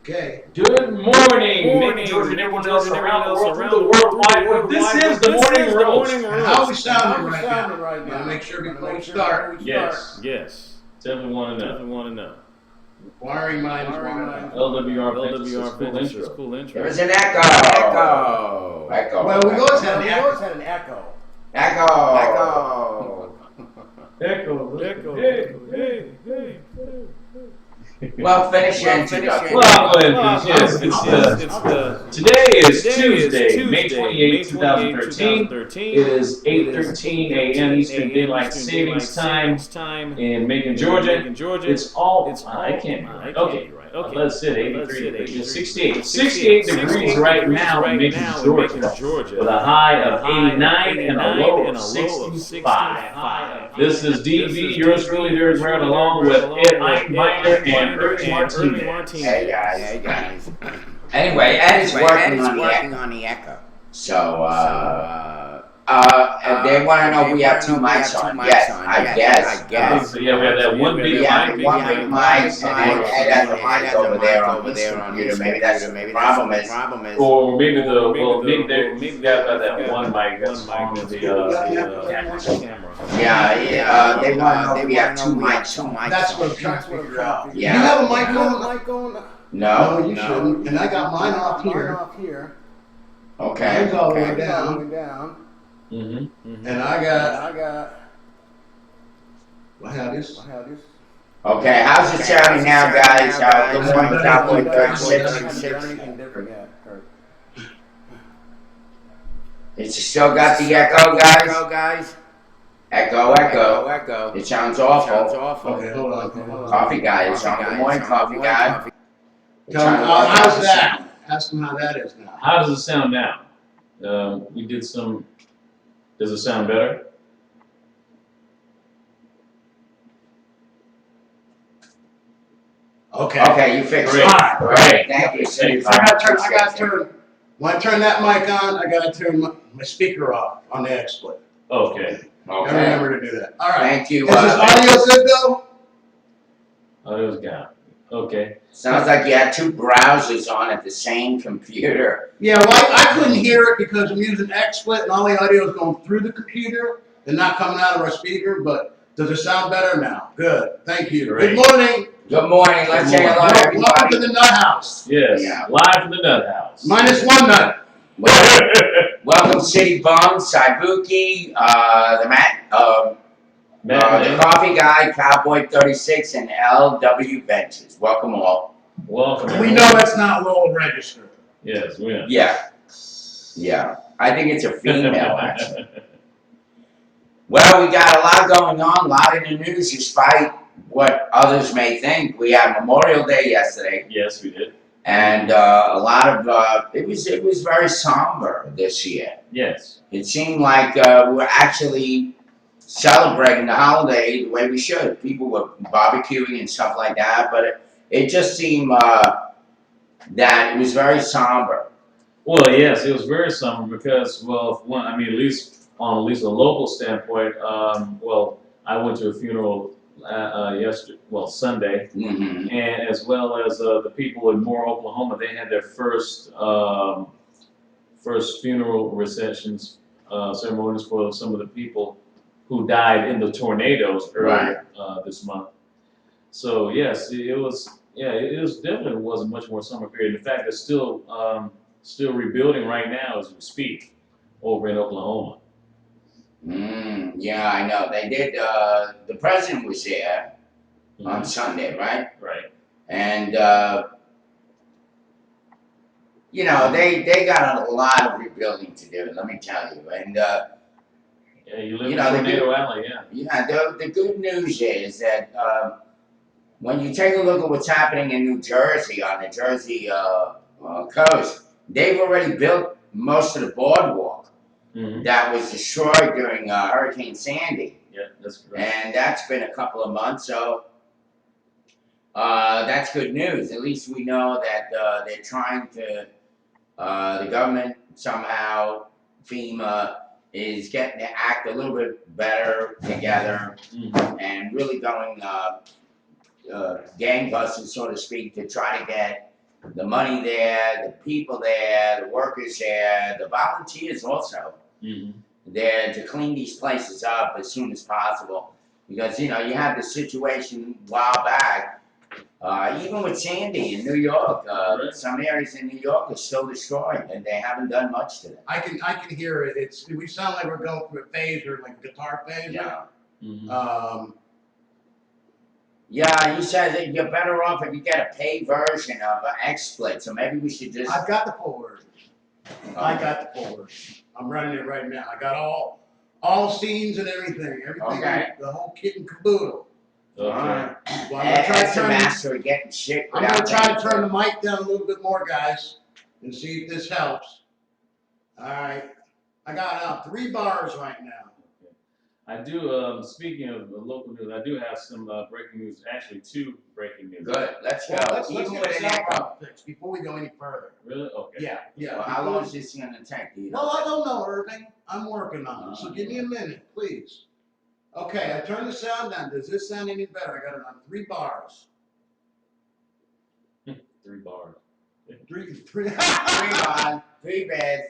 Okay. Good morning, Nick, George, and everyone else around the world, through the World Wide Web. This is the Morning Roast. And how are we sounding right now? Want to make sure before we start. Yes. Yes. Definitely want to know. Definitely want to know. Wiring minds, wiring minds. LWR Fitness, cool intro. There was an echo. Echo. Well, we always had We always had an echo. Echo. Echo. Hey. Well, finish your introduction. Well, yes, today is Tuesday, May 28, 2013. It is 8:13 a.m. Eastern Daylight Savings Time in Macon, Georgia. It's all, I can't be right. Okay, let's sit 83, 68 degrees right now in Macon, Georgia, with a high of 89 and a low of 65. This is DV, yours truly, Derek Brown, along with Ed Eichbinder and Ernie Martinez. Hey guys. Anyway, Ed is working on the echo. So, they want to know if we have two mics on. Yes, I guess. So yeah, we have that one big mic. One big mic, and Ed has a mic over there on his computer. Maybe that's what the problem is. Or maybe maybe got that one mic that's on the camera. Yeah, they want to know if we have two mics on. That's what I'm trying to figure out. Yeah. You have a mic on? No, you shouldn't. And I got mine off here. Okay. Mine's all the way down. Mm-hmm. And I got. Well, how this? Okay, how's it sounding now, guys? Good morning, Cowboy 36. It's still got the echo, guys? Echo. It sounds awful. Okay, hold on. Coffee guy is on. Good morning, coffee guy. Tell me, how's that? Ask him how that is now. How does it sound now? We did some. Does it sound better? Okay, you fixed it. Great. Thank you. I gotta turn. When I turn that mic on, I gotta turn my speaker off on the XSplit. Okay. I remember to do that. All right. Thank you. Is this audio good though? Audio's gone. Okay. Sounds like you had two browsers on at the same computer. Yeah, well, I couldn't hear it because I'm using XSplit and all the audio is going through the computer and not coming out of our speaker, but does it sound better now? Good. Thank you. Great. Good morning. Good morning. Let's say hello to Welcome to everybody. the Nut House. Yes. Yeah. Live from the Nut House. Minus one nut. Welcome, City Bum, Saibuki, the Coffee Guy, Cowboy 36, and LW Benches. Welcome all. Welcome. We know that's not low register. Yes, we are. Yeah. I think it's a female, actually. Well, we got a lot going on, a lot in the news, despite what others may think. We had Memorial Day yesterday. Yes, we did. And a lot of it was very somber this year. Yes. It seemed like we're actually celebrating the holiday the way we should. People were barbecuing and stuff like that, but it just seemed that it was very somber. Well, yes, it was very somber because, at least on a local standpoint, I went to a funeral Sunday, Mm-hmm. and as well as the people in Moore, Oklahoma, they had their first funeral receptions ceremonies for some of the people who died in the tornadoes earlier this month. So yes, it was definitely was a much more summer period. In fact, it's still rebuilding right now as we speak over in Oklahoma. Yeah, I know. They did. The president was there on Sunday, right? Right. And they got a lot of rebuilding to do. Let me tell you. And you live in Tornado Alley, yeah. Yeah. The good news is that when you take a look at what's happening in New Jersey on the Jersey coast, they've already built most of the boardwalk. Mm-hmm. That was destroyed during Hurricane Sandy. Yeah, that's correct. And that's been a couple of months, so that's good news. At least we know that they're trying to, the government somehow, FEMA, is getting to act a little bit better together and really going gangbusters, so to speak, to try to get the money there, the people there, the workers there, the volunteers also. Mm-hmm. There to clean these places up as soon as possible. Because, you had the situation a while back, even with Sandy in New York, Right. some areas in New York are still destroyed and they haven't done much to them. I can hear it. We sound like we're going through a phaser, like a guitar phaser. Yeah. Mm-hmm. Yeah, he says that you're better off if you get a paid version of XSplit, so maybe we should just. I've got the full version. I got the full version. I'm running it right now. I got all scenes and everything. Okay. The whole kit and caboodle. Okay. Well, I'm gonna That's try the to turn. master of getting shit. I'm gonna without try to paying turn for the mic down a little bit more, guys, and see if this helps. All right. I got 3 bars right now. I do, speaking of the local news, I do have some breaking news, actually 2 breaking news. it. Good, let's go. Well, let's Even get with the an sound echo. problem fixed before we go any further. Really? Okay. Yeah. Well, how long is this gonna take? Do you know? Well, I don't know, Irving. I'm working on it, so give me a minute, please. Okay, I turned the sound down. Does this sound any better? I got it on 3 bars. 3 bars. 3. 3 on, 3 beds.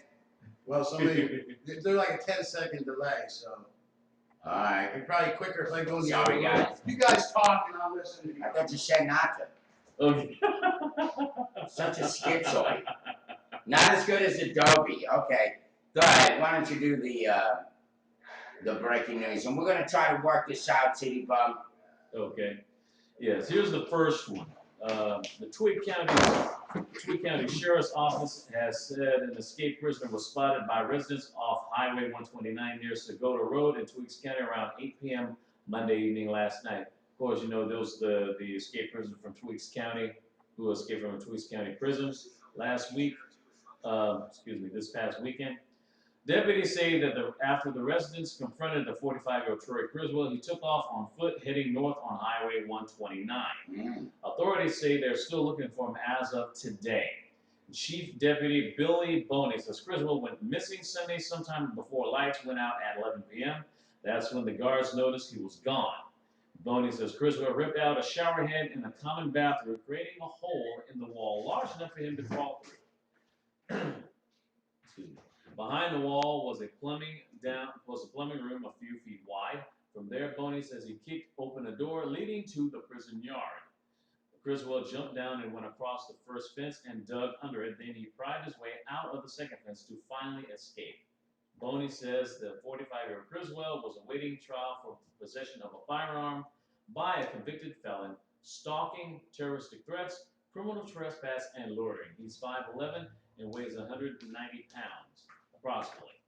Well, somebody, they're like a 10-second delay, so Alright. it'd probably quicker if I go in the Sorry, other room. guys. You guys talk and I'll listen to you. I thought you said not to. Okay. Such a schizoid. Not as good as Adobe. Okay. Go ahead. Why don't you do the breaking news? And we're gonna try to work this out, City Bum. Okay. Yes, here's the first one. The Tweed County Sheriff's Office has said an escaped prisoner was spotted by residents off Highway 129 near Segota Road in Tweeds County around 8 p.m. Monday evening last night. Of course, those the escaped prisoner from Tweeds County who escaped from a Tweeds County prison last week. This past weekend. Deputies say that after the residents confronted the 45-year-old Troy Criswell, he took off on foot heading north on Highway 129. Authorities say they're still looking for him as of today. Chief Deputy Billy Boney says Criswell went missing Sunday sometime before lights went out at 11 p.m. That's when the guards noticed he was gone. Boney says Criswell ripped out a shower head in a common bathroom, creating a hole in the wall large enough for him to crawl through. Excuse me. Behind the wall was a plumbing room a few feet wide. From there, Boney says he kicked open a door leading to the prison yard. Criswell jumped down and went across the first fence and dug under it. Then he pried his way out of the second fence to finally escape. Boney says the 45-year-old Criswell was awaiting trial for possession of a firearm by a convicted felon, stalking, terroristic threats, criminal trespass, and loitering. He's 5'11" and weighs 190 pounds, approximately.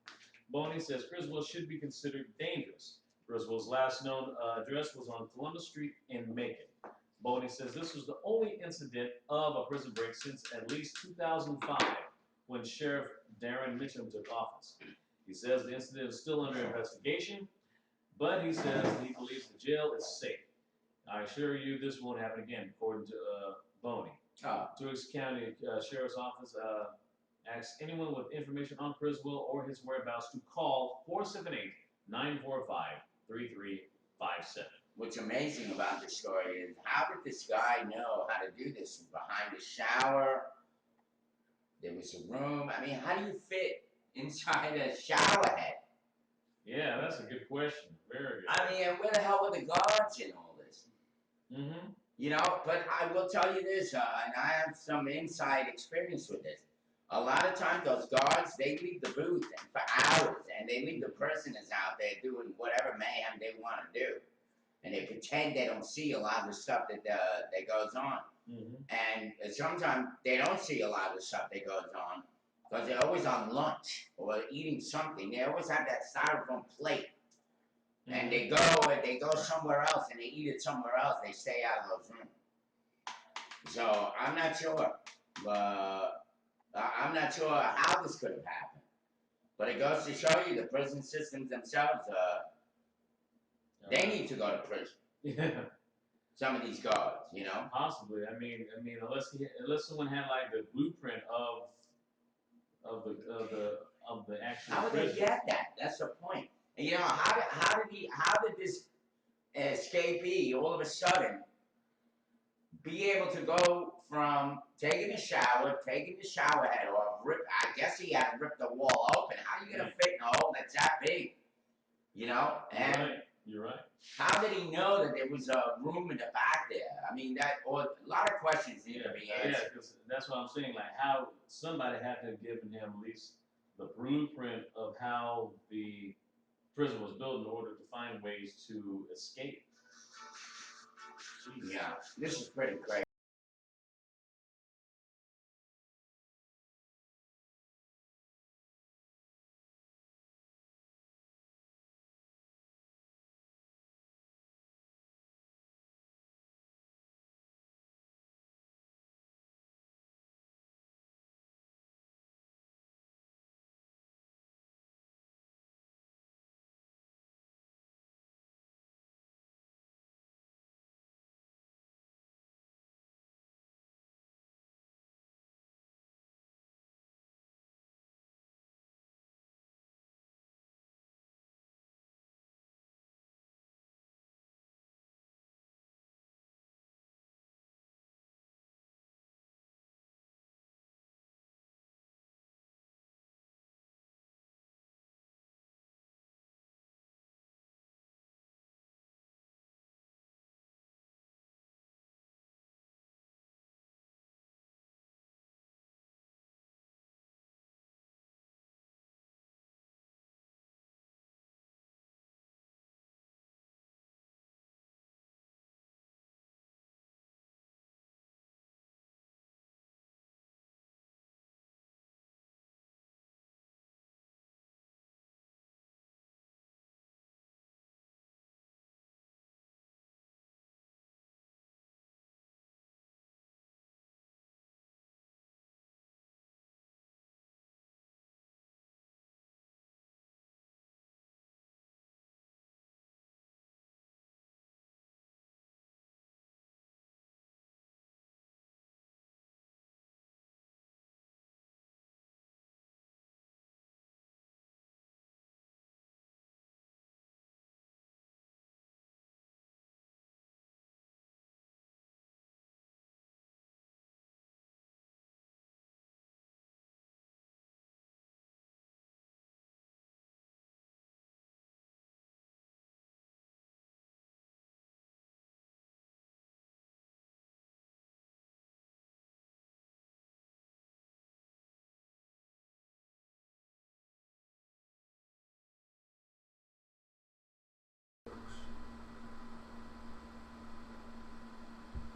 Boney says Criswell should be considered dangerous. Criswell's last known address was on Columbus Street in Macon. Boney says this was the only incident of a prison break since at least 2005, when Sheriff Darren Mitchum took office. He says the incident is still under investigation, but he says he believes the jail is safe. I assure you this won't happen again, according to Boney. Tweeds County Sheriff's Office asks anyone with information on Criswell or his whereabouts to call 478-945-3357. What's amazing about this story is how did this guy know how to do this? Behind the shower, there was a room. I mean, how do you fit inside a shower head? Yeah, that's a good question. Very good. I mean, where the hell were the guards in all this? Mm-hmm. But I will tell you this, and I have some inside experience with this. A lot of times those guards, they leave the booth for hours, and they leave the prisoners out there doing whatever mayhem they want to do. And they pretend they don't see a lot of the stuff that goes on. Mm-hmm. And sometimes they don't see a lot of the stuff that goes on because they're always on lunch or eating something. They always have that styrofoam plate. And they go somewhere else and they eat it somewhere else. They stay out of those rooms. So I'm not sure. I'm not sure how this could have happened. But it goes to show you the prison systems themselves, they need to go to prison. Yeah. Some of these guards, Possibly. I mean, unless someone had like the blueprint of the actual. How would they get that? That's the point. And how did this escapee all of a sudden be able to go from taking a shower, taking the shower head off. I guess he had to rip the wall open. How are you gonna fit in a hole that's that big? You know, and You're right. how did he know that there was a room in the back there? I mean, or a lot of questions need to be Yeah, answered. because that's what I'm saying. Like, how somebody had to have given him at least the blueprint of how the prison was built in order to find ways to escape. Jeez. Yeah, this is pretty crazy.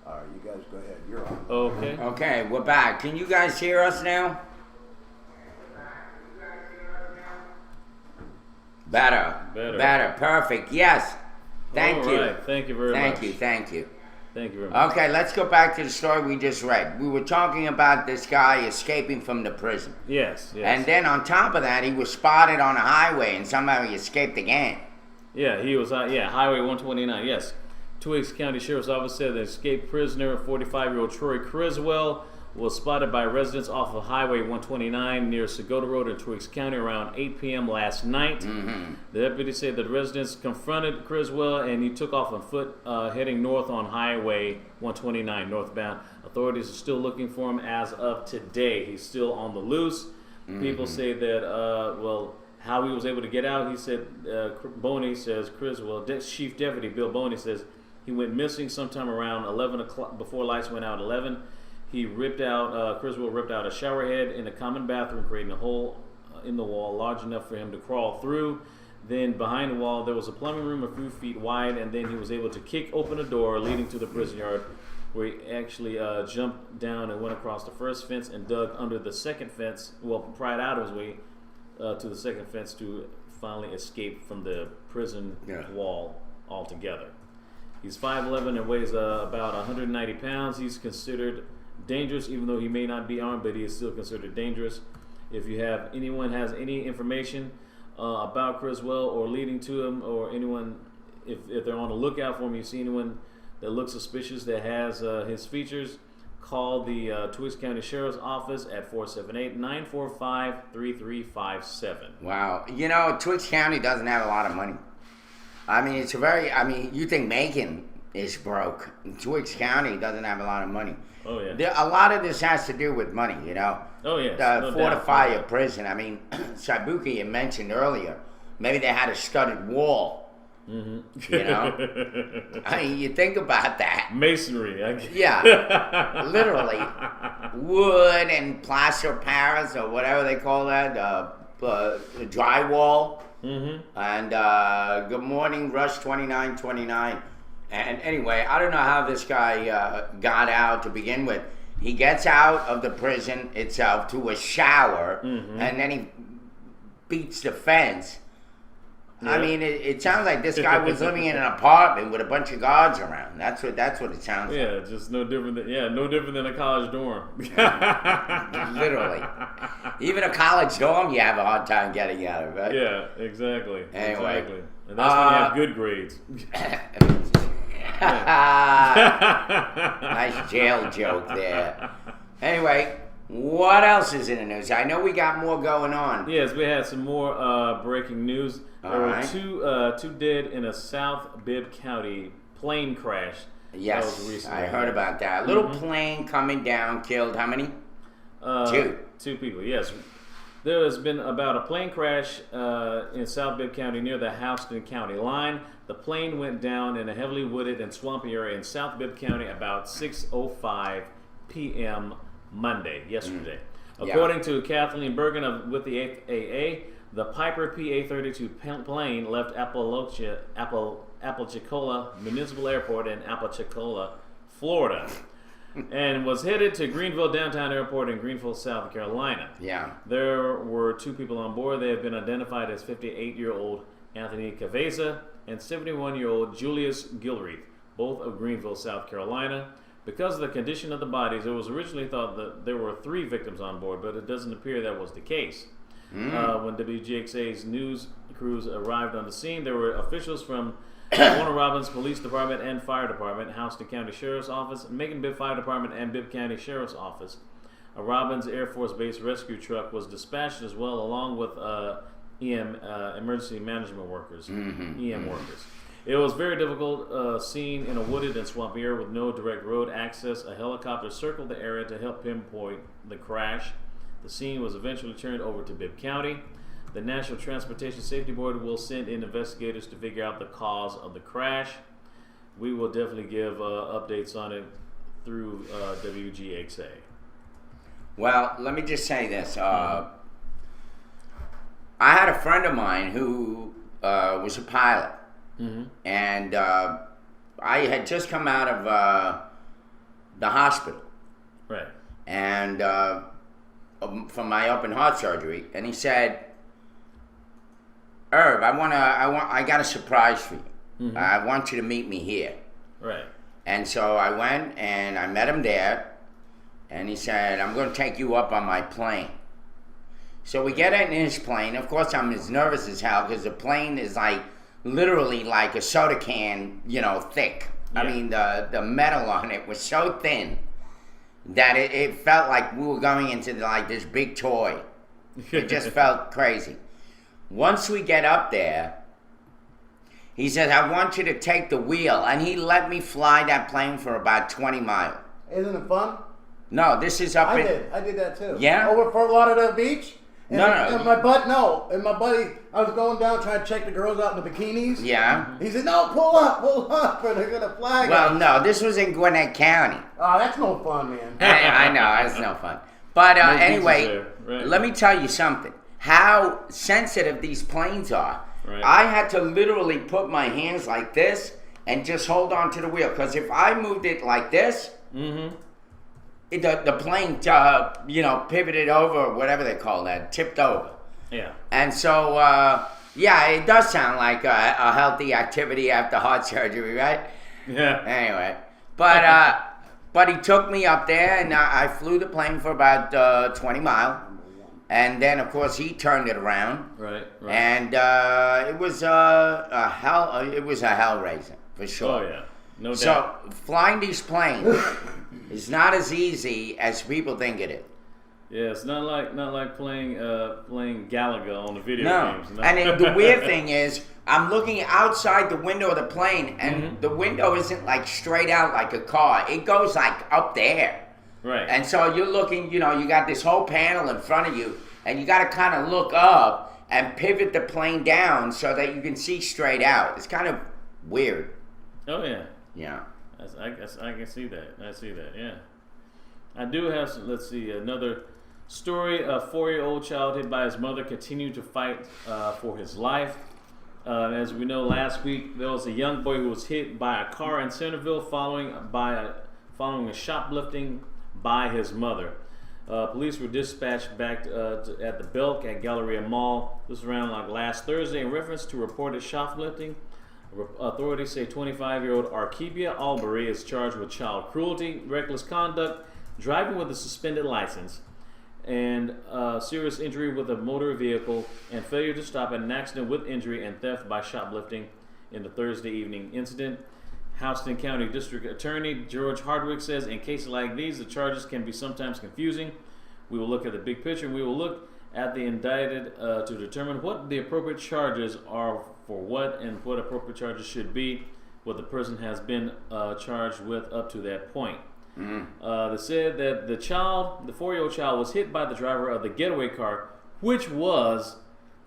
All right, you guys go ahead. You're on. Okay. Okay, we're back. Can you guys hear us now? Better. Perfect. Yes. Thank you. All right. Thank you very much. Thank you. Thank you very much. Okay, let's go back to the story we just read. We were talking about this guy escaping from the prison. Yes. And then on top of that, he was spotted on a highway and somehow he escaped again. Yeah, he was Highway 129. Yes. Twiggs County Sheriff's Office said the escaped prisoner, 45-year-old Troy Criswell, was spotted by residents off of Highway 129 near Segota Road in Twiggs County around 8 p.m. last night. Mm-hmm. The deputy said that residents confronted Criswell and he took off on foot heading north on Highway 129 northbound. Authorities are still looking for him as of today. He's still on the loose. Mm-hmm. People say that, how he was able to get out, he said, Boney says, Criswell, Chief Deputy Bill Boney says, he went missing sometime around 11 o'clock, before lights went out at 11. Criswell ripped out a shower head in a common bathroom, creating a hole in the wall large enough for him to crawl through. Then behind the wall, there was a plumbing room a few feet wide, and then he was able to kick open a door leading to the prison yard, where he actually jumped down and went across the first fence and dug under the second fence, pried out his way to the second fence to finally escape from the prison wall altogether. He's 5'11" and weighs about 190 pounds. He's considered dangerous, even though he may not be armed, but he is still considered dangerous. If anyone has any information about Criswell or leading to him, or anyone, if they're on the lookout for him, you see anyone that looks suspicious that has his features, call the Twiggs County Sheriff's Office at 478-945-3357. Wow. You know, Twiggs County doesn't have a lot of money. I mean, you think Macon is broke. Twiggs County doesn't have a lot of money. Oh yeah. A lot of this has to do with money, you know. Oh yeah. To fortify a prison. I mean, Shibuya you mentioned earlier. Maybe they had a studded wall. Mm-hmm. You know, I mean, you think about that. Masonry. Yeah, literally wood and plaster Paris or whatever they call that, drywall. Mm-hmm. And good morning, Rush 2929. And anyway, I don't know how this guy got out to begin with. He gets out of the prison itself to a shower, and then he beats the fence. Yeah. I mean, it sounds like this guy was living in an apartment with a bunch of guards around. That's what it sounds like. Yeah, just no different than a college dorm. Literally. Even a college dorm you have a hard time getting out of, right? Yeah, exactly. Anyway. Exactly. And that's when you have good grades. Nice jail joke there. Anyway, what else is in the news? I know we got more going on. Yes, we had some more breaking news. There were two dead in a South Bibb County plane crash. Yes, I heard about that. A little plane coming down killed how many? Two people, yes. There has been about a plane crash in South Bibb County near the Houston County line. The plane went down in a heavily wooded and swampy area in South Bibb County about 6:05 p.m. yesterday. According to Kathleen Bergen with the 8th AA, the Piper PA-32 plane left Apalachicola Municipal Airport in Apalachicola, Florida, and was headed to Greenville Downtown Airport in Greenville, South Carolina. Yeah. There were two people on board. They have been identified as 58-year-old Anthony Caveza and 71-year-old Julius Gilreath, both of Greenville, South Carolina. Because of the condition of the bodies, it was originally thought that there were 3 victims on board, but it doesn't appear that was the case. When WGXA's news crews arrived on the scene, there were officials from Warner Robins Police Department and Fire Department, Houston County Sheriff's Office, Macon Bibb Fire Department, and Bibb County Sheriff's Office. A Robbins Air Force Base rescue truck was dispatched as well, along with emergency management workers, EM workers. It was very difficult scene in a wooded and swampy area with no direct road access. A helicopter circled the area to help pinpoint the crash. The scene was eventually turned over to Bibb County. The National Transportation Safety Board will send in investigators to figure out the cause of the crash. We will definitely give updates on it through WGXA. Well, let me just say this. I had a friend of mine who was a pilot. And I had just come out of the hospital. Right. And from my open heart surgery, and he said, "Irv, I got a surprise for you. I want you to meet me here." Right. And so I went and I met him there, and he said, "I'm going to take you up on my plane." So we get in his plane. Of course, I'm as nervous as hell because the plane is like literally like a soda can, thick. Yeah. I mean, the metal on it was so thin that it felt like we were going into like this big toy. It just felt crazy. Once we get up there, he says, "I want you to take the wheel." And he let me fly that plane for about 20 miles. Isn't it fun? No, this is up I in... did that too. Yeah? Over Fort Lauderdale Beach. And, No. And my buddy, I was going down trying to check the girls out in the bikinis. Yeah. He said, "No, pull up, or they're gonna flag Well, us." no, this was in Gwinnett County. Oh, that's no fun, man. I know, it's no fun. But anyway, there, right. let me tell you something. How sensitive these planes are. Right. I had to literally put my hands like this and just hold on to the wheel. Because if I moved it like this, the plane, pivoted over, whatever they call that, tipped over. Yeah. And so, it does sound like a healthy activity after heart surgery, right? Yeah. Anyway, but he took me up there, and I flew the plane for about 20 miles. And then, of course, he turned it around. Right. And it was a hellraiser, for sure. Oh yeah. No doubt. So, flying these planes is not as easy as people think it is. Yeah, it's not like playing Galaga on the video games. No. And the weird thing is, I'm looking outside the window of the plane, and the window isn't like straight out like a car. It goes like up there. Right. And so you're looking, you got this whole panel in front of you, and you got to kind of look up and pivot the plane down so that you can see straight out. It's kind of weird. Oh yeah. Yeah. I can see that. I see that. Yeah. I do have some. Let's see another story. A 4-year-old child hit by his mother continued to fight for his life. As we know, last week there was a young boy who was hit by a car in Centerville following a shoplifting by his mother. Police were dispatched back at the Belk at Galleria Mall. This was around like last Thursday in reference to reported shoplifting. Authorities say 25-year-old Arkebia Albury is charged with child cruelty, reckless conduct, driving with a suspended license, and serious injury with a motor vehicle, and failure to stop at an accident with injury and theft by shoplifting in the Thursday evening incident. Houston County District Attorney George Hardwick says in cases like these, the charges can be sometimes confusing. We will look at the big picture, and we will look at the indicted to determine what the appropriate charges are for what and what appropriate charges should be, what the person has been charged with up to that point. They said that the 4-year-old child, was hit by the driver of the getaway car, which was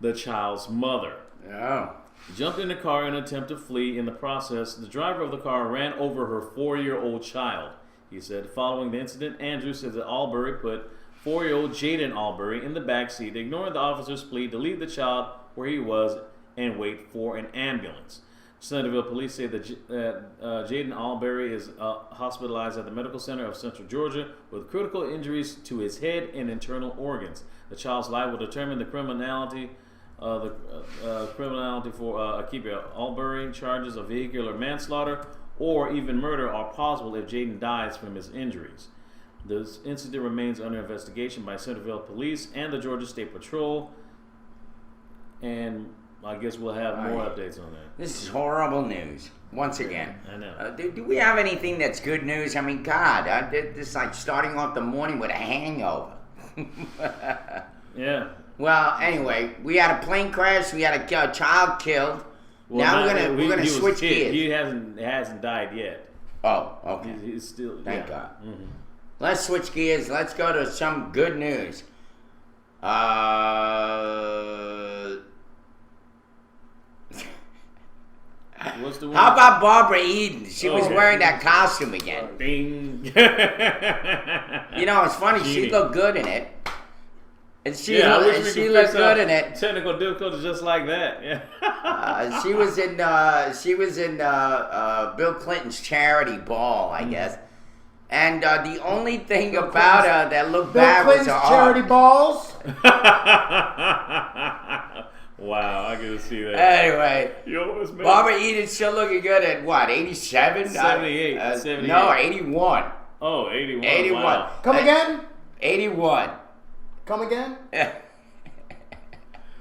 the child's mother. Oh. Jumped in the car in an attempt to flee. In the process, the driver of the car ran over her 4-year-old child. He said following the incident, Andrew said that Albury put 4-year-old Jaden Albury in the back seat, ignoring the officer's plea to leave the child where he was and wait for an ambulance. Centerville police say that Jaden Albury is hospitalized at the Medical Center of Central Georgia with critical injuries to his head and internal organs. The child's life will determine the criminality for Arkebia Albury. Charges of vehicular manslaughter or even murder are possible if Jaden dies from his injuries. This incident remains under investigation by Centerville Police and the Georgia State Patrol, and I guess we'll have more updates on that. This is horrible news. Once again. I know. Do we have anything that's good news? I mean, God, this is like starting off the morning with a hangover. Yeah. Well, anyway, we had a plane crash. We had a child killed. Well, now we're gonna he was switch hit. gears. He hasn't died yet. Oh, okay. He's still. Thank yeah. God. Mm-hmm. Let's switch gears. Let's go to some good news. What's the one? How about Barbara Eden? She was wearing that costume again. Bing. You know, it's funny. She looked good in it. And she I wish we she could looked fix good up in it. Technical difficulties just like that. Yeah. She was in Bill Clinton's charity ball, I guess. And the only thing about her that looked bad was her charity arm. balls. Wow, I can see that. Anyway, You always made Barbara Eden still looking good at what, 87? 78. 78. No, 81. Oh, 81. 81. Wow. Come again? 81. Come again?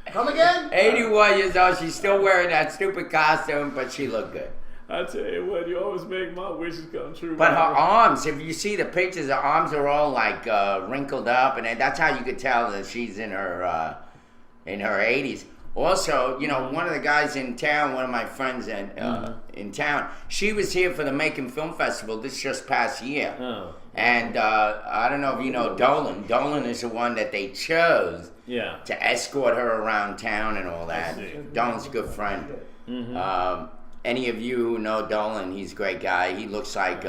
Come again? 81 years old. She's still wearing that stupid costume, but she looked good. I tell you what, you always make my wishes come true. But her Barbara. arms, if you see the pictures, her arms are all like wrinkled up, and that's how you could tell that she's in her 80s. Also, you know, one of the guys in town, one of my friends in town, she was here for the Macon Film Festival this just past year. Oh. And I don't know if you know Dolan. Dolan is the one that they chose Yeah. to escort her around town and all that. see. Dolan's a good friend. Mm-hmm. Any of you who know Dolan, he's a great guy. He looks like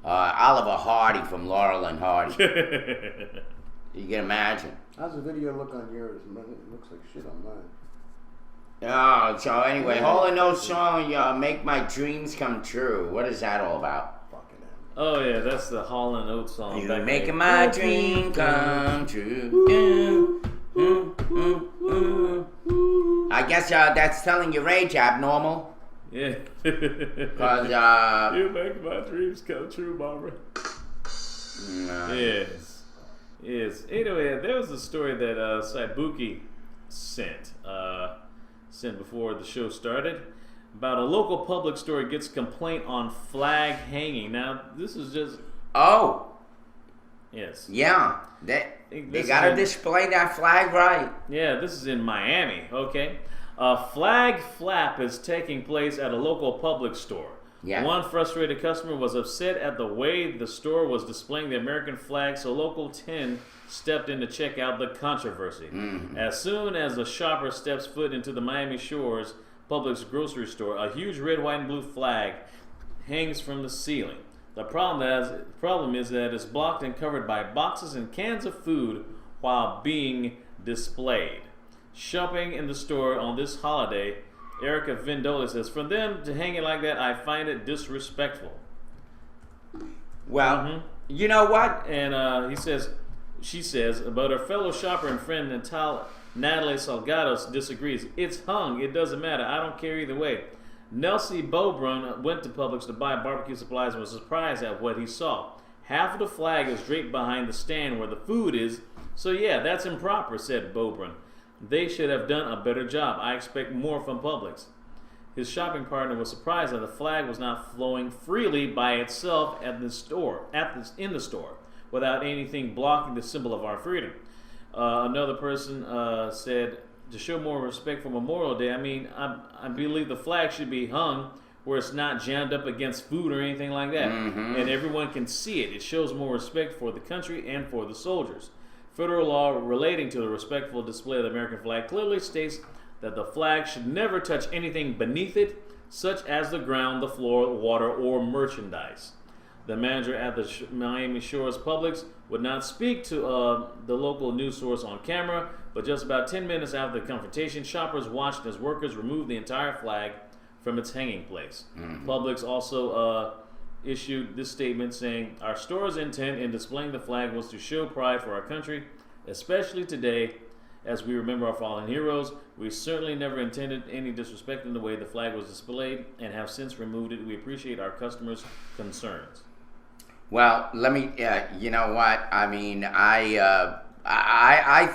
Oliver Hardy from Laurel and Hardy. You can imagine. How's the video look on yours? Man, it looks like shit on mine. Oh, so anyway, Hall & Oates song, Make My Dreams Come True. What is that all about? Fucking hell. Oh yeah, that's the Hall & Oates song. You back making then. my dream come true. I guess that's telling your age, abnormal. Yeah. Cause You make my dreams come true, Barbara. Yes. Yes. Anyway, there was a story that Saibuki sent before the show started about a local public store gets complaint on flag hanging. Now, this is just yes. Yeah, they This gotta is- display that flag right. Yeah, this is in Miami, okay? A flag flap is taking place at a local public store. Yeah. One frustrated customer was upset at the way the store was displaying the American flag, so Local 10 stepped in to check out the controversy. As soon as the shopper steps foot into the Miami Shores Publix grocery store, a huge red, white, and blue flag hangs from the ceiling. The problem is that it's blocked and covered by boxes and cans of food while being displayed. Shopping in the store on this holiday, Erica Vindola says, for them to hang it like that, I find it disrespectful. Well, you know what? And she says, but her fellow shopper and friend Natalie Salgado disagrees. It's hung. It doesn't matter. I don't care either way. Nelsie Bobrun went to Publix to buy barbecue supplies and was surprised at what he saw. Half of the flag is draped behind the stand where the food is. So yeah, that's improper, said Bobrun. They should have done a better job. I expect more from Publix. His shopping partner was surprised that the flag was not flowing freely by itself in the store, without anything blocking the symbol of our freedom. Another person said, to show more respect for Memorial Day, I believe the flag should be hung where it's not jammed up against food or anything like that. And everyone can see it. It shows more respect for the country and for the soldiers. Federal law relating to the respectful display of the American flag clearly states that the flag should never touch anything beneath it, such as the ground, the floor, water, or merchandise. The manager at the Miami Shores Publix would not speak to the local news source on camera, but just about 10 minutes after the confrontation, shoppers watched as workers removed the entire flag from its hanging place. Publix also issued this statement saying, our store's intent in displaying the flag was to show pride for our country, especially today as we remember our fallen heroes. We certainly never intended any disrespect in the way the flag was displayed and have since removed it. We appreciate our customers' concerns. Well, let me, you know what? I mean, I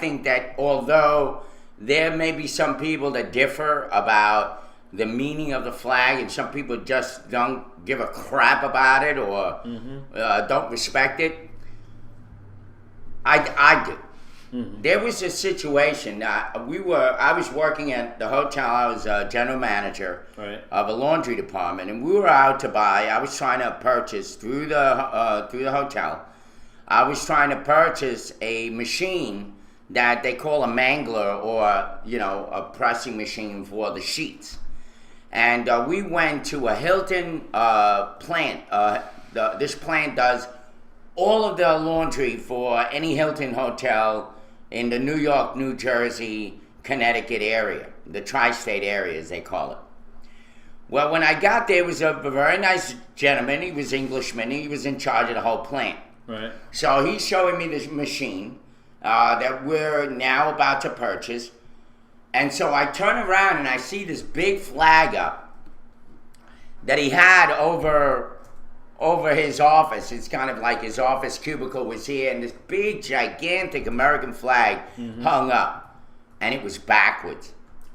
think that although there may be some people that differ about the meaning of the flag, and some people just don't give a crap about it or don't respect it, I do. There was a situation. I was working at the hotel. I was a general manager of a laundry department, and we were out to buy. I was trying to purchase through the hotel. I was trying to purchase a machine that they call a mangler, or a pressing machine for the sheets. And we went to a Hilton plant. This plant does all of the laundry for any Hilton hotel in the New York, New Jersey, Connecticut area, the tri-state area as they call it. Well, when I got there, was a very nice gentleman. He was Englishman. He was in charge of the whole plant. Right. So he's showing me this machine that we're now about to purchase. And so I turn around and I see this big flag up that he had over his office. It's kind of like his office cubicle was here, and this big, gigantic American flag hung up, and it was backwards.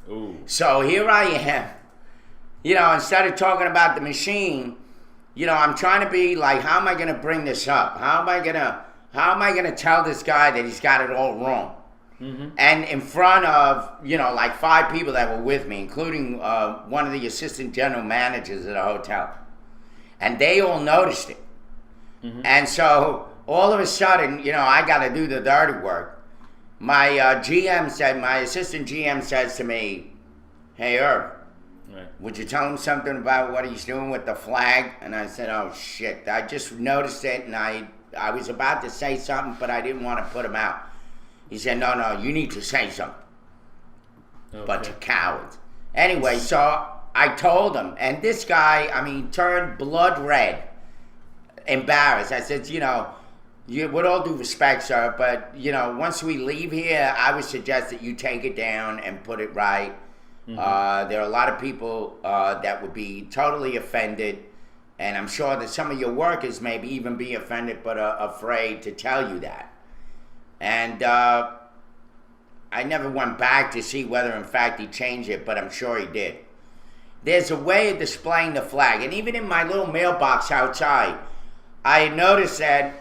Ooh. So here I am, instead of talking about the machine, I'm trying to be like, how am I going to bring this up? How am I going to tell this guy that he's got it all wrong? And in front of, like 5 people that were with me, including one of the assistant general managers at the hotel. And they all noticed it. And so all of a sudden, I got to do the dirty work. My assistant GM says to me, hey, Irv, would you tell him something about what he's doing with the flag? And I said, oh, shit. I just noticed it, and I was about to say something, but I didn't want to put him out. He said, no, you need to say something. Okay. Bunch of cowards. Anyway, so I told him, and this guy, turned blood red, embarrassed. I said, with all due respect, sir, but, once we leave here, I would suggest that you take it down and put it right. There are a lot of people that would be totally offended, and I'm sure that some of your workers may even be offended but afraid to tell you that. And I never went back to see whether, in fact, he changed it, but I'm sure he did. There's a way of displaying the flag. And even in my little mailbox outside, I noticed that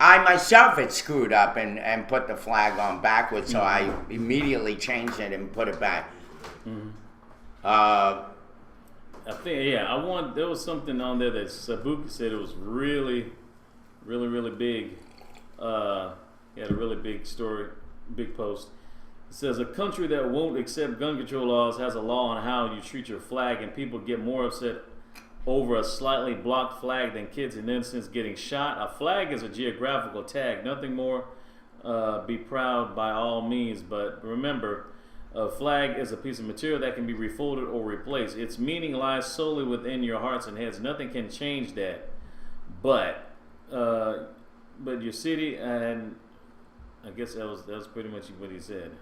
I myself had screwed up and put the flag on backwards, so I immediately changed it and put it back. I think there was something on there that Sabuki said it was really, really, really big. He had a really big story, big post. It says a country that won't accept gun control laws has a law on how you treat your flag, and people get more upset over a slightly blocked flag than kids in instance getting shot. A flag is a geographical tag, nothing more. Be proud by all means, but remember, a flag is a piece of material that can be refolded or replaced. Its meaning lies solely within your hearts and heads. Nothing can change that. But your city, and I guess that was pretty much what he said.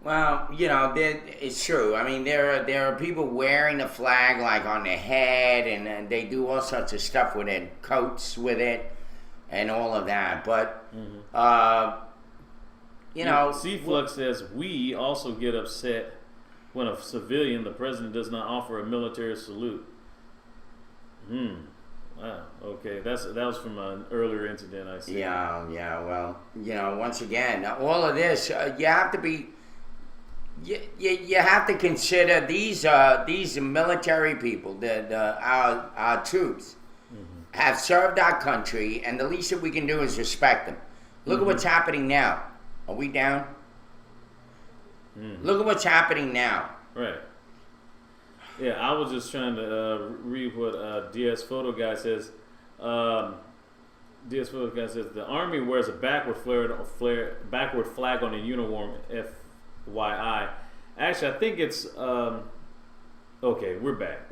Well, it's true. I mean, there are people wearing the flag like on their head, and they do all sorts of stuff with it, coats with it, and all of that. But C-Flux says we also get upset when a civilian, the president, does not offer a military salute. Wow. Okay, that was from an earlier incident I see. Yeah. Well, once again, all of this, you have to be. You have to consider these military people, our troops, have served our country, and the least that we can do is respect them. Look at what's happening now. Are we down? Look at what's happening now. Right. Yeah, I was just trying to read what DS Photo Guy says. DS Photo Guy says the Army wears a backward flag on a uniform. FYI. Actually, I think it's okay. We're back.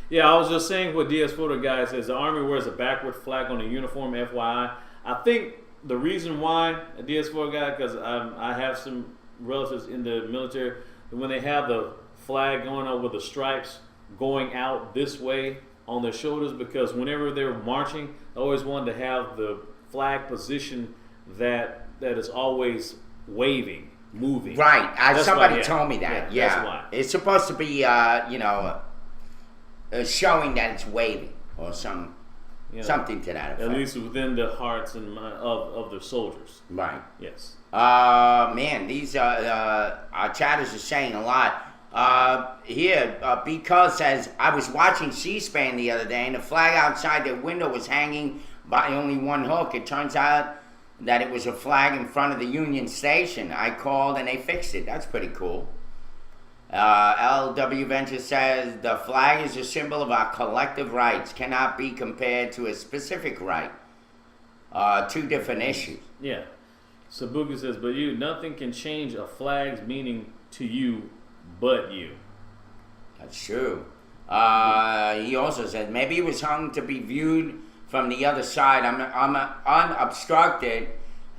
Yeah, I was just saying what DS Photo Guy says. The Army wears a backward flag on a uniform. FYI. I think the reason why a DS Photo Guy, because I have some relatives in the military, when they have the flag going up with the stripes going out this way on their shoulders, because whenever they're marching, they always wanted to have the flag position that is always waving, moving. Right. Somebody told me that. Yeah. That's why. It's supposed to be, showing that it's waving or something to that effect. At least within the hearts and mind of the soldiers. Right. Yes. Man, these our chatters are saying a lot. Because says, I was watching C-SPAN the other day, and the flag outside their window was hanging by only one hook. It turns out that it was a flag in front of the Union Station. I called and they fixed it. That's pretty cool. LW Venture says, the flag is a symbol of our collective rights, cannot be compared to a specific right. Two different issues. Yeah. Sabuka says, but nothing can change a flag's meaning to you but you. That's true. He also said, maybe it was hung to be viewed from the other side. I'm unobstructed,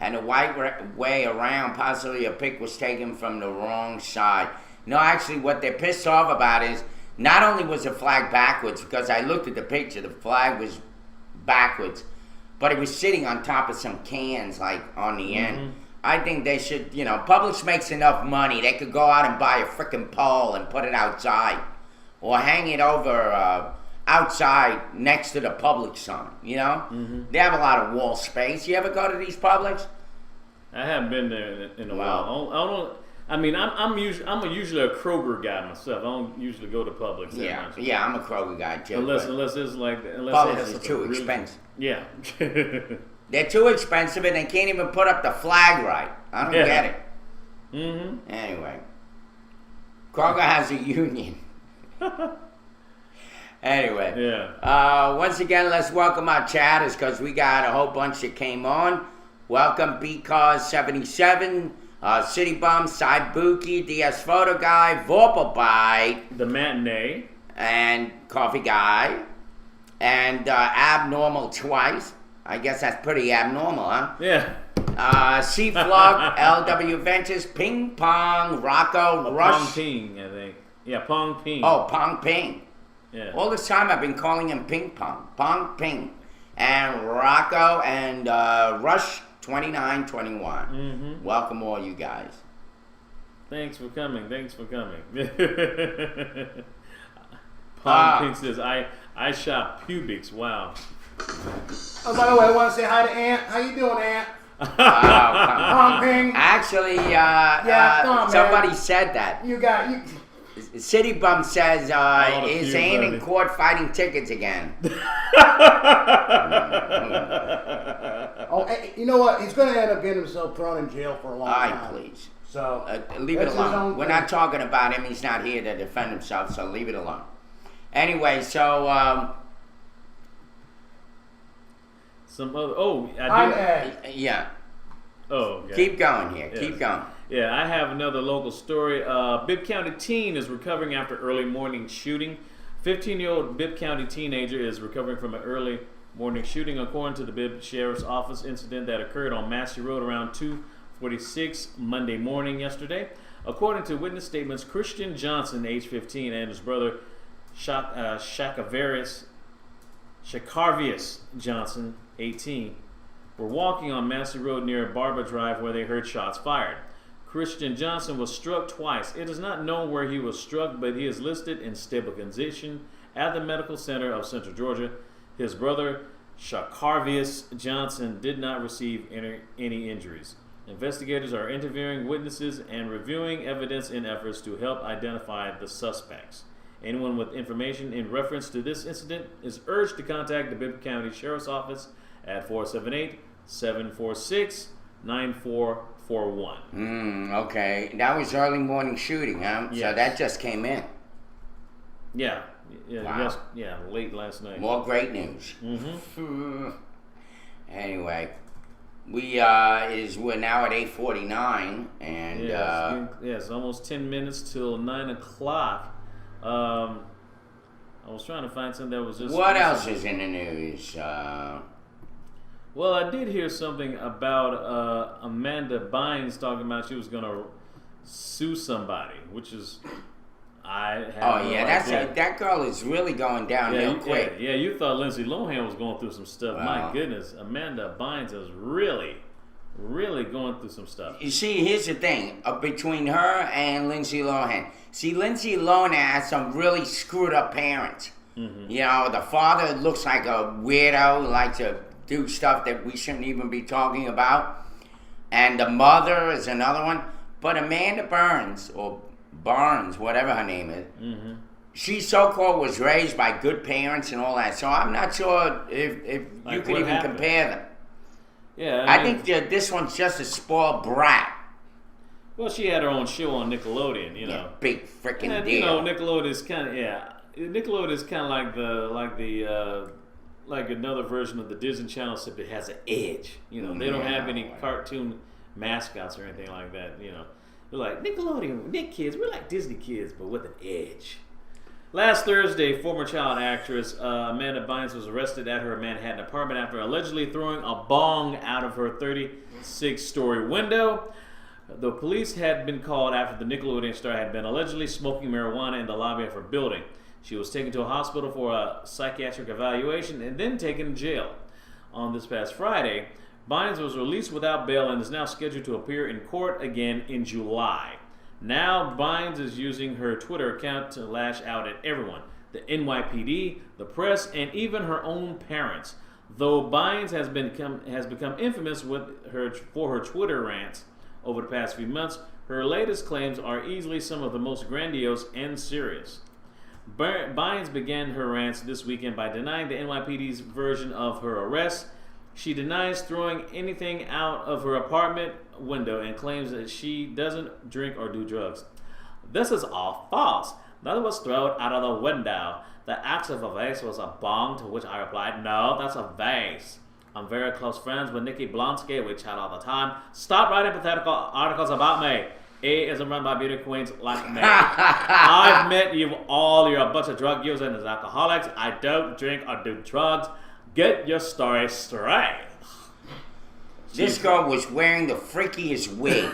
and the right way around, possibly a pic was taken from the wrong side. No, actually, what they're pissed off about is, not only was the flag backwards, because I looked at the picture, the flag was backwards, but it was sitting on top of some cans, like, on the end. I think they should, Publix makes enough money. They could go out and buy a frickin' pole and put it outside. Or hang it over outside next to the Publix sign, They have a lot of wall space. You ever go to these Publix? I haven't been there in a while. I'm usually a Kroger guy myself. I don't usually go to Publix. Yeah, I'm a Kroger guy too. Unless it's like Publix is too expensive. Yeah. They're too expensive and they can't even put up the flag right. I don't get it. Anyway, Kroger has a union. Anyway, once again, let's welcome our chatters because we got a whole bunch that came on. Welcome BCause77, City Bum, Saibuki, DS Photo Guy, Vorpal Bite, The Matinee, and Coffee Guy, and Abnormal Twice. I guess that's pretty abnormal, huh? Yeah. C-Flug, LW Ventures, Ping Pong, Rocco, Rush. Pong Ping, I think. Yeah, Pong Ping. Oh, Pong Ping. Yeah. All this time I've been calling him Ping Pong. Pong Ping. And Rocco and Rush 2921. Welcome all you guys. Thanks for coming. Pong Ping says, I shop pubics. Wow. Oh, by the way, I want to say hi to Ant. How you doing, Ant? Pong Ping. Actually, come on, somebody man. said that. You got City Bum says All the is few, Ann in buddy. court fighting tickets again. Oh, hey, you know what? He's going to end up getting himself thrown in jail for a long All right, time. please. So Leave it that's his own alone. We're thing. not talking about him. He's not here to defend himself, so leave it alone. Anyway, so Some other. Oh, I'm I do. Ed. yeah, Oh, okay. keep going here. Yes. Keep going. Yeah, I have another local story. Bibb County teen is recovering after early morning shooting. 15-year-old Bibb County teenager is recovering from an early morning shooting, according to the Bibb Sheriff's Office. Incident that occurred on Massey Road around 2:46 Monday morning yesterday. According to witness statements, Christian Johnson, age 15, and his brother Shakarvius Johnson, 18, were walking on Massey Road near Barber Drive where they heard shots fired. Christian Johnson was struck twice. It is not known where he was struck, but he is listed in stable condition at the Medical Center of Central Georgia. His brother, Shakarvius Johnson, did not receive any injuries. Investigators are interviewing witnesses and reviewing evidence in efforts to help identify the suspects. Anyone with information in reference to this incident is urged to contact the Bibb County Sheriff's Office at 478-746-9441. Okay, that was early morning shooting, huh? So Yes. that just came in. Yeah, Wow. late last night. More great news. Mm-hmm. Anyway, we're now at 8:49, and It's almost 10 minutes till 9 o'clock. I was trying to find something that was just. what else is in the news? Well, I did hear something about Amanda Bynes talking about she was going to sue somebody, which is. That girl is really going downhill quick. Yeah, you thought Lindsay Lohan was going through some stuff. Wow. My goodness, Amanda Bynes is really going through some stuff. You see, here's the thing between her and Lindsay Lohan. See, Lindsay Lohan has some really screwed up parents. Mm-hmm. You know, the father looks like a weirdo, likes to do stuff that we shouldn't even be talking about. And the mother is another one. But Amanda Burns, or Barnes, whatever her name is, Mm-hmm. she so-called was raised by good parents and all that. So I'm not sure if Like you could what even happened? compare them. Yeah, I think that this one's just a spoiled brat. Well, she had her own show on Nickelodeon, you know. Yeah, big freaking And deal. you know, Nickelodeon is kind of Nickelodeon is kind of like another version of the Disney Channel, except it has an edge. You know, they don't have any Yeah. cartoon mascots or anything like that. You know, they're like Nickelodeon, Nick kids. We're like Disney kids, but with an edge. Last Thursday, former child actress Amanda Bynes was arrested at her Manhattan apartment after allegedly throwing a bong out of her 36-story window. The police had been called after the Nickelodeon star had been allegedly smoking marijuana in the lobby of her building. She was taken to a hospital for a psychiatric evaluation and then taken to jail. On this past Friday, Bynes was released without bail and is now scheduled to appear in court again in July. Now, Bynes is using her Twitter account to lash out at everyone, the NYPD, the press, and even her own parents. Though Bynes has become infamous for her Twitter rants over the past few months, her latest claims are easily some of the most grandiose and serious. Bynes began her rants this weekend by denying the NYPD's version of her arrest. She denies throwing anything out of her apartment window and claims that she doesn't drink or do drugs. This is all false. Nothing was thrown out of the window. The act of a vase was a bong, to which I replied, no, that's a vase. I'm very close friends with Nikki Blonsky. We chat all the time. Stop writing pathetical articles about me. A isn't run by beauty queens like me. I've met you all. You're a bunch of drug users and alcoholics. I don't drink or do drugs. Get your story straight. This girl was wearing the freakiest wig.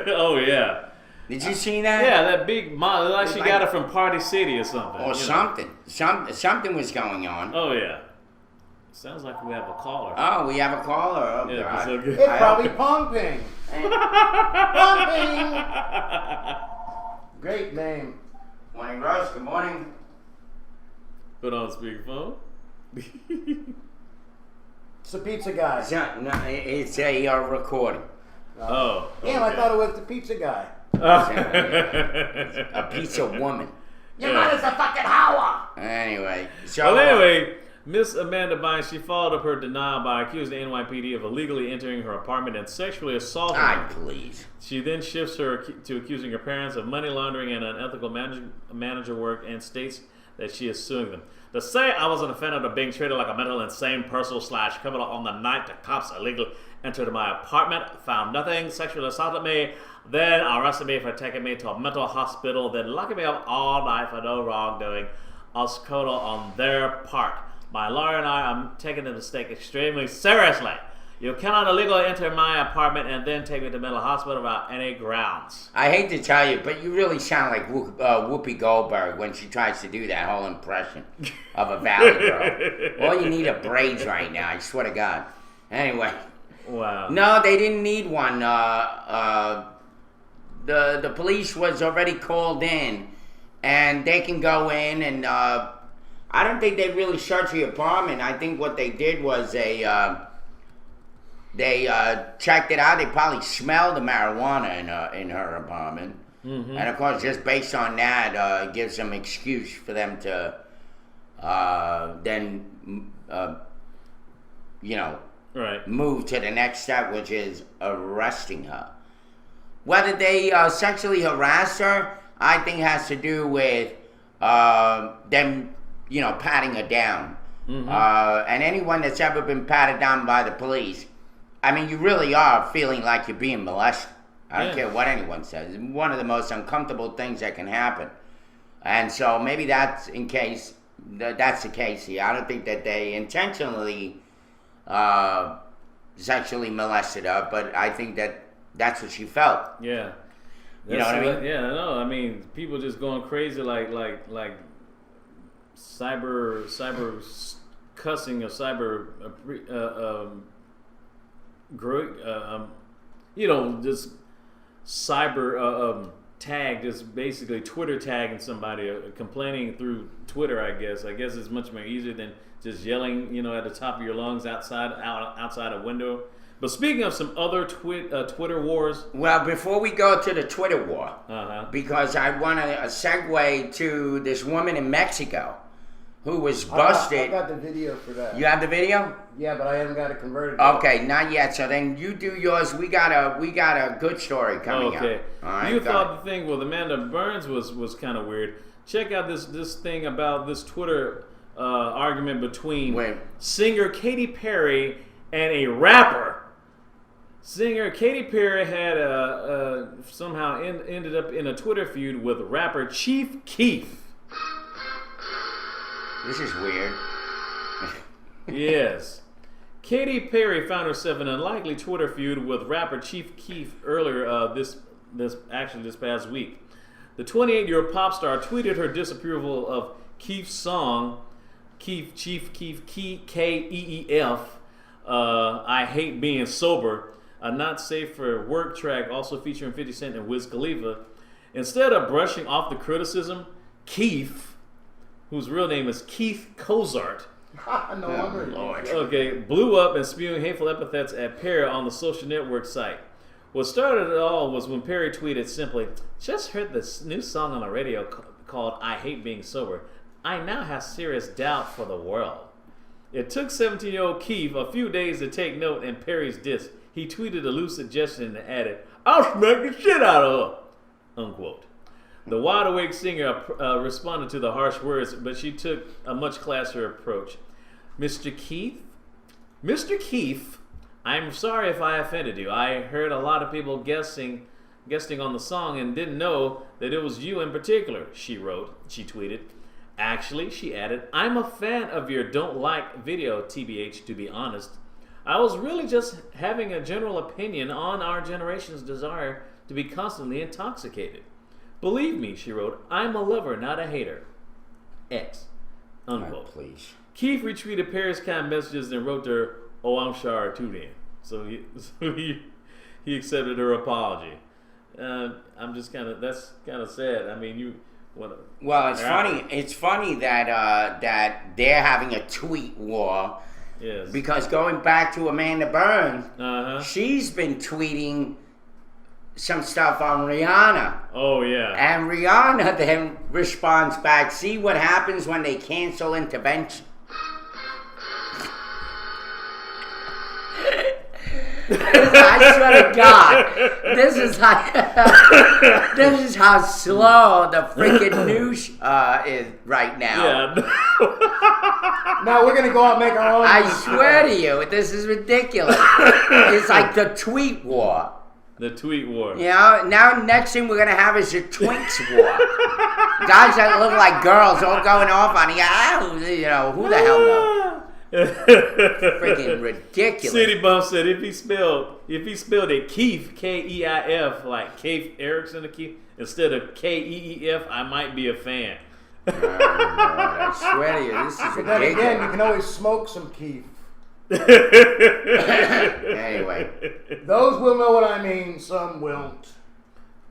Oh, yeah. Did you see that? Yeah, that big model. Like she Like- got it from Party City or something. Or you know. something. Something was going on. Oh, yeah. Sounds like we have a caller. Oh, we have a caller. Oh, Yeah, God. so good. It's I probably Pong Ping. Pong Ping. Great name. Morning, Rose. Good morning. Put on speakerphone. It's the pizza guy. No, it's a recording. Oh. Damn, I okay. thought it was the pizza guy. A piece of woman. Your mother's a fucking hour. Anyway, so Well, anyway, Miss Amanda Bynes, she followed up her denial by accusing the NYPD of illegally entering her apartment and sexually assaulting her. please. She then shifts her to accusing her parents of money laundering and unethical manager work and states that she is suing them. To say I was an offender of being treated like a mental insane person / criminal on the night the cops illegally entered my apartment, found nothing, sexually assaulted me, then arrested me for taking me to a mental hospital, then locking me up all night for no wrongdoing, us total on their part. My lawyer and I are taking the mistake extremely seriously. You cannot illegally enter my apartment and then take me to mental hospital without any grounds. I hate to tell you, but you really sound like Whoopi Goldberg when she tries to do that whole impression of a valley girl. All you need are braids right now, I swear to God. Anyway. Wow. No, they didn't need one. The police was already called in, and they can go in and I don't think they really searched the apartment. I think what they did was they checked it out. They probably smelled the marijuana in her apartment, and of course, just based on that, it gives them excuse for them to then Right. move to the next step, which is arresting her. Whether they sexually harassed her, I think has to do with them, patting her down. And anyone that's ever been patted down by the police, I mean, you really are feeling like you're being molested. I don't care what anyone says. It's one of the most uncomfortable things that can happen. And so maybe that's the case here. I don't think that they intentionally sexually molested her, but I think that's what she felt. Yeah. You know what I mean? Yeah, I know. I mean, people just going crazy like cyber cussing or cyber just cyber tag, just basically Twitter tagging somebody, complaining through Twitter. I guess it's much more easier than just yelling, at the top of your lungs outside a window. But speaking of some other Twitter wars, well, before we go to the Twitter war, because I want to segue to this woman in Mexico who was busted. I got the video for that. You have the video? Yeah, but I haven't got it converted. Okay, not yet. So then you do yours. We got a good story coming up. Okay. All right, You go thought ahead. the thing with Amanda Bynes was kind of weird. Check out this thing about this Twitter argument between singer Katy Perry and a rapper. Singer Katy Perry had somehow ended up in a Twitter feud with rapper Chief Keef. This is weird. Yes. Katy Perry found herself in an unlikely Twitter feud with rapper Chief Keef earlier this past week. The 28-year-old pop star tweeted her disapproval of Keef's song, Chief Keef, K-E-E-F, I Hate Being Sober, a not safe for work track also featuring 50 Cent and Wiz Khalifa. Instead of brushing off the criticism, Keef, whose real name is Keith Cozart, No wonder. Lord. blew up and spewing hateful epithets at Perry on the social network site. What started it all was when Perry tweeted simply, "Just heard this new song on the radio called I Hate Being Sober. I now have serious doubt for the world." It took 17-year-old Keith a few days to take note in Perry's diss. He tweeted a loose suggestion and added, "I'll smack the shit out of her," unquote. The wide-awake singer responded to the harsh words, but she took a much classier approach. Mr. Keith, I'm sorry if I offended you. I heard a lot of people guesting on the song and didn't know that it was you in particular," she tweeted. Actually, she added, "I'm a fan of your Don't Like video, TBH, to be honest. I was really just having a general opinion on our generation's desire to be constantly intoxicated. Believe me," she wrote, "I'm a lover, not a hater. X," unquote. Oh, please. Keith retweeted Perry's kind messages and wrote to her, "Oh, I'm sorry too then." So he accepted her apology. I'm just that's kind of sad. I mean, Well, it's funny. It's funny that that they're having a tweet war. Yes. Because going back to Amanda Bynes, she's been tweeting some stuff on Rihanna. Oh yeah. And Rihanna then responds back, see what happens when they cancel intervention. I swear to God, this is how slow the freaking news is right now. Yeah. Now we're gonna go out and make our own. I swear to you, this is ridiculous. It's like the tweet war. The tweet war. You know, now next thing we're gonna have is a Twinks war. Guys that look like girls all going off on you know, who the hell knows? Freaking ridiculous. City Bump said if he spelled it Keith, Keif, like Keith Erickson or Keith, instead of Keef, I might be a fan. Oh, Lord, I swear to you, this is But then again, you ridiculous. can always smoke some Keef. Anyway, Those will know what I mean. Some won't.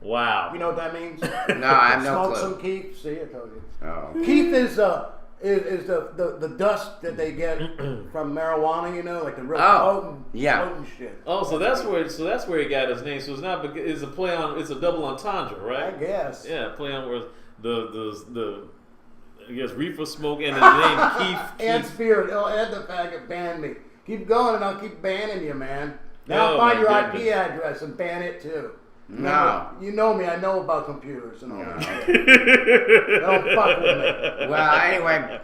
Wow. You know what that means? no, I have no Smoke clue. some Keef. See, I told you. Oh. Keef is the dust that they get from marijuana. You know, like the real potent shit. Oh, so that's where he got his name. So it's not because it's a play on, it's a double entendre, right? I guess. Yeah, play on where the I guess reefer smoke and his name Keith. And Spirit. Oh, and the faggot banned me. Keep going, and I'll keep banning you, man. Now Oh, find my your IP goodness. address and ban it too. No. Remember, you know me. I know about computers and all that shit. Don't fuck with me. Well, anyway,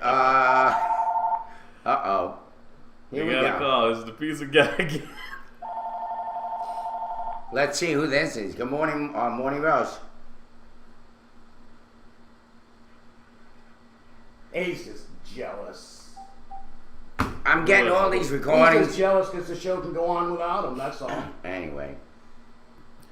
uh-oh. Here You we got a go. call. It's the piece of guy again. Let's see who this is. Good morning, Morning Rose. He's just jealous. I'm getting all these He's recordings. just jealous because the show can go on without him. That's all. Anyway.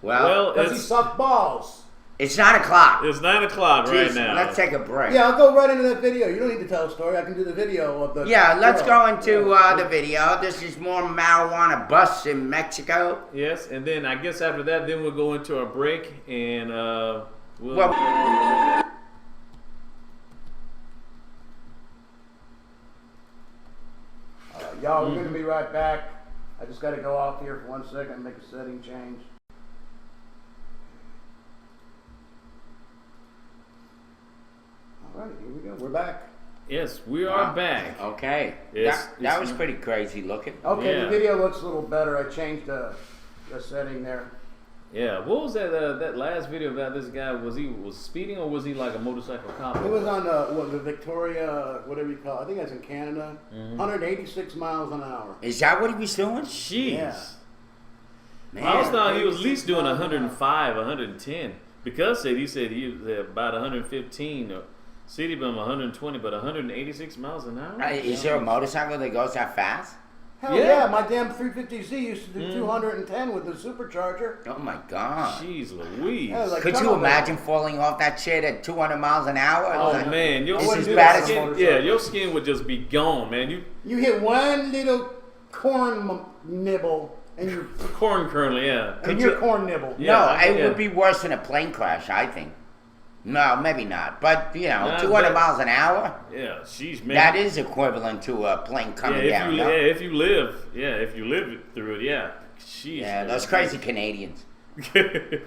Well, Because he sucked balls. It's 9 o'clock. it's 9 o'clock right Jeez, now. Let's take a break. Yeah, I'll go right into that video. You don't need to tell a story. I can do the video of the. Yeah, let's girl. go into the video. This is more marijuana busts in Mexico. Yes, and then I guess after that, then we'll go into our break and we'll. Well, Y'all, we're going to be right back. I just got to go off here for 1 second and make a setting change. All right, here we go. We're back. Yes, we are back. Okay. Yes, that it's was not- pretty crazy looking. Okay, Yeah. the video looks a little better. I changed the setting there. Yeah, what was that last video about this guy? Was he speeding or was he like a motorcycle cop? It was on the Victoria, whatever you call it. I think that's in Canada. 186 miles an hour. Is that what he was doing? Jeez. Yeah. Man. I was thought he was at least doing 105, 110. Because he said he was about 115 or City Bum 120, but 186 miles an hour? Is there a motorcycle that goes that fast? Hell Yeah. yeah, my damn 350Z used to do 210 with the supercharger. Oh my God. Jeez Louise. Yeah, it was like- Could you imagine falling off that shit at 200 miles an hour? Oh Like, man, your It's wouldn't as do bad that as on a skin, motorcycle. yeah, your skin would just be gone, man. You hit one little corn nibble and you Corn kernel, yeah. and your corn nibble. Yeah, no, I- it yeah. would be worse than a plane crash, I think. No, maybe not. But, you know, Nah, 200 but- miles an hour, Yeah, sheesh, man. that is equivalent to a plane yeah, coming down. no? if you live through it, yeah. Sheesh. Yeah, man. those crazy Canadians. Yeah,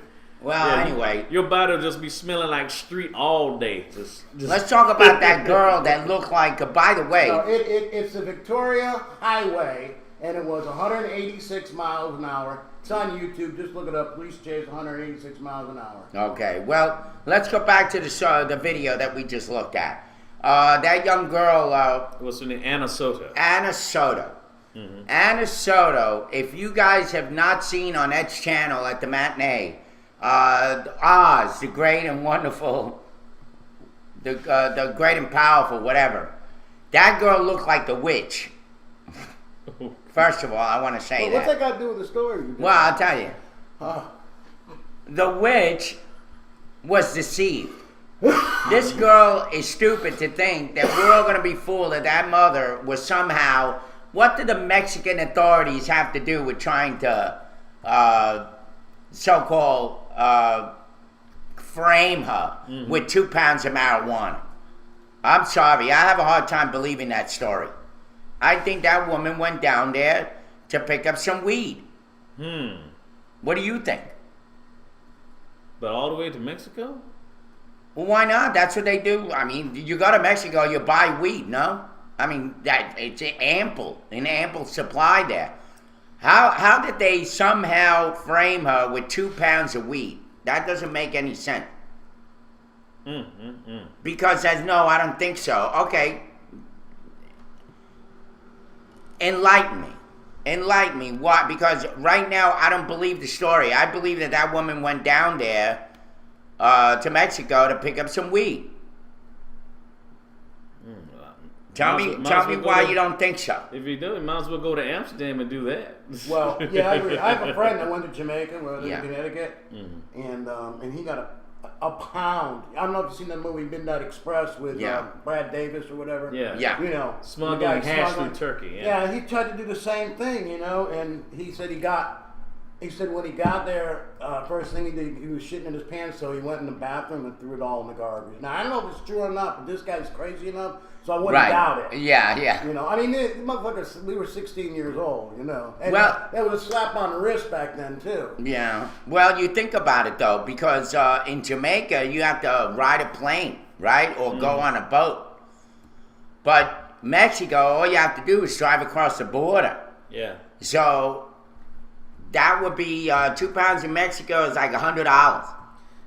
Well, anyway, your body will just be smelling like street all day. Just let's talk about that girl that looked like, by the way, No, it's the Victoria Highway, and it was 186 miles an hour. It's on YouTube. Just look it up. Police chase 186 miles an hour. okay, well, let's go back to the video that we just looked at. That young girl, what's her name? Anna Soto. Anna Soto. Anna Soto, if you guys have not seen on Ed's channel at the matinee, Oz, the great and wonderful, the great and powerful, whatever, that girl looked like the witch. First of all, I want to say Well, what's that got to do with the story? you Well, I'll tell you. Oh. The witch was deceived. This girl is stupid to think that we're all going to be fooled that mother was somehow. What did the Mexican authorities have to do with trying to so-called frame her with 2 pounds of marijuana? I'm sorry, I have a hard time believing that story. I think that woman went down there to pick up some weed. What do you think? But all the way to Mexico? Well, why not? That's what they do. I mean, you go to Mexico, you buy wheat, no? I mean, that it's an ample supply there. How did they somehow frame her with 2 pounds of wheat? That doesn't make any sense. Because says, no, I don't think so. Okay. Enlighten me. Why? Because right now I don't believe the story. I believe that woman went down there to Mexico to pick up some wheat. Tell me why you don't think so. If you do, you might as well go to Amsterdam and do that. Well, yeah, I agree. I have a friend that went to Jamaica, in Yeah. Connecticut, and he got a pound. I don't know if you've seen that movie Midnight Express with Brad Davis or whatever. Yeah. Yeah. You know, Smuggling the guy hash smuggling- through Turkey. Yeah, he tried to do the same thing, and he said when he got there, first thing he did, he was shitting in his pants, so he went in the bathroom and threw it all in the garbage. Now, I don't know if it's true or not, but this guy's crazy enough, so I wouldn't doubt it. Yeah. You know, I mean, the motherfuckers, we were 16 years old, And Well- that was a slap on the wrist back then, too. Yeah. Well, you think about it though, because in Jamaica you have to ride a plane, right, or go on a boat. But Mexico, all you have to do is drive across the border. Yeah. So that would be 2 pounds in Mexico is like $100.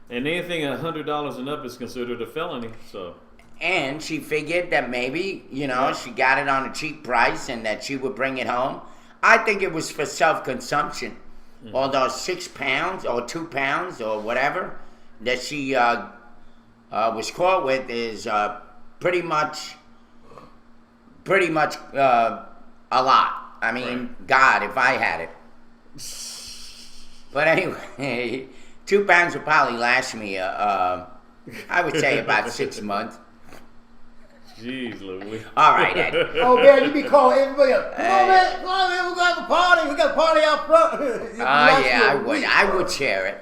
And anything $100 and up is considered a felony. So. And she figured that maybe, she got it on a cheap price and that she would bring it home. I think it was for self-consumption. Although 6 pounds or 2 pounds or whatever that she was caught with is pretty much a lot. I mean, God, if I had it. But anyway, 2 pounds would probably last me, I would say about 6 months. Jeez Louise. All right, Ed. Oh, man, you be calling everybody up. Come on, man, we got a party. We got a party out front. Yeah, I would share it.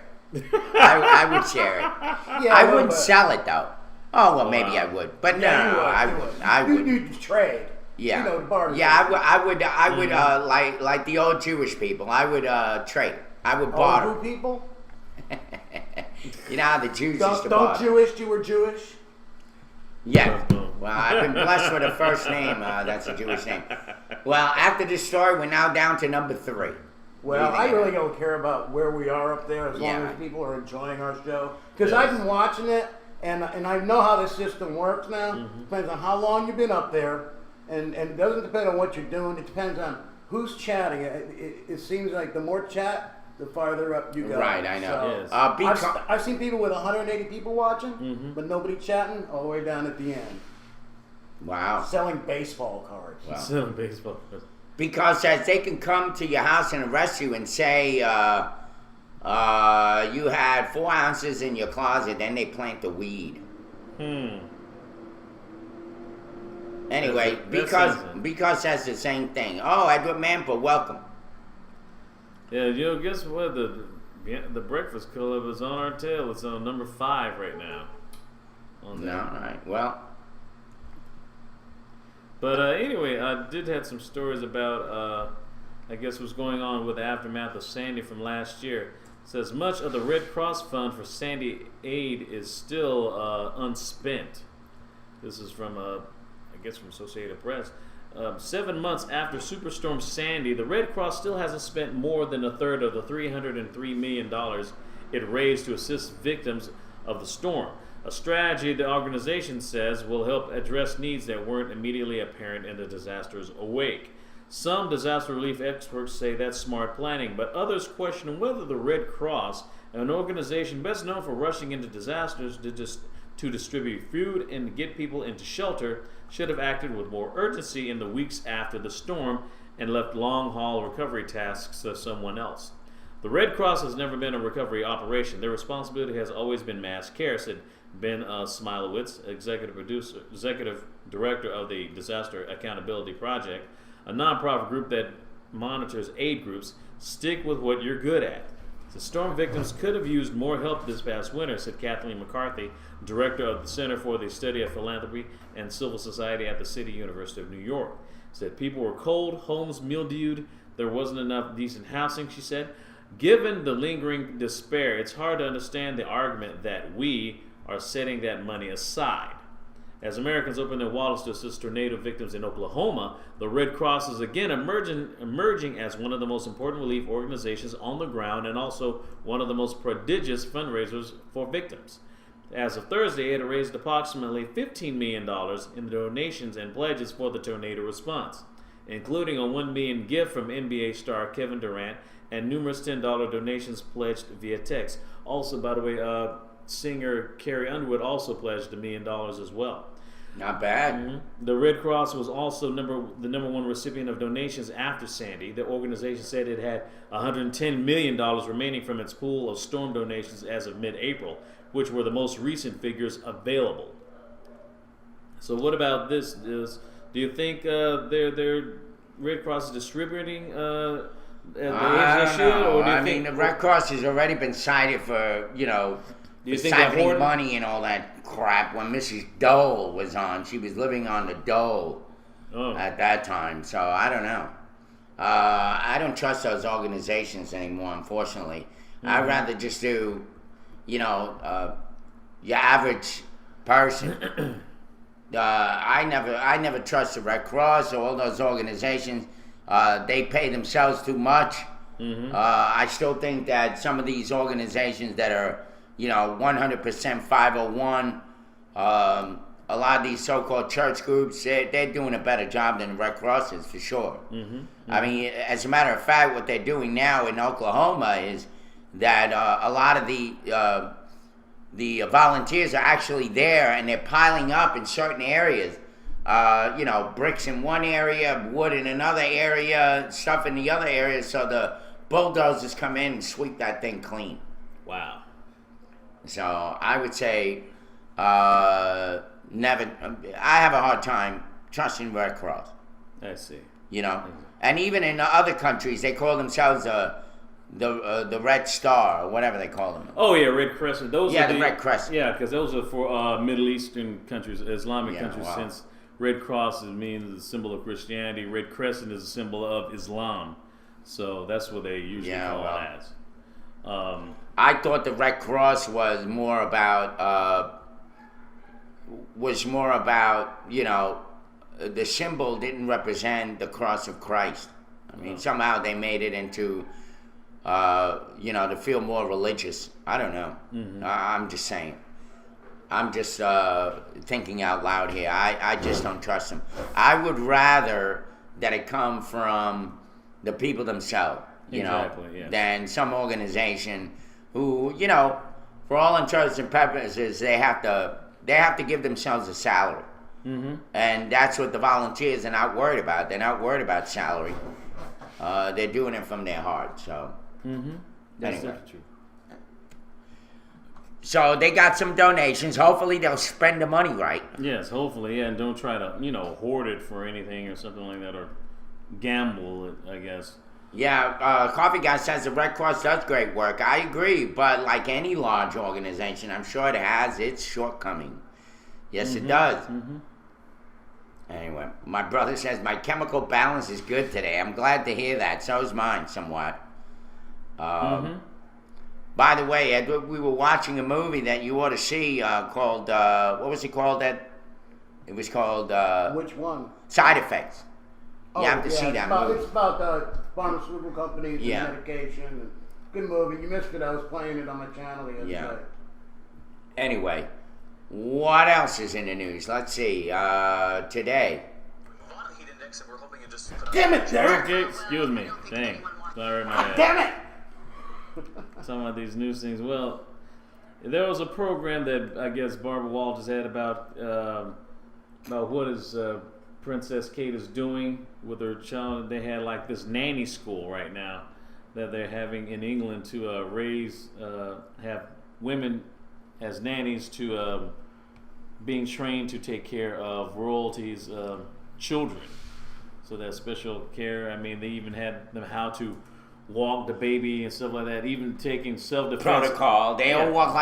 I would share it. Yeah, I well, wouldn't but- sell it though. Oh well, maybe I would, but no, I You would. do the trade. Yeah, You know, the barter. yeah, I would. Like the old Jewish people, I would trade. I would Oh, barter. who people? You know how the Jews used to Don't barter. Jewish, you were Jewish? Yeah. Well, I've been blessed with a first name. That's a Jewish name. Well, after this story, we're now down to number 3. Well, Leaving I it really at- don't care about where we are up there as long Yeah. as people are enjoying our show. Because I've been watching it, and I know how the system works now. Depends on how long you've been up there, and it doesn't depend on what you're doing. It depends on who's chatting. It seems like the more chat, the farther up you go. Right, I know. Yes. I've seen people with 180 people watching, but nobody chatting all the way down at the end. Wow. Selling baseball cards. Wow. Selling baseball. Because as they can come to your house and arrest you and say you had 4 ounces in your closet, then they plant the weed. Anyway, because that's the same thing. Oh, Edward Manford, welcome. Yeah, guess what? The Breakfast Club is on our tail. It's on number 5 right now. On No, there. all right. Well, But anyway, I did have some stories about, I guess, what's going on with the aftermath of Sandy from last year. It says much of the Red Cross fund for Sandy aid is still unspent. This is from, I guess, from Associated Press. 7 months after Superstorm Sandy, the Red Cross still hasn't spent more than a third of the $303 million it raised to assist victims of the storm. A strategy the organization says will help address needs that weren't immediately apparent in the disaster's wake. Some disaster relief experts say that's smart planning, but others question whether the Red Cross, an organization best known for rushing into disasters to distribute food and get people into shelter, should have acted with more urgency in the weeks after the storm and left long-haul recovery tasks to someone else. The Red Cross has never been a recovery operation. Their responsibility has always been mass care, said Ben Smilowitz, executive director of the Disaster Accountability Project, a nonprofit group that monitors aid groups. Stick with what you're good at. The storm victims could have used more help this past winter, said Kathleen McCarthy, director of the Center for the Study of Philanthropy and Civil Society at the City University of New York. Said people were cold, homes mildewed, there wasn't enough decent housing, she said. Given the lingering despair, it's hard to understand the argument that we are setting that money aside. As Americans open their wallets to assist tornado victims in Oklahoma, the Red Cross is again emerging as one of the most important relief organizations on the ground and also one of the most prodigious fundraisers for victims. As of Thursday, it had raised approximately $15 million in donations and pledges for the tornado response, including a $1 million gift from NBA star Kevin Durant and numerous $10 donations pledged via text. Also, by the way, singer Carrie Underwood also pledged $1 million as well. Not bad. Mm-hmm. The Red Cross was also the number one recipient of donations after Sandy. The organization said it had $110 million remaining from its pool of storm donations as of mid-April, which were the most recent figures available. So what about this? Do you think their Red Cross is distributing the aid they should? Or do you think the Red Cross has already been cited for, do you think they're siphoning hoarding money and all that crap. When Mrs. Dole was on, she was living on the dole at that time. So I don't know. I don't trust those organizations anymore, unfortunately. Mm-hmm. I'd rather just do, your average person. I never trust the Red Cross or all those organizations. They pay themselves too much. Mm-hmm. I still think that some of these organizations that are, 100% 501, a lot of these so-called church groups, they're doing a better job than the Red Cross is, for sure. Mm-hmm. Mm-hmm. I mean, as a matter of fact, what they're doing now in Oklahoma is that a lot of the volunteers are actually there, and they're piling up in certain areas. Bricks in one area, wood in another area, stuff in the other area, so the bulldozers come in and sweep that thing clean. Wow. So I would say never. I have a hard time trusting Red Cross. I see. And even in other countries, they call themselves the Red Star, or whatever they call them. Oh yeah, Red Crescent. Those are the Red Crescent. Yeah, because those are for Middle Eastern countries, Islamic countries. Wow. Since Red Cross means a symbol of Christianity, Red Crescent is a symbol of Islam. So that's what they usually call it as. I thought the Red Cross was more about the symbol didn't represent the cross of Christ. I mean, somehow they made it into, to feel more religious. I don't know. Mm-hmm. I'm just saying. I'm just thinking out loud here. I just don't trust them. I would rather that it come from the people themselves, than some organization who, for all intents and purposes, they have to give themselves a salary. Mm-hmm. And that's what the volunteers are not worried about. They're not worried about salary. They're doing it from their heart. So, That's anyway. true. So they got some donations. Hopefully they'll spend the money right. Yes, hopefully, and don't try to, hoard it for anything or something like that, or gamble it, I guess. Yeah, Coffee Guy says the Red Cross does great work. I agree, but like any large organization, I'm sure it has its shortcoming. Yes, it does. Mm-hmm. Anyway, my brother says my chemical balance is good today. I'm glad to hear that. So is mine, somewhat. By the way, Ed, we were watching a movie that you ought to see called, what was it called, Ed? It was called... Which one? Side Effects. You have to see that movie. It's about pharmaceutical companies and medication. And good movie. You missed it. I was playing it on my channel the other day. Anyway, what else is in the news? Let's see. Today. Damn it, Derek! Okay, excuse me. Dang. Sorry, my bad. Damn it! Some of these news things. Well, there was a program that I guess Barbara Walters had about what is Princess Kate is doing with her child. They had like this nanny school right now that they're having in England to have women as nannies to being trained to take care of royalties' children. So that special care. I mean, they even had them how to walk the baby and stuff like that, even taking self-defense. Protocol. They all walk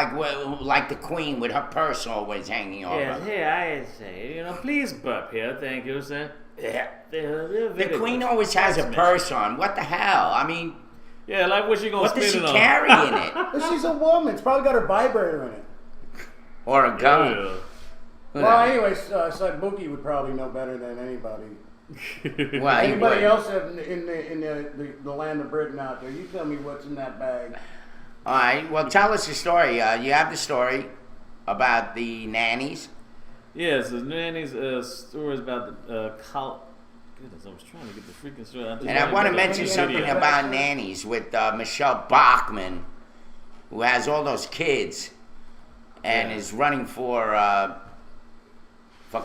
like the queen with her purse always hanging over. Yes, here I say, please burp here, thank you, sir. Yeah. The queen always has a purse on. What the hell? I mean, Yeah, like what you gonna What does spend she it on? carry in it? But she's a woman. It's probably got her vibrator in it. Or a gun? Yeah. Well, anyways, so Boogie would probably know better than anybody. Well, he Anybody would. else in the land of Britain out there? You tell me what's in that bag. All right. Well, tell us the story. You have the story about the nannies. Yes, the nanny's stories about the goodness, I was trying to get the freaking story. And I want to mention something about nannies with Michelle Bachmann, who has all those kids and is running for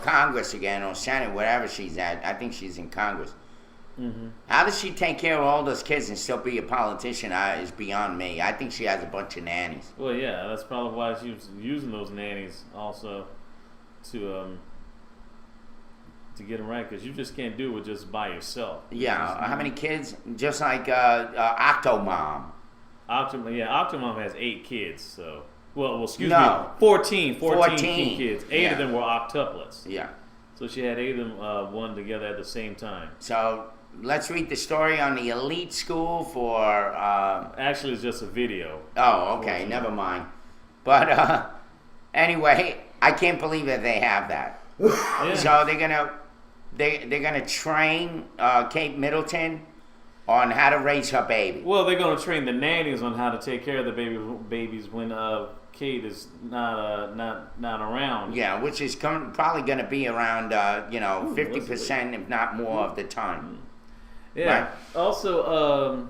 Congress again, or Senate, wherever she's at. I think she's in Congress. Mm-hmm. How does she take care of all those kids and still be a politician is beyond me. I think she has a bunch of nannies. Well, yeah, that's probably why she was using those nannies also to get them right, because you just can't do it just by yourself. Yeah, how many kids? Just like Octomom. Octomom has 8 kids, so... Well, excuse No. me, 14 14. kids. 8 Yeah. of them were octuplets. Yeah. So she had 8 of them one together at the same time. So let's read the story on the elite school for. Actually, it's just a video. Oh, okay, never mind. But anyway, I can't believe that they have that. Yeah. So they're gonna train Kate Middleton on how to raise her baby. Well, they're going to train the nannies on how to take care of the babies when Kate is not around. Yeah, which is probably going to be around 50%, if not more, of the time. Yeah. Right. Also,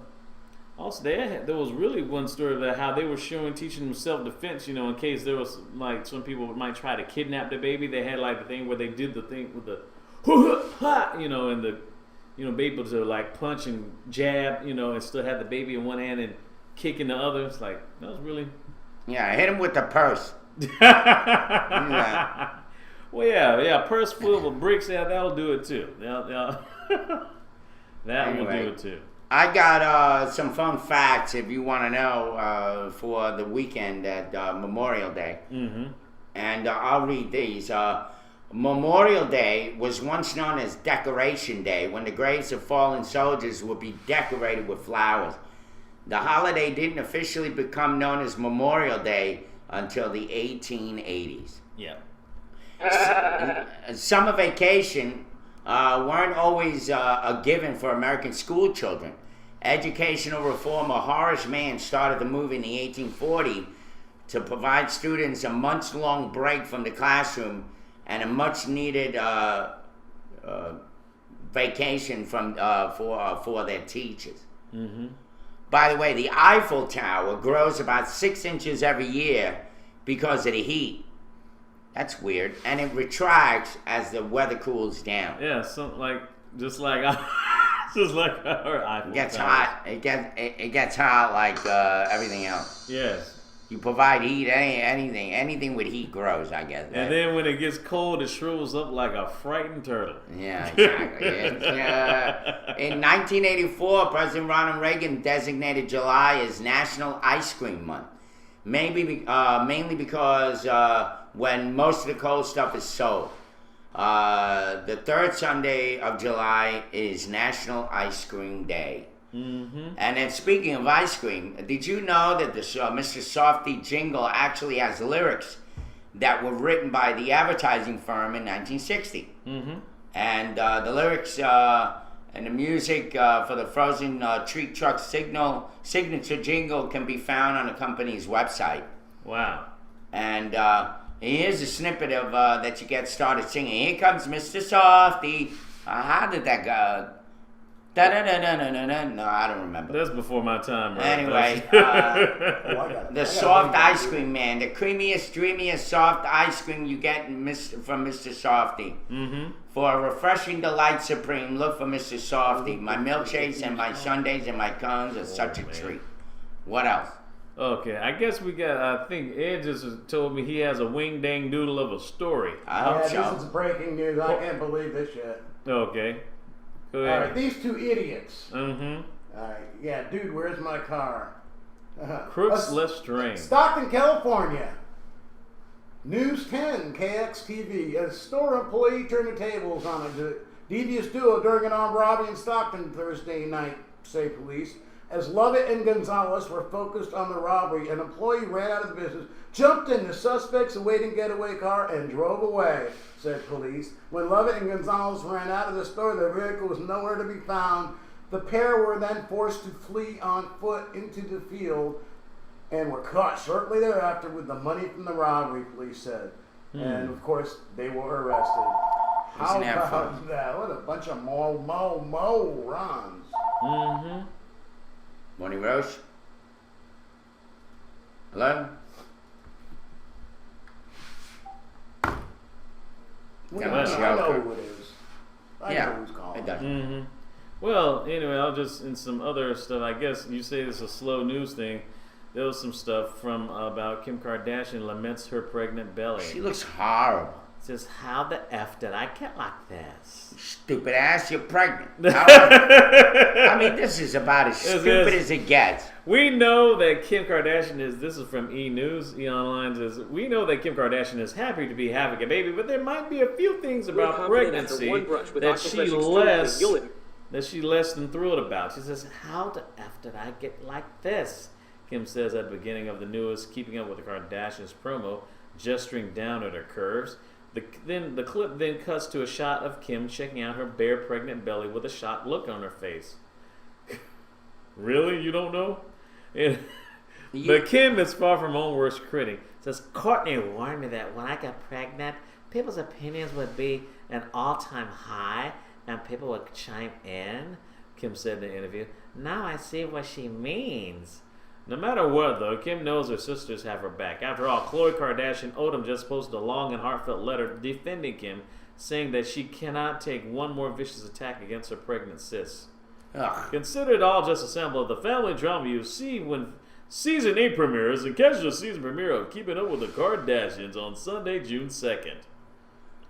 there was really one story about how they were teaching them self-defense. You know, in case there was like some people might try to kidnap the baby. They had like the thing where they did the thing with the, and the. Be able to like punch and jab, and still have the baby in one hand and kick in the other. It's like, that was really... Yeah, hit him with the purse. Yeah. Well, yeah, purse full of bricks, that'll do it too. That will do it too. I got some fun facts if you want to know for the weekend at Memorial Day. Mm-hmm. And I'll read these. Memorial Day was once known as Decoration Day, when the graves of fallen soldiers would be decorated with flowers. The holiday didn't officially become known as Memorial Day until the 1880s. Yeah. Summer vacation weren't always a given for American school children. Educational reformer Horace Mann started the move in the 1840 to provide students a months-long break from the classroom and a much-needed vacation for their teachers. Mm-hmm. By the way, the Eiffel Tower grows about 6 inches every year because of the heat. That's weird, and it retracts as the weather cools down. Yeah, just like our Eiffel It gets Tower. hot. It gets hot like everything else. Yes. You provide heat, anything with heat grows, I guess. And then when it gets cold, it shrivels up like a frightened turtle. Yeah, exactly. In 1984, President Ronald Reagan designated July as National Ice Cream Month, mainly because when most of the cold stuff is sold. The third Sunday of July is National Ice Cream Day. Mm-hmm. And then speaking of ice cream, did you know that the Mr. Softy jingle actually has lyrics that were written by the advertising firm in 1960? Mm-hmm. And the lyrics and the music for the Frozen Treat Truck signature jingle can be found on the company's website. Wow. And here's a snippet of that you get started singing. Here comes Mr. Softy. How did that go? Da-da-da-da-da-da. No, I don't remember. That's before my time, right? Anyway, the soft ice cream man, the creamiest, dreamiest soft ice cream you get from Mr. Softy. Mm-hmm. For a refreshing delight supreme, look for Mr. Softy. My milkshakes and my sundaes and my cones are such a treat. What else? Okay, I guess I think Ed just told me he has a wing dang doodle of a story. I hope This so. is breaking news. I can't believe this shit. Okay. Go All ahead. right, these two idiots. Mm-hmm. All right, yeah, dude, where's my car? Crooks left string. Stockton, California. News 10, KXTV. A store employee turned the tables on a devious duo during an armed robbery in Stockton Thursday night, say police. As Lovett and Gonzalez were focused on the robbery, an employee ran out of the business, jumped in the suspect's awaiting getaway car, and drove away, said police. When Lovett and Gonzalez ran out of the store, their vehicle was nowhere to be found. The pair were then forced to flee on foot into the field and were caught shortly thereafter with the money from the robbery, police said. And, of course, they were arrested. How Isn't that about fun? that? What a bunch of morons. Mm-hmm. Morning, Rose. Hello? We That know, was I know Joker. who it is. I Yeah, know who's calling. it does. Mm-hmm. Well, anyway, I'll just in some other stuff. I guess you say this is a slow news thing. There was some stuff from about Kim Kardashian laments her pregnant belly. She looks horrible. Says, "How the f did I get like this?" Stupid ass, you're pregnant. I mean, this is about as Yes, stupid yes. as it gets. We know that Kim Kardashian is. This is from E News. E Online says, "We know that Kim Kardashian is happy to be having a baby, but there might be a few things about pregnancy that she less than thrilled about." She says, "How the f did I get like this?" Kim says at the beginning of the newest Keeping Up with the Kardashians promo, gesturing down at her curves. The clip then cuts to a shot of Kim checking out her bare pregnant belly with a shocked look on her face. Really? You don't know? And, but Kim is far from her own worst critic. Says, "Courtney warned me that when I got pregnant, people's opinions would be an all-time high and people would chime in," Kim said in the interview. "Now I see what she means." No matter what, though, Kim knows her sisters have her back. After all, Khloe Kardashian Odom just posted a long and heartfelt letter defending Kim, saying that she cannot take one more vicious attack against her pregnant sis. Ugh. Consider it all just a sample of the family drama you see when Season 8 premieres, and catch the season premiere of Keeping Up with the Kardashians on Sunday, June 2nd.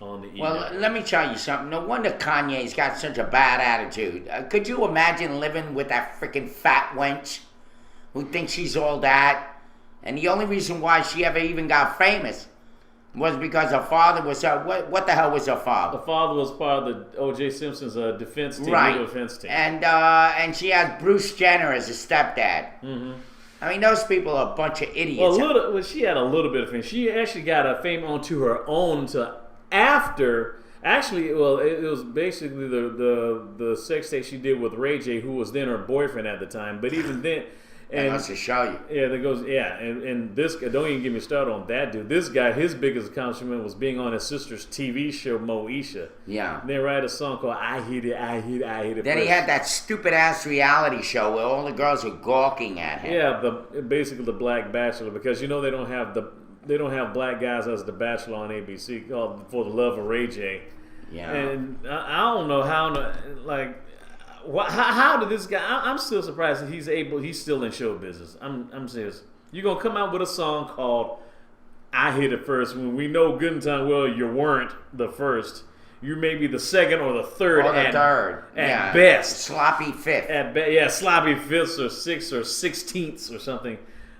On the Well, email. let me tell you something. No wonder Kanye's got such a bad attitude. Could you imagine living with that freaking fat wench who thinks she's all that? And the only reason why she ever even got famous was because her father was what the hell was her The father? father was part of the O.J. Simpson's defense team, Right. legal defense team. And she had Bruce Jenner as a stepdad. Mm-hmm. I mean, those people are a bunch of idiots. Well, she had a little bit of fame. She actually got a fame onto her own after. Actually, well, it was basically the sex tape she did with Ray J, who was then her boyfriend at the time. But even then, That and goes to show you. yeah, and this guy, don't even get me started on that dude. This guy, his biggest accomplishment was being on his sister's TV show, Moesha. Yeah. And they write a song called "I Hit It, I Hit It, I Hit It." Then he first. had that stupid ass reality show where all the girls were gawking at him. Yeah, basically the Black Bachelor, because you know they don't have black guys as the Bachelor on ABC called For the Love of Ray J. Yeah. And I don't know how, like, how did this guy? I'm still surprised that he's still in show business. I'm serious. You're gonna come out with a song called "I Hit It First" when we know good and time well you weren't the first. You may be the second or the third Or the third. at Yeah. best. Sloppy fifth. Yeah, sloppy fifths or sixths or 16ths or something.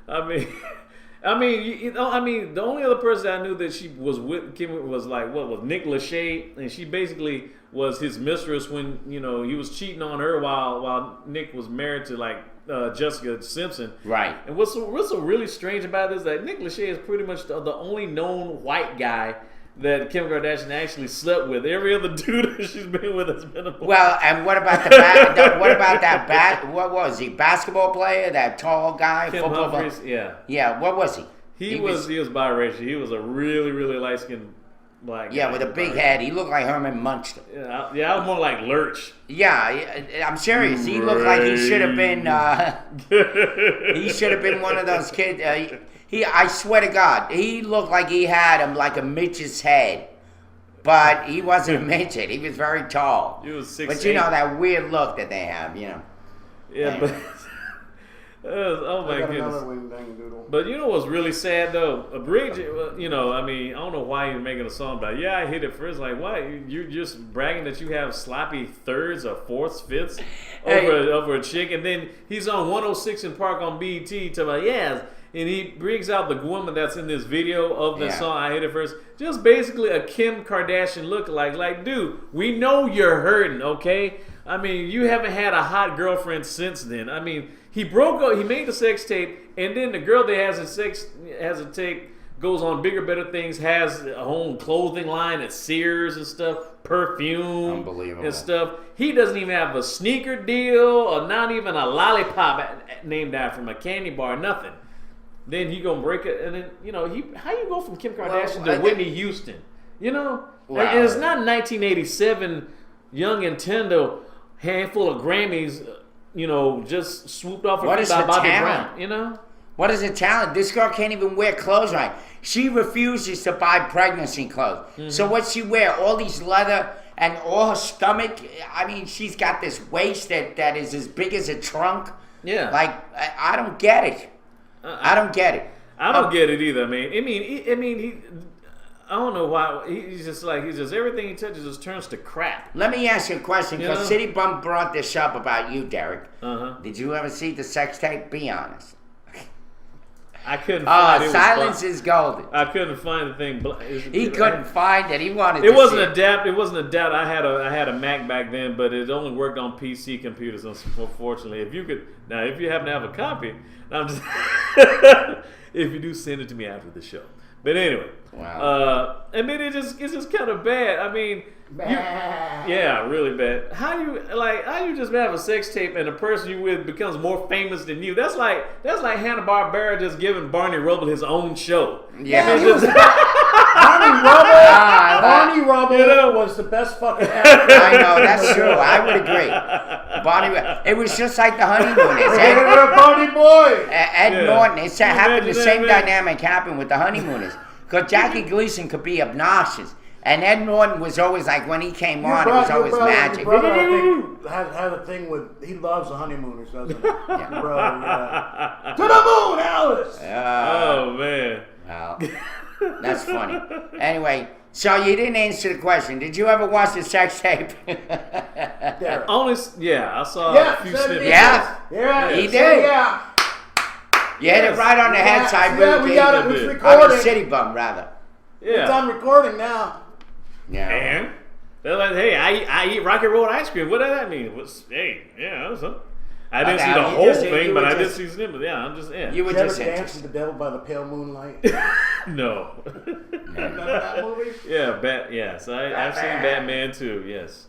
I mean, the only other person I knew that she was with Kim was was Nick Lachey, and she basically was his mistress when he was cheating on her while Nick was married to Jessica Simpson. Right. And what's so really strange about this is that Nick Lachey is pretty much the only known white guy that Kim Kardashian actually slept with. Every other dude that she's been with has been a Well, and what about what was he? Basketball player, that tall guy, Kim football player? Humphries. Yeah, Yeah, what was he? he was biracial. He was a really really light skinned black guy. Yeah, with a big head. He looked like Herman Munster. Yeah, I was more like Lurch. Yeah, I'm serious. He looked like he should have been. He should have been one of those kids. I swear to God, he looked like he had like a midget's head, but he wasn't a midget. He was very tall. He was 6'8". But you know that weird look that they have. Yeah, Yeah. but oh my I got goodness. another wing dang doodle. But you know what's really sad though? A bridge, I don't know why you're making a song about it. Yeah, I hit it first. Like, why? You're just bragging that you have sloppy thirds or fourths, fifths over a chick, and then he's on 106 in Park on BET talking about, yes. And he brings out the woman that's in this video of the song "I Hit It First," just basically a Kim Kardashian lookalike. Like, dude, we know you're hurting, okay? I mean, you haven't had a hot girlfriend since then. I mean, he broke up. He made the sex tape, and then the girl that has a tape goes on bigger, better things. Has a whole clothing line at Sears and stuff, perfume, Unbelievable. and stuff. He doesn't even have a sneaker deal, or not even a lollipop named after him, a candy bar, nothing. Then he gonna break it, and then how you go from Kim Kardashian to Whitney Houston? Wow. And it's not 1987 young Nintendo handful of Grammys, just swooped off What her is by her Bobby talent? Brown, What is her talent? This girl can't even wear clothes right. She refuses to buy pregnancy clothes. So what she wear? All these leather and all her stomach. I mean, she's got this waist that is as big as a trunk. Yeah. Like, I don't get it. I don't get it. I don't get it either, man. I don't know why he's just everything he touches just turns to crap. Let me ask you a question, because Yeah. City Bum brought this up about you, Derek. Uh-huh. Did you ever see the sex tape? Be honest. I couldn't find it. Silence is golden. I couldn't find the thing. He couldn't find it. He wanted. It to wasn't see a DAP. It wasn't a DAP. I had a Mac back then, but it only worked on PC computers. Unfortunately, if you happen to have a copy, I'm just if you do, send it to me after the show. But anyway, Wow. it's just kind of bad. I mean, yeah, really bad. How you just have a sex tape and the person you with becomes more famous than you? That's like Hanna-Barbera just giving Barney Rubble his own show. Yeah. I mean, just- Barney Rubble was the best fucking actor. I know, that's true. I would agree. It was just like the Honeymooners. Barney boy. Ed Yeah. Norton. It happened. The Imagine same that, man. dynamic happened with the Honeymooners. Because Jackie Gleason could be obnoxious, and Ed Norton was always like, when he came on, it was always magic. Your brother, I think, has a thing with, he loves the Honeymooners, doesn't he? Yeah. Your brother, yeah. To the moon, Alice! oh man. Well, that's funny. Anyway, so you didn't answer the question. Did you ever watch the sex tape? There. I saw Yeah, a few said snippets. it. Yeah. Yeah, He he did. Yeah. You hit it right on the head, so I Yeah, really we gave got you- it. It's I mean, recording. City Bum, rather. Yeah. It's on recording now. Yeah. And they're like, hey, I eat Rocky Road ice cream. What does that mean? I didn't see the you whole just- thing, you but were I did just- see snippets. Yeah, I'm just You were Did you ever just dance interested. with the devil by the pale moonlight? no. Remember that movie? Yeah, yes, I've seen Batman too. Yes.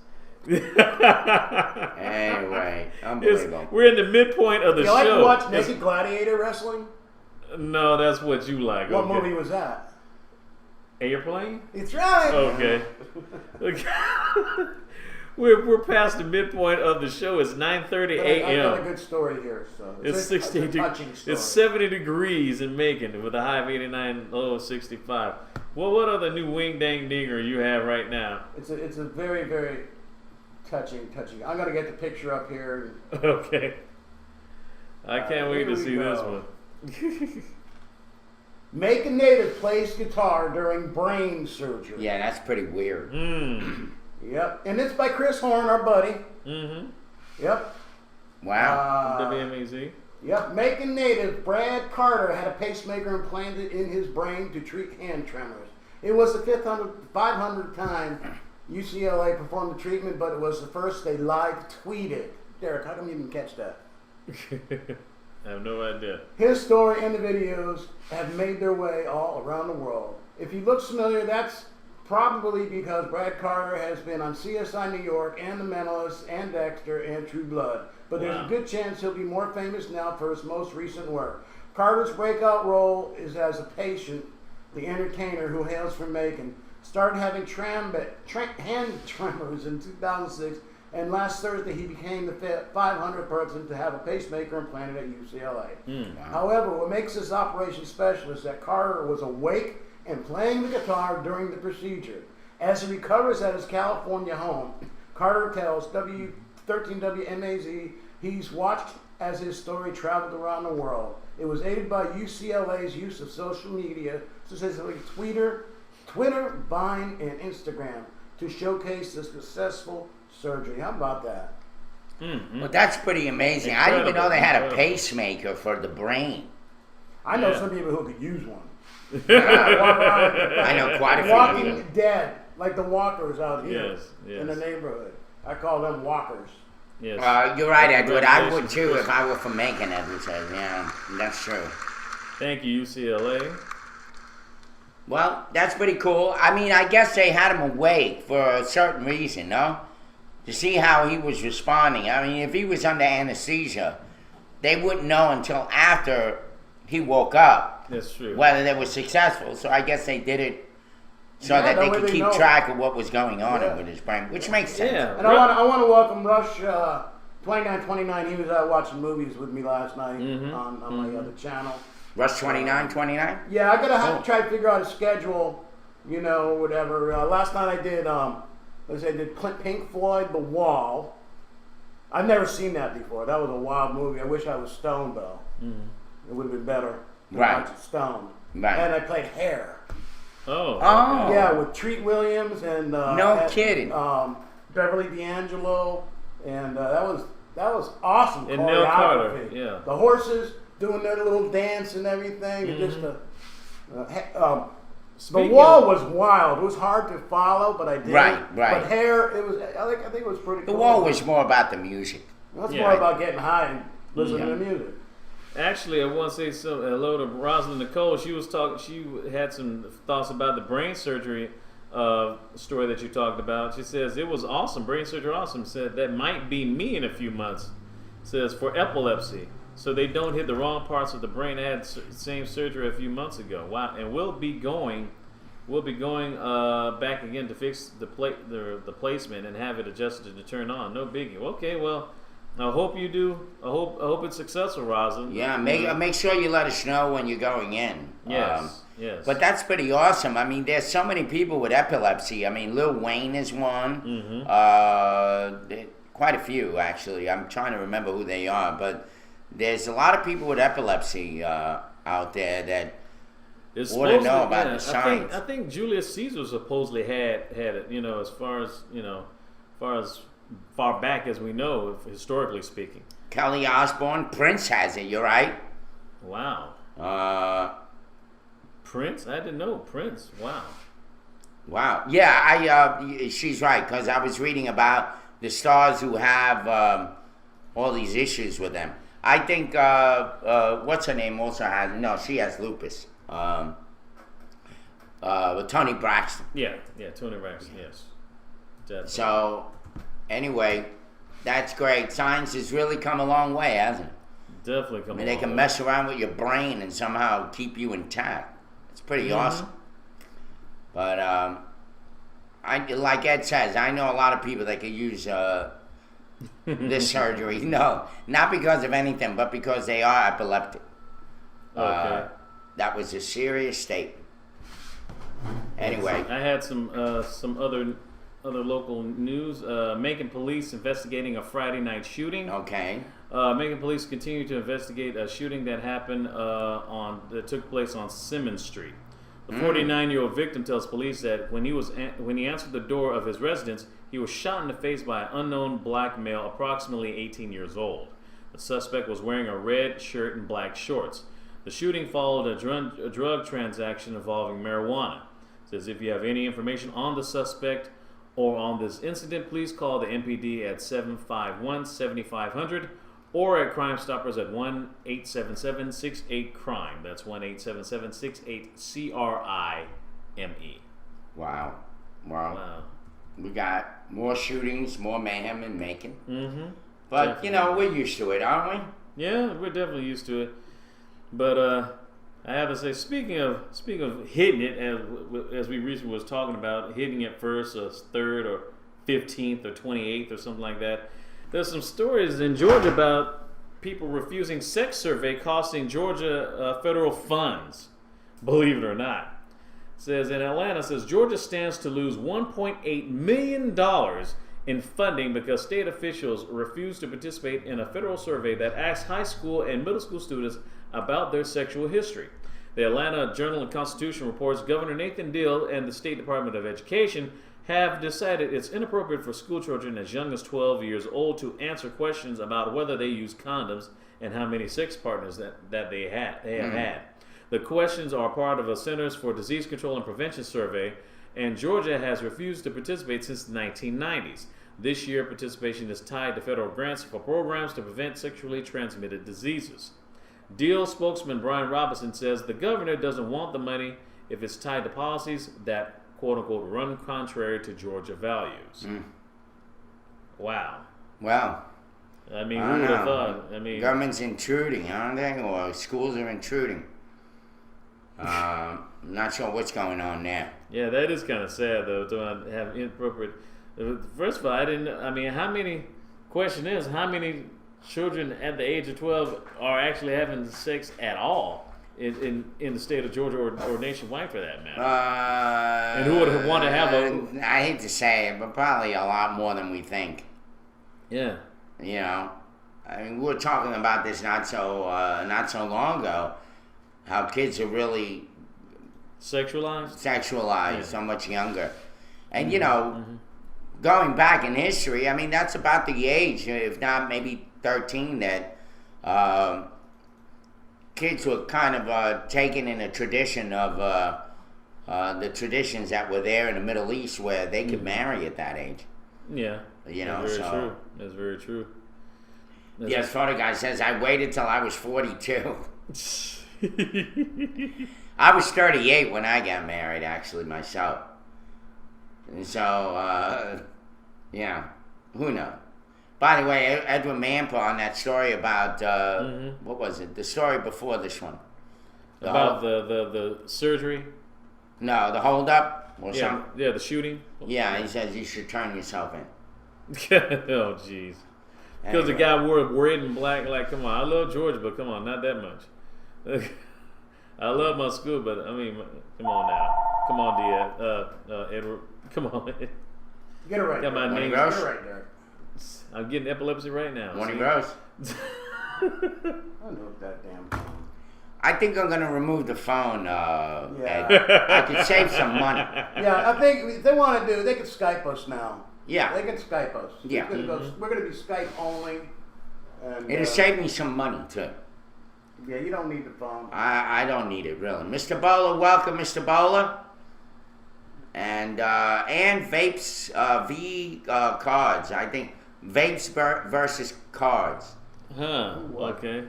Anyway, unbelievable. We're in the midpoint of the You like show. to watch Naked Gladiator wrestling? No, that's what you like. What okay. movie was that? Airplane? It's right. Okay. We're past the midpoint of the show. It's 9:30 But I got a a.m. good story here. So It's a 60 touching story. It's 70 degrees in Macon with a high of 89, low of 65. Well, what other new wing dang dinger you have right now? It's a very, very touching. I'm gonna get the picture up here. Okay. I can't wait to here we see this go. one. Macon native plays guitar during brain surgery. Yeah, that's pretty weird. Yep. And it's by Chris Horn, our buddy. Mm-hmm. Yep. Wow. WMAZ. Yep. Macon native Brad Carter had a pacemaker implanted in his brain to treat hand tremors. It was the 500th time UCLA performed the treatment, but it was the first they live tweeted. Derek, how come you didn't catch that? I have no idea. His story and the videos have made their way all around the world. If he looks familiar, that's probably because Brad Carter has been on CSI New York and The Mentalist and Dexter and True Blood. But there's Wow. a good chance he'll be more famous now for his most recent work. Carter's breakout role is as a patient, the entertainer who hails from Macon. Started having hand tremors in 2006, and last Thursday he became the 500th person to have a pacemaker implanted at UCLA. However, what makes this operation special is that Carter was awake and playing the guitar during the procedure. As he recovers at his California home, Carter tells 13 WMAZ he's watched as his story traveled around the world. It was aided by UCLA's use of social media, specifically Twitter, Vine, and Instagram, to showcase the successful surgery. How about that? Well, that's pretty amazing. I didn't even know they had a Incredible. pacemaker for the brain. I know Yeah. some people who could use one. I know quite a few. Walking Dead, like the walkers out here Yes, in the yes. neighborhood. I call them walkers. Yes. You're right, Edward. I would Congratulations, too Chris. if I were from Macon, Edward says. Yeah, that's true. Thank you, UCLA. Well, that's pretty cool. I mean, I guess they had him awake for a certain reason, no? To see how he was responding. I mean, if he was under anesthesia, they wouldn't know until after he woke up That's true. whether they were successful. So I guess they did it so Yeah, that that they way could they keep know. track of what was going on Yeah. with his brain, which makes sense. Yeah. And I want to welcome Rush 2929. He was out watching movies with me last night on my other channel. Rush 2929? Yeah, I gotta have to try to figure out a schedule, you know, whatever. Last night I did, I did Pink Floyd, The Wall. I've never seen that before. That was a wild movie. I wish I was stoned though. It would have been better. than Right. watching Stoned. Right. And I played Hair. Oh. Oh. Yeah, with Treat Williams and No kidding. Beverly D'Angelo, and that was awesome And Nell Carter, choreography. yeah. The horses doing their little dance and everything, and just the Speaking Wall of- was wild. It was hard to follow, but I did. Right. But Hair, it was. I think it was pretty. The cool. Wall was more about the music. That's Yeah. more about getting high and listening Yeah. to music. Actually, I want to say hello to Rosalind Nicole. She was talking. She had some thoughts about the brain surgery story that you talked about. She says it was awesome. Brain surgery, awesome. Said that might be me in a few months. Says for epilepsy, so they don't hit the wrong parts of the brain. I had same surgery a few months ago. Wow, and we'll be going back again to fix the placement and have it adjusted to turn on. No biggie. Okay, well. I hope you do. I hope it's successful, Rosalind. Yeah, make sure you let us know when you're going in. Yes, yes. But that's pretty awesome. I mean, there's so many people with epilepsy. I mean, Lil Wayne is one. Quite a few, actually. I'm trying to remember who they are. But there's a lot of people with epilepsy out there that It's ought to know supposed about yeah, the science. I think Julius Caesar supposedly had it. You know, as far as far back as we know, historically speaking. Kelly Osbourne, Prince has it, you're right. Wow. Prince? I didn't know Prince. Wow. Wow. Yeah, she's right, because I was reading about the stars who have all these issues with them. I think, what's her name also has, no, she has lupus. Toni Braxton. Yeah, Tony Braxton, yes. Definitely. So, anyway, that's great. Science has really come a long way, hasn't it? Definitely I come mean, they can mess around with your brain and somehow keep you intact. It's pretty awesome. But like Ed says, I know a lot of people that could use this surgery. No, not because of anything, but because they are epileptic. Okay. That was a serious statement. Anyway, I had some other local news. Macon police investigating a Friday night shooting. okay. Macon police continue to investigate a shooting that happened that took place on Simmons Street. The 49-year-old victim tells police that when he answered the door of his residence, he was shot in the face by an unknown black male, approximately 18 years old. The suspect was wearing a red shirt and black shorts. The shooting followed a drug transaction involving marijuana. It says if you have any information on the suspect or on this incident, please call the MPD at 751-7500 or at Crime Stoppers at 1-877-68-CRIME. That's 1-877-68-CRIME. Wow. Wow. We got more shootings, more mayhem in Macon. Mm-hmm. But, you know, we're used to it, aren't we? Yeah, we're definitely used to it. But I have to say, speaking of hitting it, as we recently was talking about, hitting it first, or third, or 15th, or 28th, or something like that. There's some stories in Georgia about people refusing sex survey costing Georgia federal funds. Believe it or not. It says in Atlanta, says Georgia stands to lose $1.8 million in funding because state officials refuse to participate in a federal survey that asks high school and middle school students about their sexual history. The Atlanta Journal-Constitution reports Governor Nathan Deal and the State Department of Education have decided it's inappropriate for school children as young as 12 years old to answer questions about whether they use condoms and how many sex partners that they have had. The questions are part of a Centers for Disease Control and Prevention survey, and Georgia has refused to participate since the 1990s. This year, participation is tied to federal grants for programs to prevent sexually transmitted diseases. Deal spokesman Brian Robinson says the governor doesn't want the money if it's tied to policies that, quote unquote, run contrary to Georgia values. Wow. Well, I mean, I who don't would have know. thought? I mean, Government's intruding, aren't they? Or schools are intruding. I'm not sure what's going on there. yeah, that is kind of sad, though, to have inappropriate. First of all, I didn't. I mean, how many? Question is, how many children at the age of 12 are actually having sex at all in the state of Georgia or nationwide for that matter? And who would want to have a? I hate to say it, but probably a lot more than we think. Yeah. You know, I mean, we were talking about this not so long ago. How kids are really Sexualized? sexualized so much younger, and you know, going back in history, I mean, that's about the age, if not maybe 13, that kids were kind of taken in a tradition of the traditions that were there in the Middle East, where they could marry at that age. Yeah. You know, That's very so true. That's very true. That's yes, photo guy says I waited till I was 42. I was 38 when I got married, actually, myself. And so, yeah, who knows? By the way, Edwin Manpa on that story about, what was it? The story before this one. About the surgery? No, the holdup or Yeah, something. yeah, the shooting. Yeah, he says you should turn yourself in. Oh, jeez. Because the Anyway. guy wore red and black. Like, come on, I love Georgia, but come on, not that much. I love my school, but I mean, come on now, come on, Edward, come on. Get it right. Got my Derek. name. Get it right, Derek. I'm getting epilepsy right now. Morning see? Rose. I know that damn phone. I think I'm going to remove the phone, Yeah. Ed. I could save some money. Yeah, I think if they want to do, they can Skype us now. Yeah. They can Skype us. Yeah. We're gonna be Skype only. And, It'll save me some money, too. Yeah, you don't need the phone. I don't need it, really. Mr. Bowler, welcome, Mr. Bowler. And Vapes v Cards. I think Vapes versus Cards. Huh? What? Okay.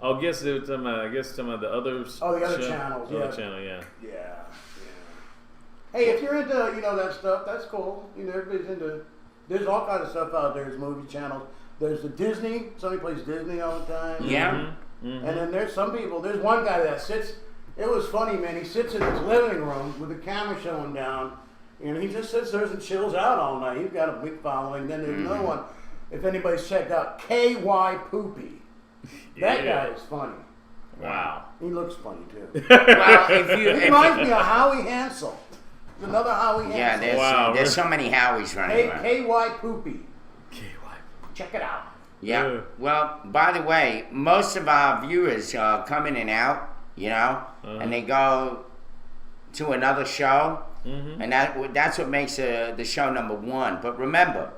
I guess they were talking about. I guess some of the other. Oh, the other show- channels, Other yeah. channel, yeah. Yeah. Hey, if you're into that stuff, that's cool. Everybody's into. There's all kinds of stuff out there. There's movie channels. There's the Disney. Somebody plays Disney all the time. Yeah. And then there's some people. There's one guy that sits. It was funny, man. He sits in his living room with the camera showing down, and he just sits there and chills out all night. He's got a big following. Then there's another one. If anybody's checked out, KY Poopy. That Yeah. guy is funny. Wow. He looks funny too. Well, if He you... reminds me of Howie Hansel. There's another Howie Yeah, Hansel. Wow. there's so many Howies running around. KY Poopy. KY. Check it out. Yeah. Yeah. Well, by the way, most of our viewers come in and out, and they go to another show, and that's what makes the show number one. But remember,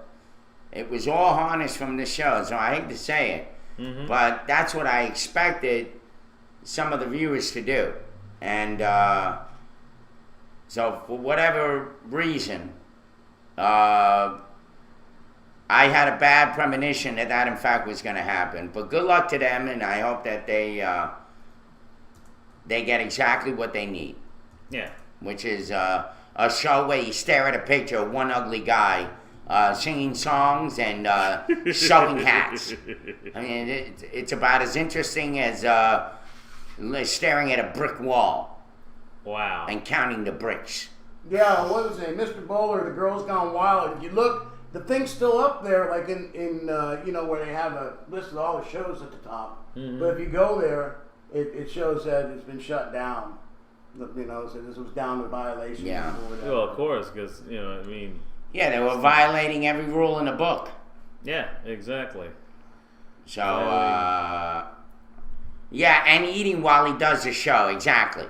it was all harnessed from the show, so I hate to say it, but that's what I expected some of the viewers to do. And so for whatever reason, I had a bad premonition that in fact was going to happen. But good luck to them, and I hope that they get exactly what they need, Yeah. which is a show where you stare at a picture of one ugly guy singing songs and sewing hats. I mean, it's about as interesting as staring at a brick wall Wow. and counting the bricks. Yeah, what was his name? Mr. Bowler, The Girls Gone Wild. If you look, the thing's still up there, like in where they have a list of all the shows at the top. But if you go there, it shows that it's been shut down. So this was down to violations. Yeah. Or whatever. Well, of course, because I mean, Yeah, they were violating every rule in the book. yeah, exactly. So, yeah, and eating while he does the show, exactly.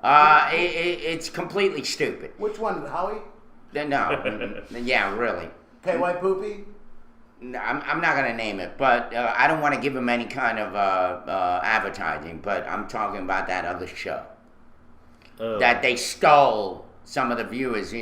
It's completely stupid. Which one, Howie? No, yeah, really. KY Poopy? No, I'm not going to name it, but I don't want to give him any kind of advertising, but I'm talking about that other show. Oh. That they stole some of the viewers,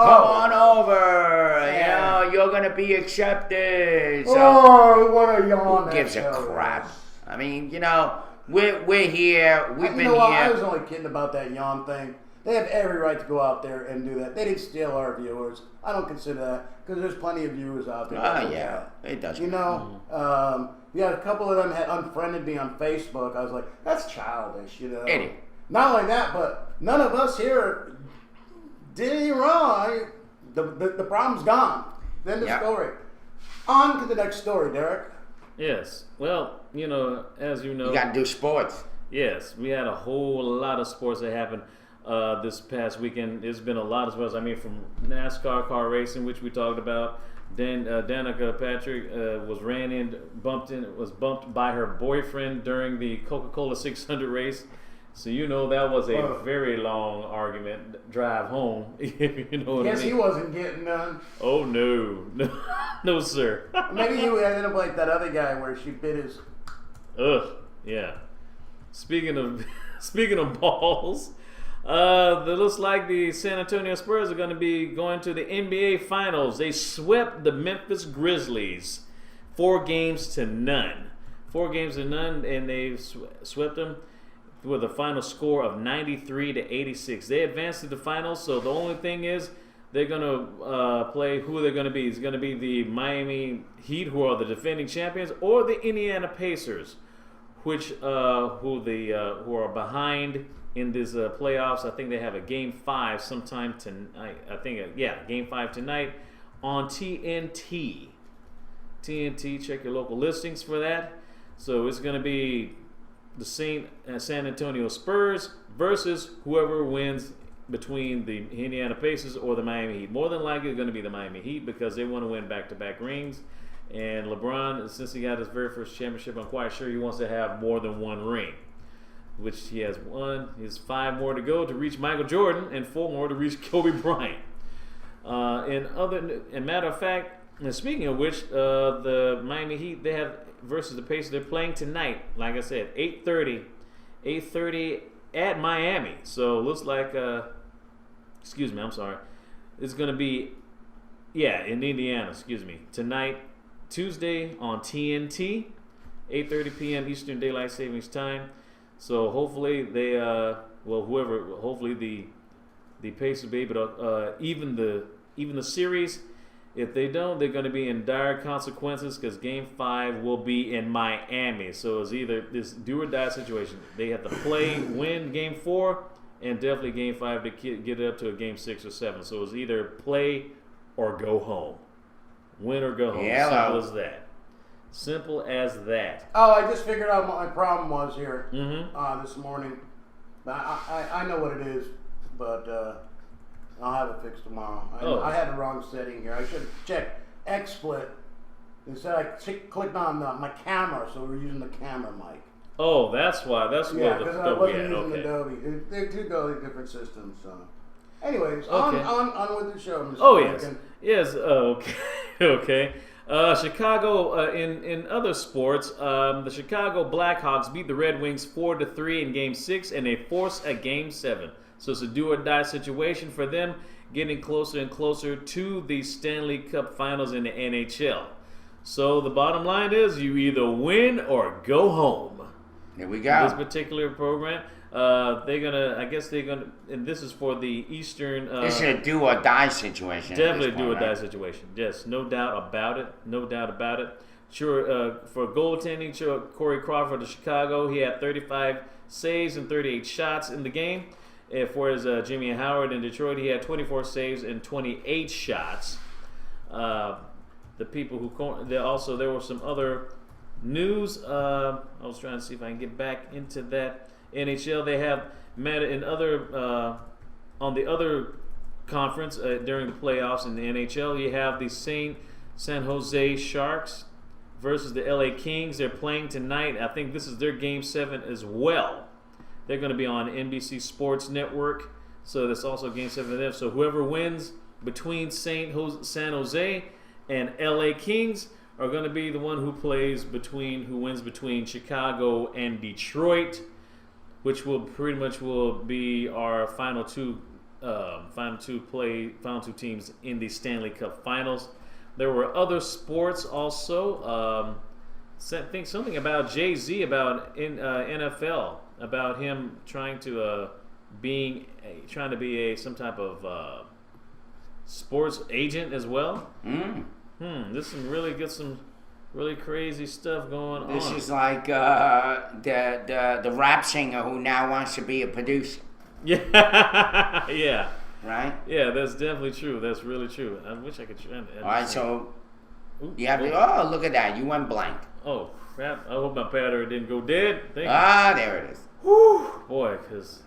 Come on over. You know, you're gonna be accepted. So Oh, what a yawn. who that gives a show crap? is. I mean, you know, we're here. We've You been know what? I here. was only kidding about that yawn thing. They have every right to go out there and do that. They didn't steal our viewers. I don't consider that because there's plenty of viewers out there. that Oh do yeah, that. it does. You know, yeah, a couple of them had unfriended me on Facebook. I was like, that's childish, you know. Idiot. Not only that, but none of us here did anything wrong. The problem's gone. Then the Yep. story. On to the next story, Derek. Yes. Well, as you know, You gotta do sports. yes, we had a whole lot of sports that happened this past weekend. There's been a lot of sports. I mean, from NASCAR car racing, which we talked about. Then Danica Patrick was bumped by her boyfriend during the Coca-Cola 600 race. So that was a very long argument drive home. If you know what I Guess mean. he wasn't getting none. Oh no, no sir. Maybe you ended up like that other guy where she bit his. Ugh, yeah. Speaking of balls, it looks like the San Antonio Spurs are going to be going to the NBA Finals. They swept the Memphis Grizzlies 4-0. 4-0, and they swept them with a final score of 93-86. They advanced to the finals, so the only thing is they're going to play who they're going to be. It's going to be the Miami Heat, who are the defending champions, or the Indiana Pacers, who are behind in this playoffs. I think they have a Game 5 sometime tonight. Game 5 tonight on TNT. TNT, check your local listings for that. So it's going to be the San Antonio Spurs versus whoever wins between the Indiana Pacers or the Miami Heat. More than likely, it's going to be the Miami Heat because they want to win back-to-back rings. And LeBron, since he got his very first championship, I'm quite sure he wants to have more than one ring, which he has one. He has 5 more to go to reach Michael Jordan and 4 more to reach Kobe Bryant. Matter of fact, and speaking of which, the Miami Heat, they have versus the Pacers. They're playing tonight, like I said, 8:30 at Miami. So it looks like, excuse me, I'm sorry. It's going to be, in Indiana, tonight, Tuesday on TNT, 8:30 p.m. Eastern Daylight Savings Time. So hopefully hopefully the Pacers will be able to even the series. If they don't, they're going to be in dire consequences because Game 5 will be in Miami. So it's either this do or die situation. They have to win Game 4, and definitely Game 5 to get it up to a Game 6 or 7. So it's either play or go home. Win or go home. Yeah, Simple as that. Simple as that. Oh, I just figured out what my problem was here Mm-hmm. this morning. I know what it is, but I'll have it fixed tomorrow. I had the wrong setting here. I should have checked XSplit. Instead, I clicked on my camera, so we're using the camera mic. Oh, that's why. That's Yeah, where because the I wasn't using okay. Adobe. They're two totally different systems. So, anyways, Okay. on with the show. Mr. Oh Duncan. yes. Okay. Okay. Chicago in other sports, the Chicago Blackhawks beat the Red Wings 4-3 in Game 6, and they forced a Game 7. So it's a do or die situation for them, getting closer and closer to the Stanley Cup Finals in the NHL. So the bottom line is, you either win or go home. Here we This go. particular program, and this is for the Eastern. This is a do or die situation. at Definitely this do or point, die right? situation. Yes, no doubt about it. Sure, for goaltending, Corey Crawford of Chicago, he had 35 saves and 38 shots in the game. And for his Jimmy Howard in Detroit, he had 24 saves and 28 shots. The people who there were some other news. I was trying to see if I can get back into that. NHL, they have met in other on the other conference during the playoffs in the NHL. You have the San Jose Sharks versus the LA Kings. They're playing tonight. I think this is their Game 7 as well. They're going to be on NBC Sports Network, so that's also Game 7 of them. So whoever wins between San Jose and LA Kings are going to be the one who wins between Chicago and Detroit, which will pretty much be our final two final two teams in the Stanley Cup Finals. There were other sports also. Think something about Jay-Z about NFL, about him trying to be some type of sports agent as well. This some really crazy stuff going on. This is like the rap singer who now wants to be a producer. Yeah, yeah, Right? yeah. That's definitely true. That's really true. I wish I could. Alright, so you have to, oh, look at that. You went blank. Oh crap! I hope my battery didn't go dead. Thank you. Ah, there it is. Whew, boy, because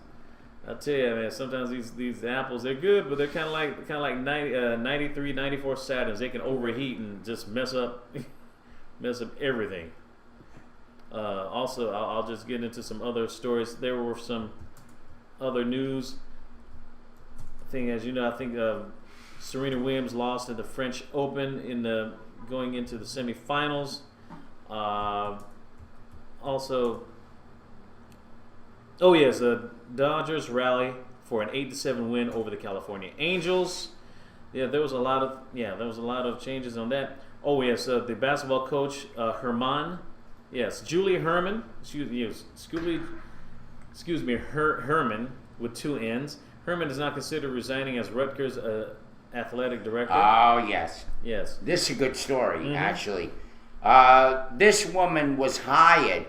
I tell you, man, sometimes these apples, they're good, but they're kind of like 93, 94 Saturns. They can overheat and just mess up everything. Also, I'll just get into some other stories. There were some other news. As you know, I think Serena Williams lost at the French Open in going into the semifinals. Also, oh yes, the Dodgers rally for an 8-7 win over the California Angels. Yeah, there was a lot of changes on that. Oh yes, the basketball coach Herman, yes, Julie Herman. Excuse me, Herman with two N's. Herman does not consider resigning as Rutgers athletic director. Oh, yes. Yes. This is a good story, actually. This woman was hired.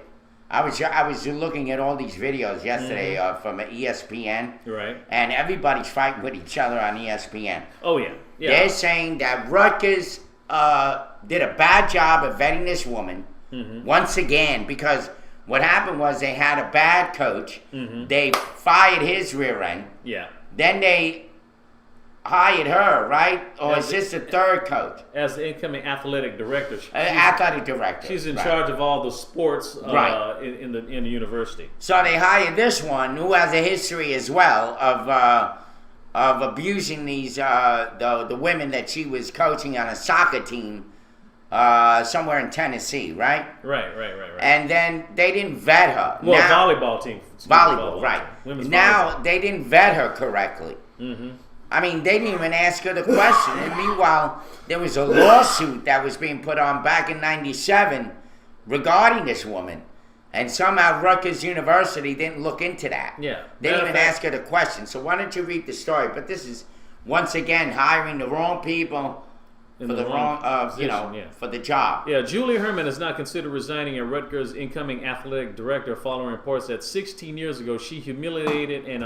I was looking at all these videos yesterday from ESPN. Right. And everybody's fighting with each other on ESPN. Oh yeah. Yeah. They're saying that Rutgers did a bad job of vetting this woman once again, because what happened was they had a bad coach. They fired his rear end. Yeah. Then they hired her, right? Or As is this the third coach? As the incoming athletic director. Athletic director. She's in right. charge of all the sports Right. in the university. So they hired this one who has a history as well of abusing these the women that she was coaching on a soccer team somewhere in Tennessee, right? Right. And then they didn't vet her. Well, Now- volleyball team. volleyball, right? Team. Women's Now volleyball. they didn't vet her correctly. I mean, they didn't even ask her the question. And meanwhile, there was a lawsuit that was being put on back in '97 regarding this woman, and somehow Rutgers University didn't look into that. Yeah. They didn't even Matter of ask her the question. So why don't you read the story? But this is once again hiring the wrong people In for the the wrong wrong, position, yeah. for the job. Yeah, Julie Herman has not considered resigning as Rutgers' incoming athletic director following reports that 16 years ago she humiliated and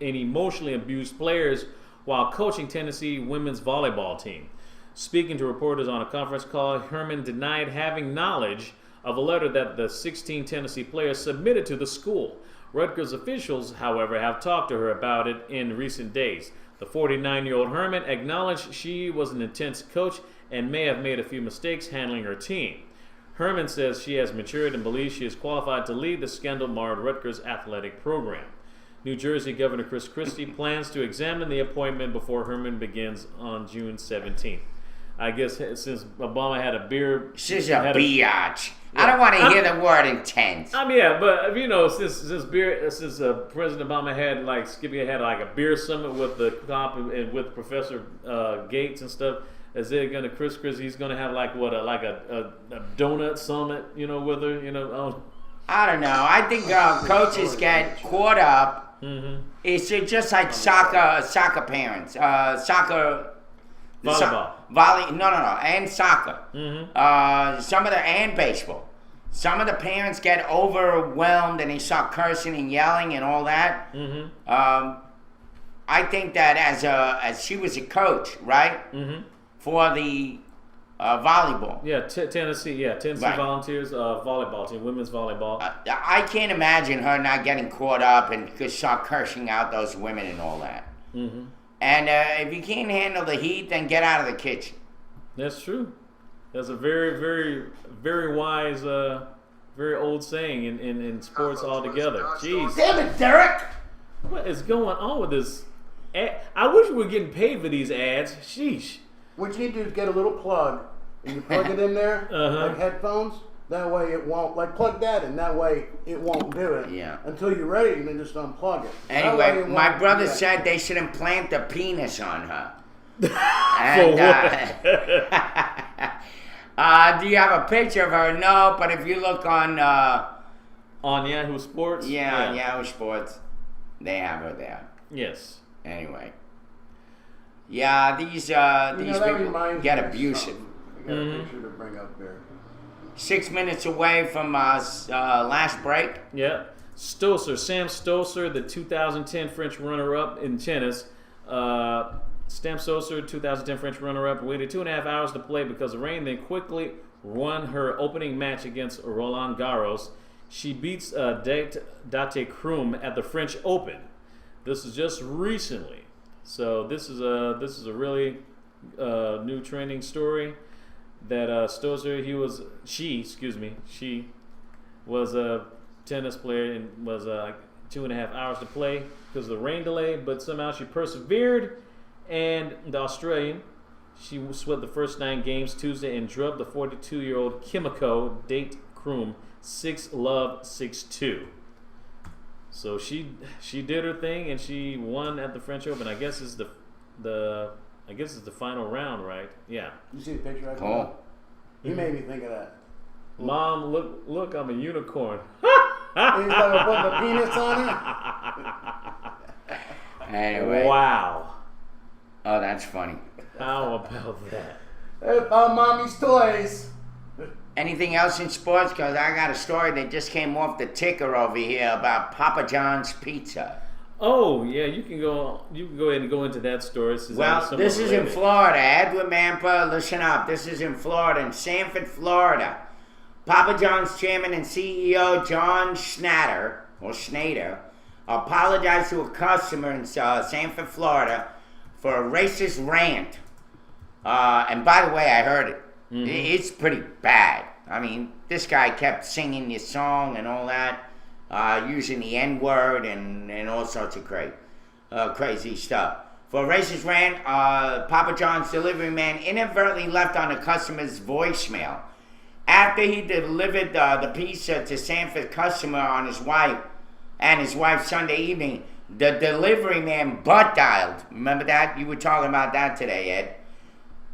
emotionally abused players while coaching Tennessee women's volleyball team. Speaking to reporters on a conference call, Herman denied having knowledge of a letter that the 16 Tennessee players submitted to the school. Rutgers officials, however, have talked to her about it in recent days. The 49-year-old Herman acknowledged she was an intense coach and may have made a few mistakes handling her team. Herman says she has matured and believes she is qualified to lead the scandal-marred Rutgers athletic program. New Jersey Governor Chris Christie plans to examine the appointment before Herman begins on June 17th. I guess since Obama had a beer... This is a biatch. I don't want to hear the word intense. Yeah, but since President Obama had like a beer summit with the cop and with Professor Gates and stuff, is it gonna Chris he's gonna have like a donut summit, with her, I don't know. I think coaches get caught up. It's just like soccer parents, soccer. Volleyball. No, and soccer. And baseball. Some of the parents get overwhelmed and they start cursing and yelling and all that. I think that as she was a coach, right? For the volleyball. Yeah, Tennessee Right. Volunteers volleyball team, women's volleyball. I can't imagine her not getting caught up and just start cursing out those women and all that. And if you can't handle the heat, then get out of the kitchen. That's true. That's a very, very, very wise, very old saying in sports altogether. Jeez. Damn it, Derek! What is going on with this? I wish we were getting paid for these ads. Sheesh. What you need to do is get a little plug, and you plug it in there, like headphones, That way it won't, like plug that in, that way it won't do it. Yeah. Until you're ready, and then just unplug it. That way Anyway, it my won't brother do that. said they should implant a penis on her. For And, what? do you have a picture of her? No, but if you look on, On Yahoo Sports? on Yahoo Sports, they have her there. Yes. Anyway. Yeah, these That people reminds get me of abusive. something. I got a picture to bring up there. 6 minutes away from last break. Yeah. Stosur, Sam Stosur, the 2010 French runner-up in tennis. Sam Stosur, 2010 French runner-up, waited 2.5 hours to play because of rain, then quickly won her opening match against Roland Garros. She beats Date Krum at the French Open. This is just recently. So this is a really new trending story that Stosur, she was a tennis player and was 2.5 hours to play because of the rain delay, but somehow she persevered, and the Australian, she swept the first 9 games Tuesday and drubbed the 42-year-old Kimiko Date Krum 6-love 6-2. So she did her thing and she won at the French Open. I guess it's the final round, right? Yeah. You see the picture I put Cool. up? You made me think of that. Mom, look, I'm a unicorn. And he's like, putting the penis on it? Anyway. Wow. Oh, that's funny. How about that? Hey, found mommy's toys. Anything else in sports? Because I got a story that just came off the ticker over here about Papa John's Pizza. Oh yeah, you can go ahead and go into that story. Well, this is in Florida. Edwin Mampa, listen up. This is in Florida, in Sanford, Florida. Papa John's chairman and CEO John Schnatter apologized to a customer in Sanford, Florida, for a racist rant. And by the way, I heard it. It's pretty bad. I mean, this guy kept singing your song and all that, using the N-word and all sorts of crazy stuff. For a racist rant, Papa John's delivery man inadvertently left on a customer's voicemail. After he delivered the pizza to Sanford customer on his wife and his wife Sunday evening, the delivery man butt dialed. Remember that? You were talking about that today, Ed.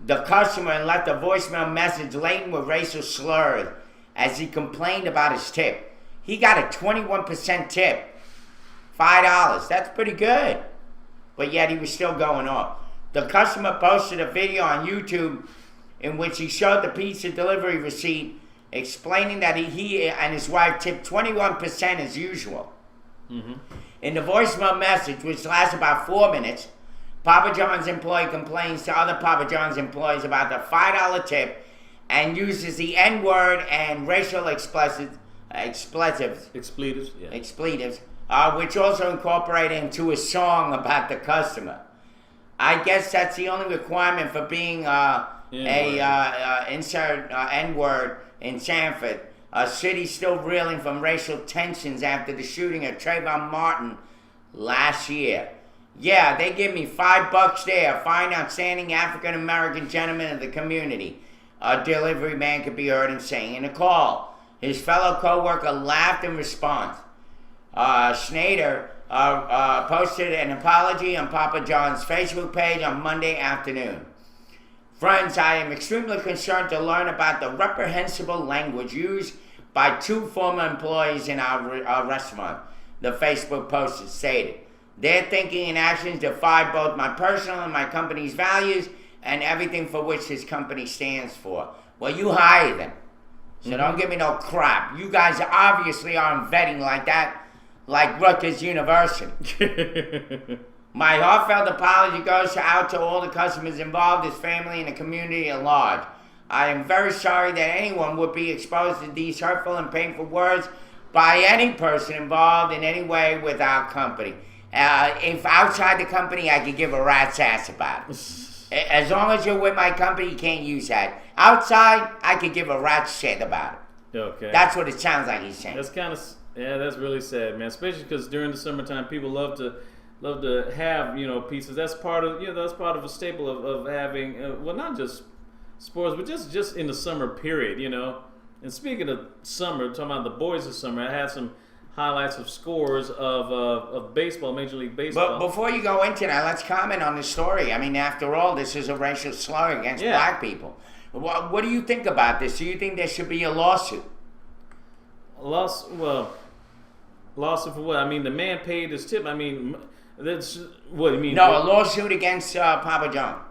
The customer and left a voicemail message laden with racial slurs as he complained about his tip. He got a 21% tip, $5. That's pretty good. But yet he was still going off. The customer posted a video on YouTube in which he showed the pizza delivery receipt, explaining that he and his wife tipped 21% as usual. In the voicemail message, which lasts about 4 minutes, Papa John's employee complains to other Papa John's employees about the $5 tip and uses the N-word and racial expletives, which also incorporated into a song about the customer. I guess that's the only requirement for being insert N-word in Sanford, a city still reeling from racial tensions after the shooting of Trayvon Martin last year. Yeah, they give me $5 there. Fine, outstanding African-American gentleman of the community. A delivery man could be heard in saying in a call. His fellow co-worker laughed in response. Schneider posted an apology on Papa John's Facebook page on Monday afternoon. Friends, I am extremely concerned to learn about the reprehensible language used by 2 former employees in our restaurant, the Facebook post stated. Their thinking and actions defy both my personal and my company's values and everything for which this company stands for. Well, you hire them. So don't give me no crap. You guys obviously aren't vetting like that, like Rutgers University. My heartfelt apology goes out to all the customers involved, his family, and the community at large. I am very sorry that anyone would be exposed to these hurtful and painful words by any person involved in any way with our company. If outside the company, I could give a rat's ass about it. As long as you're with my company, you can't use that. Outside, I could give a rat's shit about it. Okay. That's what it sounds like he's saying. That's kind of that's really sad, man. Especially because during the summertime, people love to have pizzas. That's part of a staple of having well, not just sports, but just in the summer period, And speaking of summer, talking about the boys of summer, I had some highlights of scores of baseball, Major League Baseball. But before you go into that, let's comment on the story. I mean, after all, this is a racial slur against black people. What do you think about this? Do you think there should be a lawsuit? Lawsuit for what? I mean, the man paid his tip. I mean, that's what do you mean? No, a lawsuit against Papa John.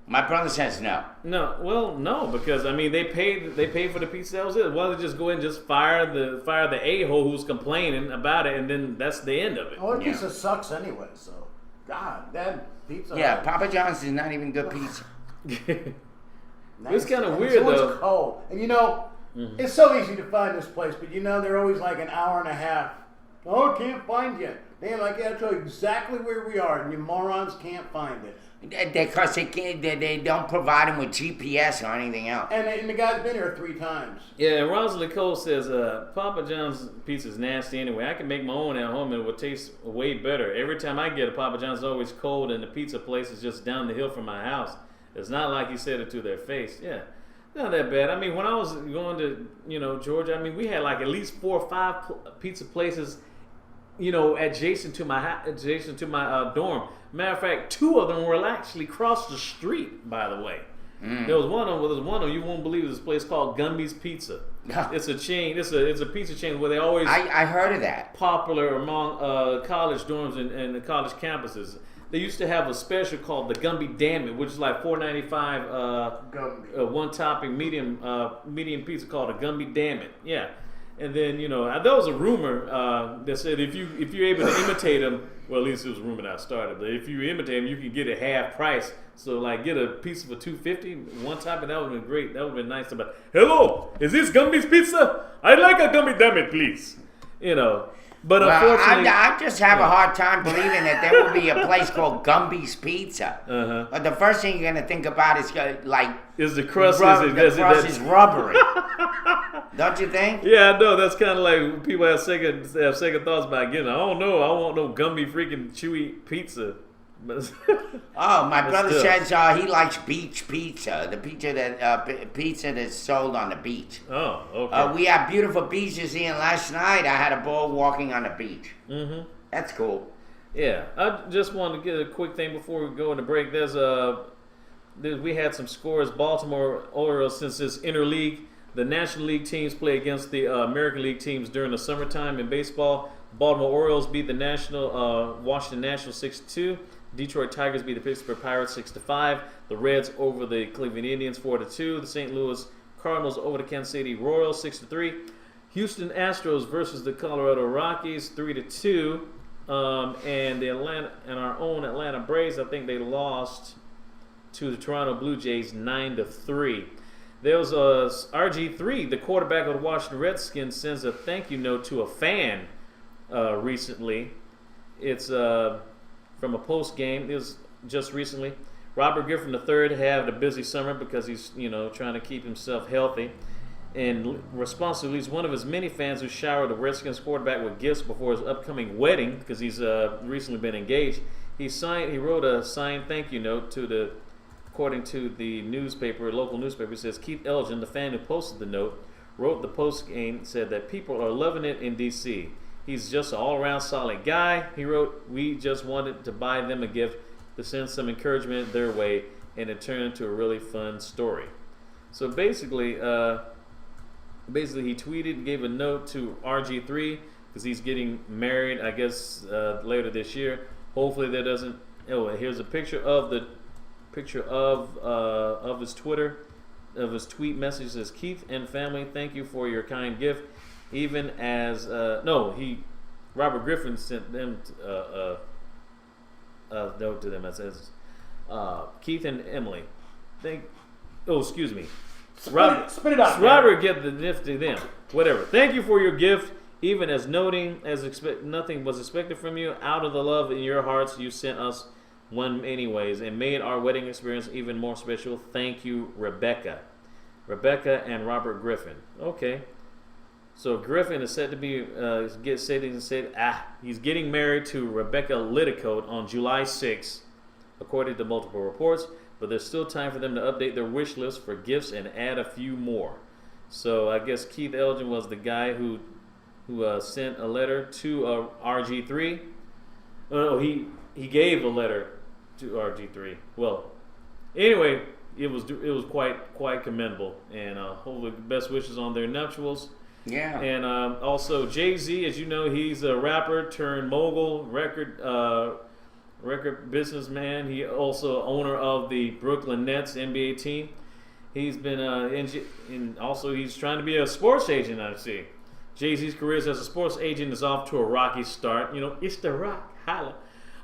My brother says no. No, well, no, because I mean they paid for the pizza. That was it. Why don't they just go ahead and just fire the a-hole who's complaining about it, and then that's the end of it. Oh, that pizza sucks anyway. So, God, that pizza. Yeah, Papa John's is not even good pizza. It's kind of weird so though. It's cold, and it's so easy to find this place, but they're always like an hour and a half. Oh, can't find you. They're like, yeah, I'll tell you exactly where we are, and you morons can't find it. Because they don't provide them with GPS or anything else. And the guy's been here 3 times. Yeah, Rosalind Cole says, Papa John's pizza is nasty anyway. I can make my own at home and it would taste way better. Every time I get a Papa John's, it's always cold and the pizza place is just down the hill from my house. It's not like he said it to their face. Yeah, not that bad. I mean, when I was going to, Georgia, I mean, we had like at least 4 or 5 pizza places, adjacent to my dorm. Matter of fact, 2 of them were actually across the street, by the way. There was one of them, you won't believe, this place called Gumby's Pizza. It's a chain. It's a pizza chain where they always I heard of that. Popular among college dorms and the college campuses. They used to have a special called the Gumby Damn It, which is like $4.95 one topping medium pizza called a Gumby Damn It. Yeah. And then there was a rumor that said if you're able to imitate them, well, at least it was a rumor that I started. But if you imitate them, you can get it half price. So like get a pizza for $2.50 one time, and that would have been great. That would have been nice. But hello, is this Gumby's Pizza? I'd like a Gumby Damn It, please. But unfortunately, I just have a hard time believing that there will be a place called Gumby's Pizza. But the first thing you're gonna think about is is the crust is rubbery. Don't you think? Yeah, I know. That's kind of like people have second thoughts about getting. I don't know. I want no Gumby freaking chewy pizza. Oh, my brother says he likes beach pizza. The pizza that's sold on the beach. Oh, okay. We have beautiful beaches here. And last night I had a ball walking on the beach. Mm-hmm. That's cool. Yeah, I just wanted to get a quick thing before we go into break. We had some scores. Baltimore Orioles, since this interleague, the National League teams play against the American League teams during the summertime in baseball. Baltimore Orioles beat the Washington Nationals 6-2. Detroit Tigers beat the Pittsburgh Pirates 6-5. The Reds over the Cleveland Indians 4-2. The St. Louis Cardinals over the Kansas City Royals 6-3. Houston Astros versus the Colorado Rockies 3-2. And our own Atlanta Braves, I think they lost to the Toronto Blue Jays 9-3. There was RG3, the quarterback of the Washington Redskins, sends a thank you note to a fan recently. It's from a post game. It was just recently. Robert Griffin III had a busy summer because he's trying to keep himself healthy. In response to at least one of his many fans who showered the Redskins quarterback with gifts before his upcoming wedding, because he's recently been engaged, he wrote a signed thank you note according to the local newspaper. It says Keith Elgin, the fan who posted the note, wrote the post game, said that people are loving it in D.C. He's just an all-around solid guy. He wrote, we just wanted to buy them a gift to send some encouragement their way, and it turned into a really fun story. So basically he tweeted, gave a note to RG3 because he's getting married, I guess, later this year. Hopefully that doesn't. Oh, here's a picture of his Twitter, of his tweet message. It says, Keith and family, thank you for your kind gift. Even as Robert Griffin sent them a note to them that says, Keith and Emily, excuse me. Spit it out. Robert get the gift to them. Whatever. Thank you for your gift. Even as noting nothing was expected from you, out of the love in your hearts, you sent us one anyways, and made our wedding experience even more special. Thank you, Rebecca. Rebecca and Robert Griffin. Okay. So Griffin is said to be he's getting married to Rebecca Litticoat on July 6th, according to multiple reports. But there's still time for them to update their wish list for gifts and add a few more. So I guess Keith Elgin was the guy who sent a letter to RG3. No, he gave a letter to RG3. Well, anyway, it was quite commendable, and hopefully best wishes on their nuptials. Yeah. And also Jay-Z, as you know, he's a rapper turned mogul, record businessman. He also owner of the Brooklyn Nets NBA team. He's been and also he's trying to be a sports agent. I see. Jay-Z's career as a sports agent is off to a rocky start. You know, it's the Rock. Holla.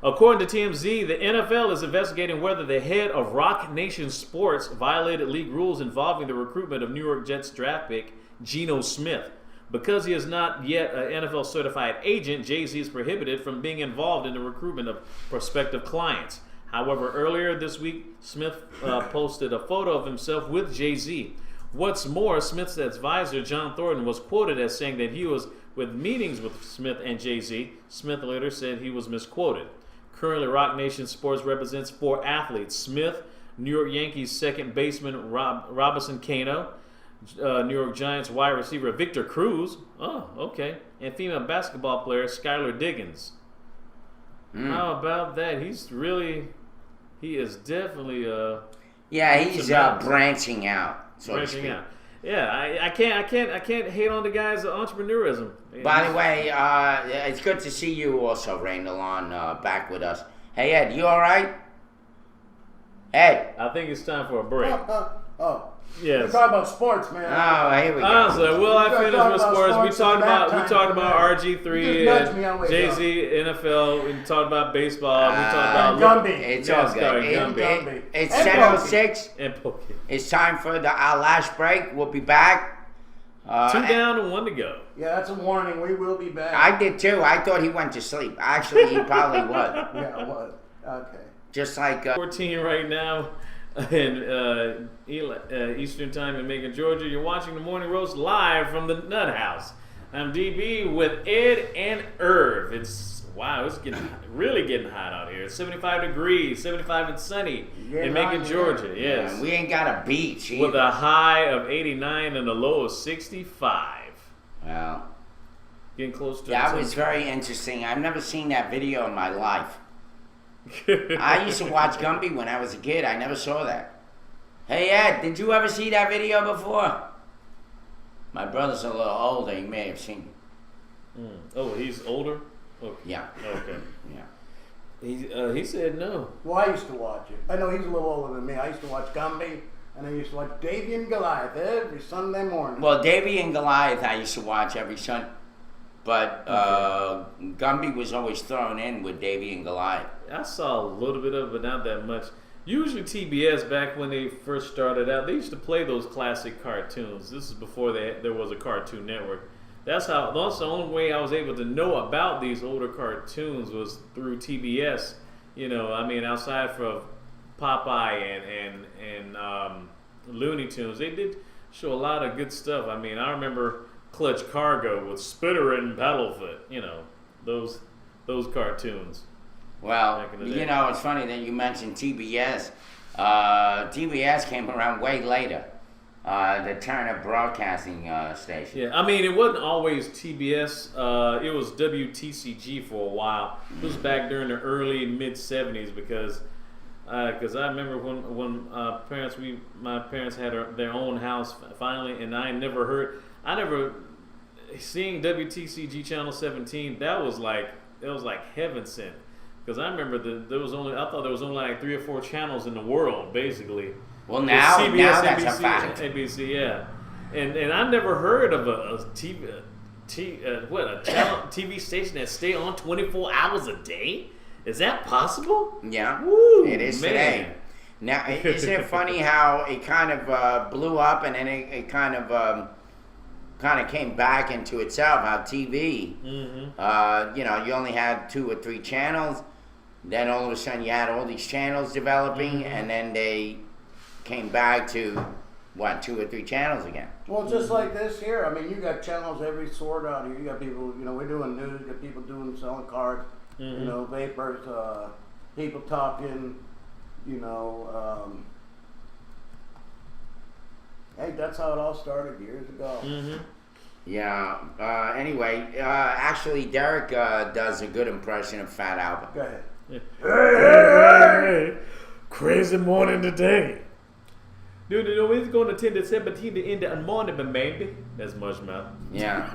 According to TMZ, the NFL is investigating whether the head of Rock Nation Sports violated league rules involving the recruitment of New York Jets draft pick Geno Smith. Because he is not yet an NFL certified agent, Jay-Z is prohibited from being involved in the recruitment of prospective clients. However, earlier this week, Smith posted a photo of himself with Jay-Z. What's more, Smith's advisor, John Thornton, was quoted as saying that he was with meetings with Smith and Jay-Z. Smith later said he was misquoted. Currently, Rock Nation Sports represents 4 athletes: Smith, New York Yankees second baseman Robinson Cano, New York Giants wide receiver Victor Cruz, and female basketball player Skylar Diggins. How about that? He is definitely he's branching out. Branching out. Yeah, I can't hate on the guy's entrepreneurism. By the way, it's good to see you also, Randall, on back with us. Hey, Ed, you all right? Ed. I think it's time for a break. Yes. We're talking about sports, man. Oh, here we go. Honestly, will I finish with sports? We talked about RG3 and Jay-Z, NFL. We talked about baseball. We talked about Gumby. It's all good. Gumby. It's And 10:06. and Pokemon. It's time for our last break. We'll be back. 2 down and 1 to go. Yeah, that's a warning. We will be back. I did too. I thought he went to sleep. Actually, he probably would. Yeah, what? Okay. Just like 14 right now in Eastern Time in Macon, Georgia. You're watching the Morning Roast live from the Nut House. I'm DB with Ed and Irv. It's really getting hot out here. It's 75 degrees, 75 and sunny in Macon, Georgia. Yes. Man, we ain't got a beach either. With a high of 89 and a low of 65. Well, Getting close to that was very interesting. I've never seen that video in my life. I used to watch Gumby when I was a kid. I never saw that. Hey, Ed, did you ever see that video before? My brother's a little older. He may have seen it. Oh, he's older? Okay. Yeah. Okay. Yeah. He said no. Well, I used to watch it. I know he's a little older than me. I used to watch Gumby, and I used to watch Davy and Goliath every Sunday morning. Well, Davy and Goliath I used to watch every Sunday. But Gumby was always thrown in with Davy and Goliath. I saw a little bit of it, but not that much. Usually TBS, back when they first started out, they used to play those classic cartoons. This is before there was a Cartoon Network. That's the only way I was able to know about these older cartoons was through TBS. You know, I mean, outside from Popeye and Looney Tunes, they did show a lot of good stuff. I mean, I remember Clutch Cargo with Spitter and Paddlefoot. You know, those cartoons. Well, you know, it's funny that you mentioned TBS. TBS came around way later. The Turner Broadcasting station. Yeah, I mean, it wasn't always TBS. It was WTCG for a while. It was back during the early mid '70s because I remember when my parents had their own house finally, and I never seeing WTCG channel 17. That was like heaven sent. Because I remember I thought there was only like 3 or 4 channels in the world, basically. Well, now that's NBC, a fact. ABC, yeah. And I never heard of a TV station that stay on 24 hours a day? Is that possible? Yeah, Woo, it is man. today. Now, isn't it funny how it kind of blew up and then it kind of came back into itself? How TV, you know, you only had 2 or 3 channels. Then all of a sudden you had all these channels developing, and then they came back to 2 or 3 channels again. Well, just like this here. I mean, you got channels every sort out here. You got people, you know, we're doing news. You got people selling cards. You know, vapors, people talking. You know, Hey, that's how it all started years ago. Mm-hmm. Yeah. Anyway, actually, Derek does a good impression of Fat Albert. Go ahead. Hey, crazy morning today. Dude, we're going to 10 to 17 in the morning, baby. That's Mushmouth. Yeah.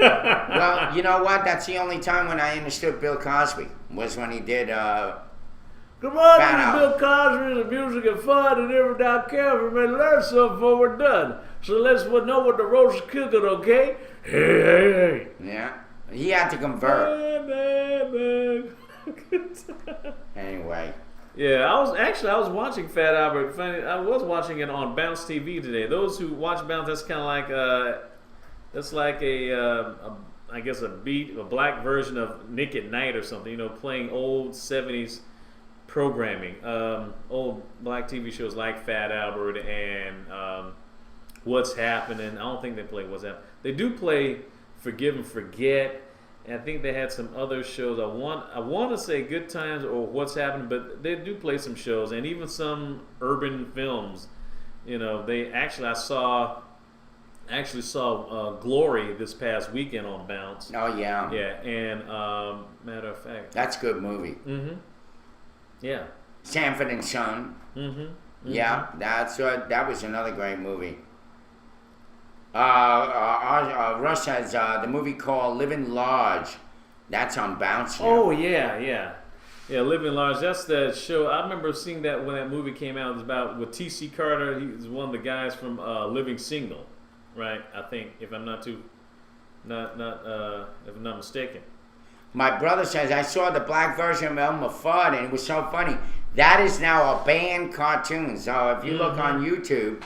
Well, you know what? That's the only time when I understood Bill Cosby was when he did. Come on, Fat Bill Cosby, the music and fun, and every down camera, man, learn something before we're done. So let's know what the roast is cooking, okay? Hey. Yeah. He had to convert. Anyway. Yeah, I was watching Fat Albert. I was watching it on Bounce TV today. Those who watch Bounce, that's kind of like that's like I guess a black version of Nick at Night or something. You know, playing old '70s programming, old black TV shows like Fat Albert and What's Happening. I don't think they play What's Happening. They do play Forgive and Forget. And I think they had some other shows. I want to say Good Times or What's Happening, but they do play some shows and even some urban films. You know, I actually saw Glory this past weekend on Bounce. Oh yeah. Yeah, and matter of fact, That's a good movie. mm-hmm. Yeah. Sanford and Son. Mm-hmm. Mm-hmm. Yeah, that was another great movie. Rush has the movie called Living Large. That's on Bounce now. Oh yeah. Living Large. That's the show. I remember seeing that when that movie came out. It was about with T.C. Carter. He's one of the guys from Living Single, right? I think, if I'm not mistaken. My brother says, I saw the black version of Elmer Fudd, and it was so funny. That is now a banned cartoon. So if you look on YouTube,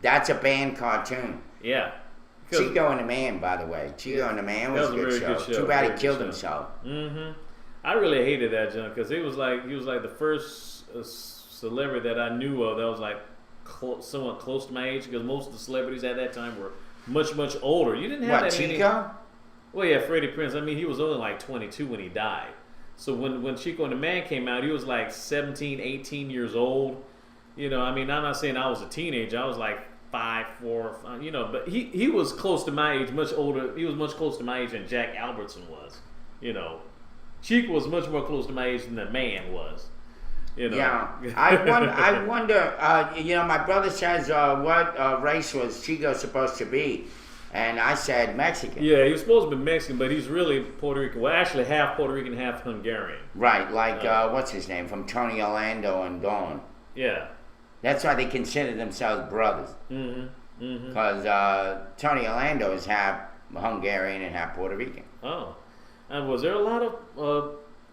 that's a banned cartoon. Yeah. Chico and the Man, by the way. Chico and the Man was a good show. Too bad he killed himself. Mm-hmm. I really hated that, John, because he was like the first celebrity that I knew of that was like somewhat close to my age. Because most of the celebrities at that time were much older. You didn't have What, that many. Chico? Well, yeah, Freddie Prinze. I mean, he was only like 22 when he died. So when Chico and the Man came out, he was like 17, 18 years old. You know, I mean, I'm not saying I was a teenager. I was like 5, 4, 5, you know, but he was close to my age, much older. He was much closer to my age than Jack Albertson was. You know, Chico was much more close to my age than the Man was. You know? Yeah. I wonder, you know, my brother says, what race was Chico supposed to be? And I said Mexican. Yeah, he was supposed to be Mexican, but he's really Puerto Rican. Well, actually, half Puerto Rican, half Hungarian. Right, like, what's his name? From Tony Orlando and Dawn. Yeah. That's why they consider themselves brothers. Mm-hmm. Mm-hmm. Because Tony Orlando is half Hungarian and half Puerto Rican. Oh. And was there a lot of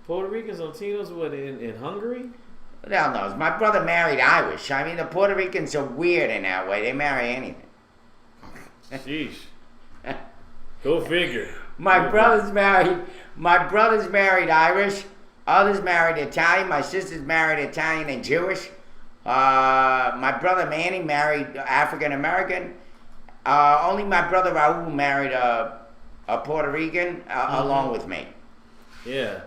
Puerto Ricans, Latinos in Hungary? Hell knows. My brother married Irish. I mean, the Puerto Ricans are weird in that way. They marry anything. Sheesh. Go figure. My brother's married Irish. Others married Italian. My sister's married Italian and Jewish. My brother Manny married African American. Only my brother Raul married a Puerto Rican along with me. Yeah.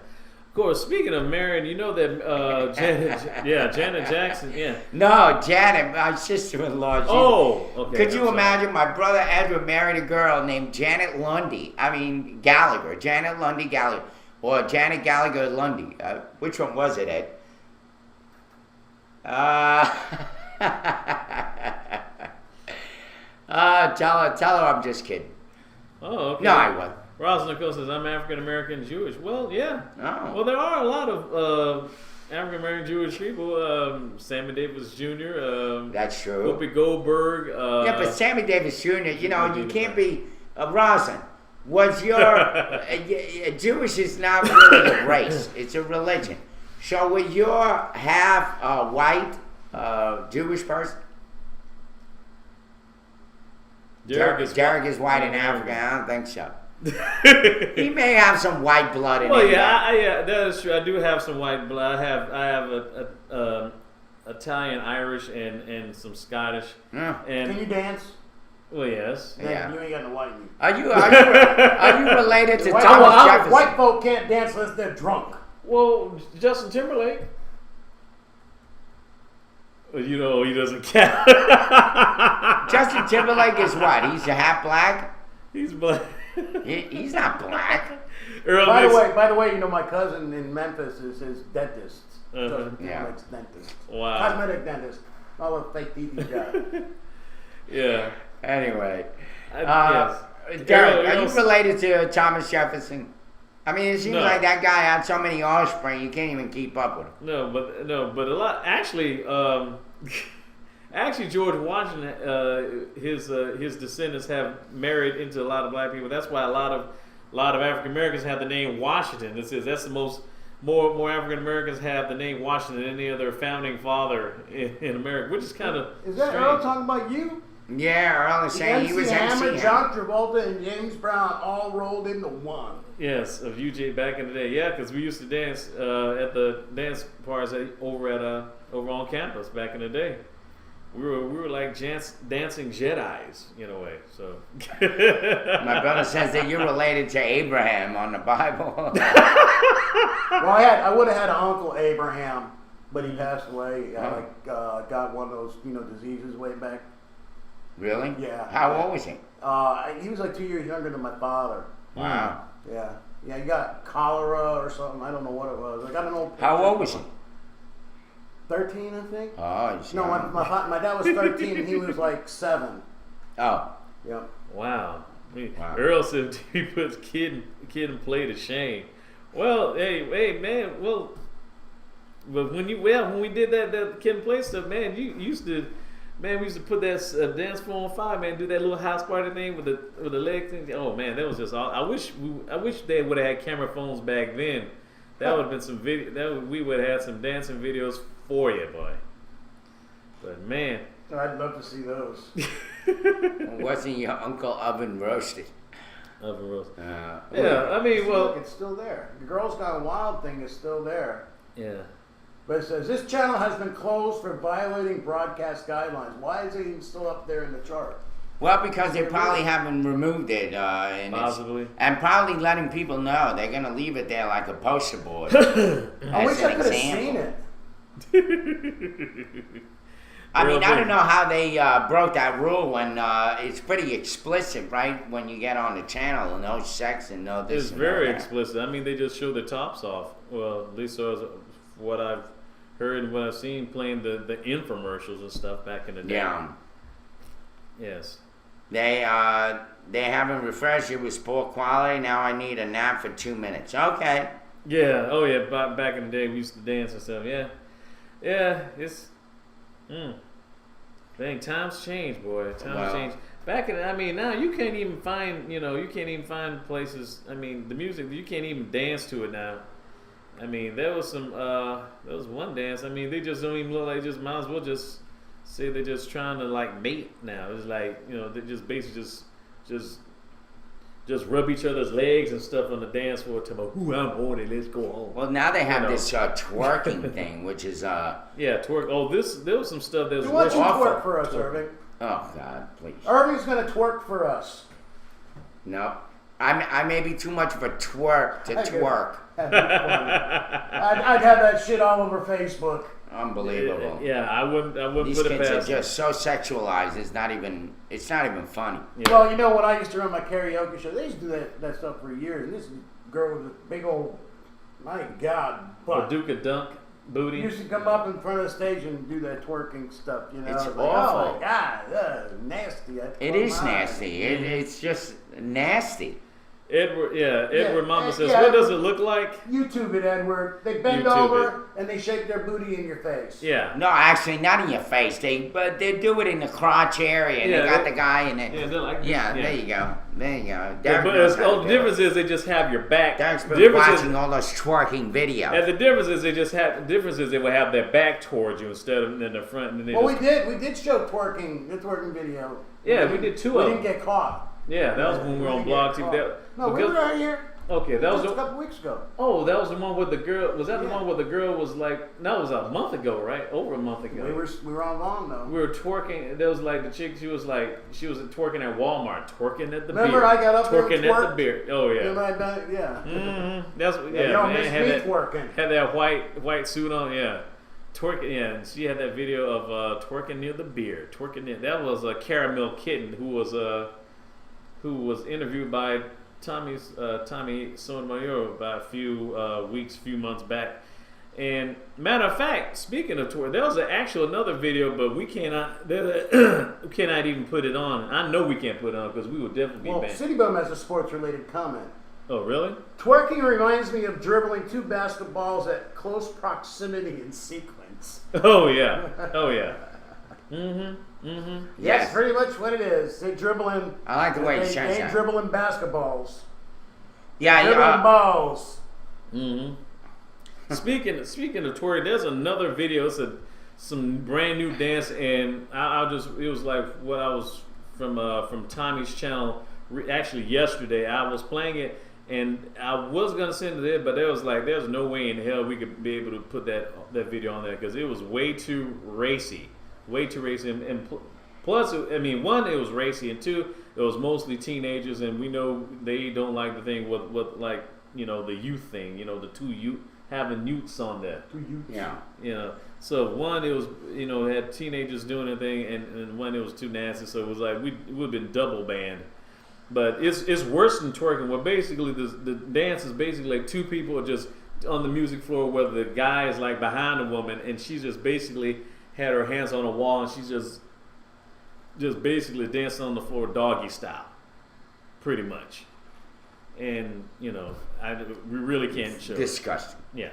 Of course, speaking of marrying, you know that Janet Jackson, yeah. No, Janet, my sister-in-law. Oh, okay. Could you imagine my brother Edward married a girl named Janet Lundy? I mean, Gallagher. Janet Lundy Gallagher. Or Janet Gallagher Lundy. Which one was it, Ed? Tell her I'm just kidding. Oh, okay. No, I wasn't. Rosalind Nicole says, I'm African American Jewish. Well, yeah. Oh. Well, there are a lot of African American Jewish people. Sammy Davis Jr. That's true. Whoopi Goldberg. Yeah, but Sammy Davis Jr., you know, you can't be. Rosalind, was your. Jewish is not really a race, it's a religion. So, was your half white Jewish person? Derek is white in Africa. I don't think so. He may have some white blood in him. Well, yeah, that is true. I do have some white blood. I have a Italian, Irish, and some Scottish. Yeah. And Can you dance? well, yes. Yeah. You ain't got no white in you. Are you related to White, Thomas Jefferson? white folk can't dance unless they're drunk. Well, Justin Timberlake. You know, he doesn't count. Justin Timberlake is what? He's a half black? He's black. He's not black. Earl By Nix- the way, you know my cousin in Memphis is his dentist. Justin Yeah. Timberlake's dentist. Wow. Cosmetic dentist. All the fake teeth he's got. Yeah. Anyway. Yes. Derek, are Earl- you related to Thomas Jefferson? I mean, it seems No. like that guy had so many offspring, you can't even keep up with him. But a lot actually. Actually, George Washington, his descendants have married into a lot of black people. That's why a lot of African Americans have the name Washington. That's the more African Americans have the name Washington than any other founding father in America, which is kind of Is that strange. Earl talking about you? Yeah, Earl is saying he was Hammer, MC John Travolta, and James Brown all rolled into one. Yes, of UJ back in the day. Yeah, because we used to dance at the dance parties over on campus back in the day. We were like dancing Jedis in a way. So My brother says that you're related to Abraham on the Bible. Well, I would have had an uncle Abraham, but he passed away. Got one of those diseases way back. Really? Yeah. How old was he? He was like 2 years younger than my father. Wow. Yeah, he got cholera or something. I don't know what it was. I got an old. How old was he? 13, I think. Oh, he's No, young. my dad was 13 and he was like 7. Oh, Yep. wow. Wow. Earl said he puts kid and play to shame. Well, hey man. Well, but when we did that kid and play stuff, man, we used to put that dance floor on fire, man. Do that little house party thing with the leg thing. Oh man, that was just all. I wish they would have had camera phones back then. That would have been some video. We would have had some dancing videos for you, boy. But man, I'd love to see those. wasn't your uncle oven roasted? oven roast. Uh, Yeah, I mean, well, Look, it's still there. The Girls Gone Wild thing is still there. yeah. But it says this channel has been closed for violating broadcast guidelines. Why is it even still up there in the chart? Well, because they probably haven't removed it, and Possibly. and probably letting people know they're gonna leave it there like a poster board. I wish I could have seen it. I Real mean, I big. don't know how they broke that rule when it's pretty explicit, right? When you get on the channel, no sex and no this. It's and very no that. explicit. I mean, they just show the tops off. Well, at least so as what I've heard and what I've seen playing the infomercials and stuff back in the day. Yeah, Yes. they haven't refreshed. It was poor quality. Now I need a nap for 2 minutes. Okay. Yeah. Oh yeah. Back in the day, we used to dance and stuff. Yeah. Yeah. It's. Dang, times change, boy. Times Wow. change. Back in, I mean, now you can't even find, places. I mean, the music, you can't even dance to it now. I mean, there was one dance. I mean, they just don't even look like, just might as well just say they're just trying to like mate now. It's like, they just basically just rub each other's legs and stuff on the dance floor. Tell me, "Ooh, I'm on it. Let's go on." Well, now they have You know. this twerking thing, which is Yeah, twerk. Oh, there was some stuff that was Why don't you awful. twerk for us, Irving? oh God, please. Irving's gonna twerk for us. No, I may be too much of a twerk to I get it. twerk. That'd be funny. I'd have that shit all over Facebook. Unbelievable. Yeah, I wouldn't These put it kids are past them. just so sexualized. It's not even funny. Yeah. Well, when I used to run my karaoke show, they used to do that stuff for years. And this girl with a big old, my God, butt. Paducah dunk booty. used to come up in front of the stage and do that twerking stuff. It's I was like, awful. oh my God, nasty. It is nasty. It's just nasty. Edward Mama says, yeah. "What does it look like?" YouTube it, Edward. They bend YouTube over and they shake their booty in your face. Yeah. No, actually, not in your face. But they do it in the crotch area. And Yeah, they got they- the guy in it. Yeah, they're like this. Yeah, there you go. There you go. Yeah, Derek but knows how to the do difference it. is they just have your back. Derek's been Difference is- watching all those twerking videos. And the difference is they will have their back towards you instead of in the front. And they Well, just, we did show the twerking video. Yeah, we did two We of didn't them. get caught. Yeah, that was when we were on didn't Blog get TV. caught. No, we because- were right here. Okay, that was Just a the, couple weeks ago. oh, that was the one with the girl. Was that the Yeah. one where the girl was like? No, it was a month ago, right? Over a month ago. We were on long though. We were twerking. There was like the chick. She was twerking at Walmart, twerking at the Remember beer. I got up there and twerking at the twerked? beer. Oh yeah. Remember I done it? Yeah. That's You don't man miss had me that twerking. had that white suit on. Yeah, Twerking, yeah, and she had that video of twerking near the beer. Twerking near, that was a Caramel Kitten who was interviewed by Tommy Sotomayor about a few months back. And matter of fact, speaking of twerk, there was another video, but we cannot we cannot even put it on. I know we can't put it on because we would definitely be banned. City Bum has a sports-related comment. Oh, really? Twerking reminds me of dribbling 2 basketballs at close proximity in sequence. Oh yeah. Oh yeah. Mm-hmm. Mm-hmm. That's Yes. pretty much what it is. They dribbling. I like the way it they shines ain't out. dribbling basketballs. Yeah, Dribbling balls. Mm-hmm. Speaking of twerking, there's another video. It's some brand new dance, and it was like what I was from Tommy's channel. Actually, yesterday I was playing it, and I was gonna send it, but there's no way in hell we could be able to put that video on there because it was way too racy, and plus, I mean, one, it was racy, and two, it was mostly teenagers, and we know they don't like the thing with like, you know, the youth thing, you know, the two youth having youths on there. Yeah. You know, so one, it was, you know, had teenagers doing their thing, and one, it was too nasty, so it was like we would have been double banned. But it's worse than twerking. Where basically the dance is basically like two people are just on the music floor, where the guy is like behind the woman, and she just basically had her hands on a wall, and she's just basically dancing on the floor doggy style, pretty much. And you know, we really can't show. Disgusting. Yeah,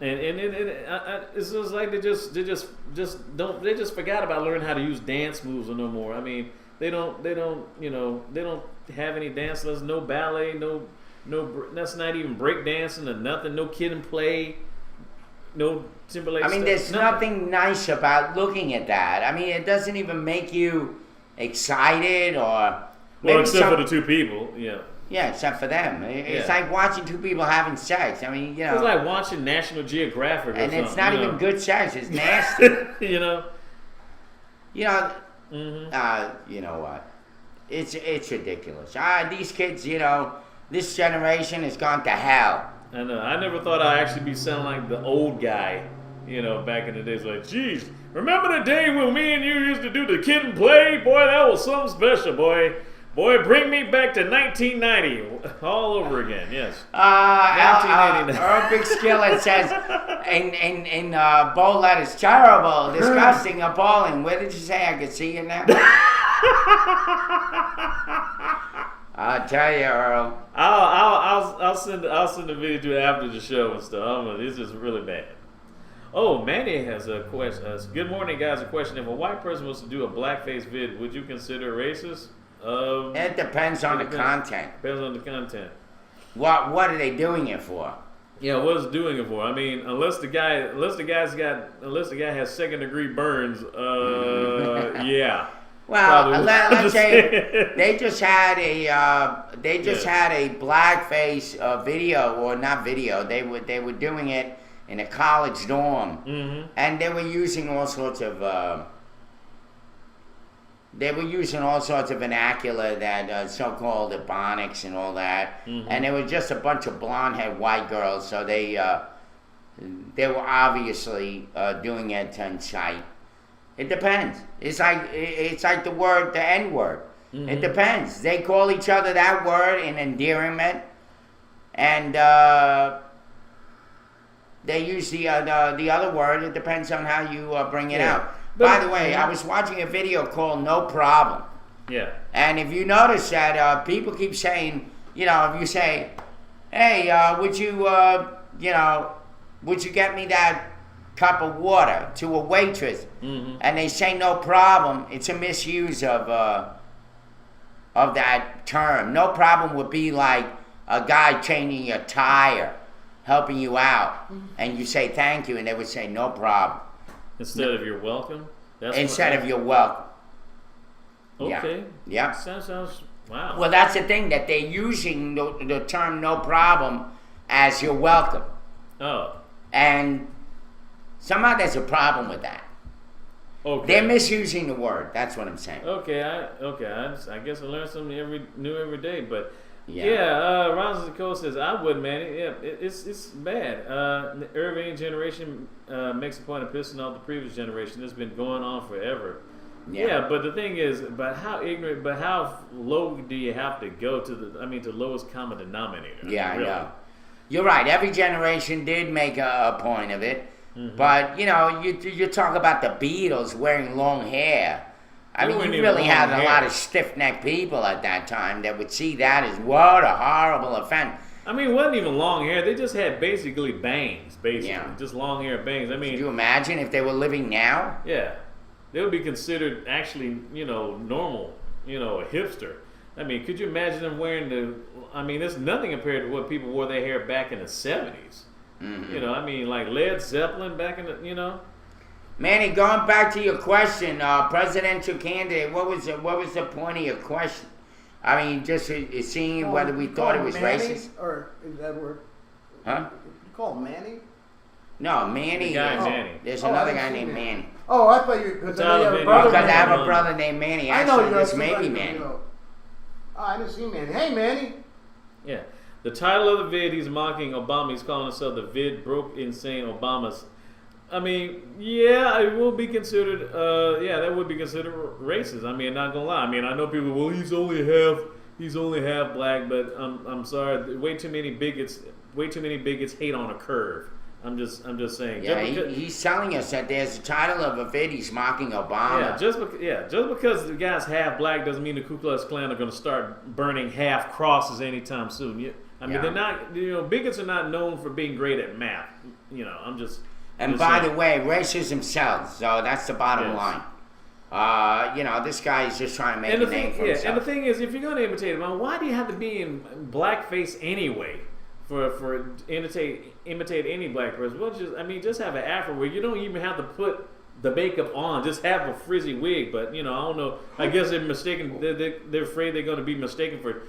and it's just like they just forgot about learning how to use dance moves no more. I mean, they don't have any dance lessons, no ballet, no. That's not even break dancing or nothing. No kid and play. No Timberlake. I mean, stuff, there's nothing nice about looking at that. I mean, it doesn't even make you excited or. Well, except for the two people, yeah. Yeah, except for them. It's Yeah. like watching two people having sex. I mean, you know. It's like watching National Geographic or and something. it's not you even know? good sex. It's nasty. You know. You know. Mm-hmm. You know what? It's ridiculous. These kids, you know, this generation has gone to hell. I know. I never thought I'd actually be sounding like the old guy, you know, back in the days. Like, geez, remember the day when me and you used to do the kid and play? Boy, that was something special, boy. Boy, bring me back to 1990 all over again. Yes. 1989. Earl Big Skillet says in bold letters, terrible, disgusting, appalling. Where did you say I could see you now? I'll tell you, Earl. I'll send the video to you after the show and stuff. I don't know, this is really bad. Oh, Manny has a question. Good morning, guys. A question: if a white person was to do a blackface vid, would you consider it racist? It depends on the content. Depends on the content. What are they doing it for? Yeah, what is doing it for? I mean, unless the guy has 2nd-degree burns, yeah. Well, Probably. let's say they just had a blackface video, or not video. They were doing it in a college dorm, Mm-hmm. and they were using all sorts of vernacular, that so-called ebonics and all that, Mm-hmm. and it was just a bunch of blonde-haired white girls. So they were obviously doing it to incite. It depends. It's like the N-word. Mm-hmm. It depends. They call each other that word in endearment, and they use the other word. It depends on how you bring it Yeah. out. But- By the way, I was watching a video called "No Problem," Yeah. and if you notice that people keep saying, you know, if you say, "Hey, would you get me that cup of water," to a waitress, Mm-hmm. and they say "no problem," it's a misuse of that term. No problem would be like a guy changing your tire, helping you out, and you say thank you, and they would say "no problem" Instead of you're welcome. instead of "you're welcome." Okay. Yeah. Sounds wow. Well, that's the thing, that they're using the term "no problem" as "you're welcome," Oh. and somehow there's a problem with that. Okay. They're misusing the word. That's what I'm saying. Okay, I guess I learn something every day. But Ronald Nicole says, I would, man. It's bad. The Irving generation makes a point of pissing off the previous generation. It's been going on forever. Yeah, but the thing is, how low do you have to go to lowest common denominator? Yeah, really. I know. You're right. Every generation did make a point of it. Mm-hmm. But, you talk about the Beatles wearing long hair. I They mean, weren't you even really long had a hair. lot of stiff-necked people at that time that would see that as, what a horrible offense. I mean, it wasn't even long hair. They just had basically bangs, Yeah. just long hair bangs. I mean, Could you imagine if they were living now? yeah, they would be considered actually, normal, a hipster. I mean, could you imagine them wearing it's nothing compared to what people wore their hair back in the 70s. Mm-hmm. Like Led Zeppelin back in the, Manny, going back to your question, presidential candidate, what was the point of your question? I mean, just seeing whether we thought it was Manny, racist? Or is that word? Huh? You call him Manny? No, Manny. The guy Manny. There's Oh, another I guy see named Manny. Manny. Oh, I thought you because Tyler I have a Manny. brother. Because I have Manny. a brother named Manny. I know Actually, you're this may be Manny. Oh, I didn't see Manny. Hey, Manny. Yeah. The title of the vid, he's mocking Obama. He's calling himself the vid broke insane Obama's. I mean, yeah, it will be considered. That would be considered racist. I mean, not gonna lie. I mean, I know people. Well, he's only half black, but I'm sorry. Way too many bigots hate on a curve. I'm just saying. Yeah, he's telling us that there's a title of a vid. He's mocking Obama. Just because the guy's half black doesn't mean the Ku Klux Klan are going to start burning half crosses anytime soon. They're not. Bigots are not known for being great at math. I'm just. And by the way, racism sells. So that's the bottom line. This guy is just trying to make a name for himself. And the thing is, if you're going to imitate him, why do you have to be in blackface anyway? For imitate any black person? Well, just have an afro where you don't even have to put the makeup on. Just have a frizzy wig. But I don't know. I guess they're mistaken. They're afraid they're going to be mistaken for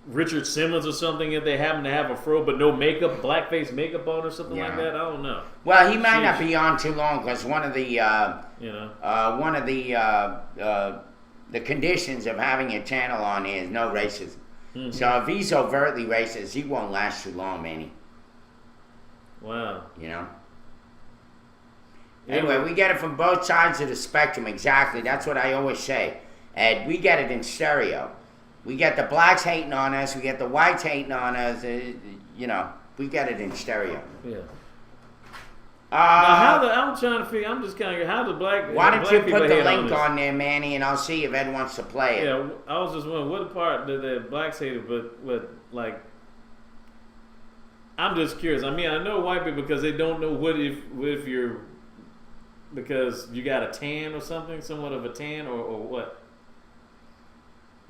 Richard Simmons or something if they happen to have a fro but no makeup, blackface makeup on or something like that. I don't know. Well, he might not be on too long because one of the the conditions of having a channel on is no racism. Mm-hmm. So if he's overtly racist, he won't last too long, Manny. Wow. Anyway, we get it from both sides of the spectrum. Exactly. That's what I always say. Ed, we get it in stereo. We get the blacks hating on us. We get the whites hating on us. We get it in stereo. Yeah. I'm trying to figure. I'm just kind of how the black. Why don't black you people put the hate link this? on there, Manny, and I'll see if Ed wants to play it. Yeah, I was just wondering what part that the blacks hated, but I'm just curious. I mean, I know white people because they don't know what if you're because you got a tan or something, somewhat of a tan or what.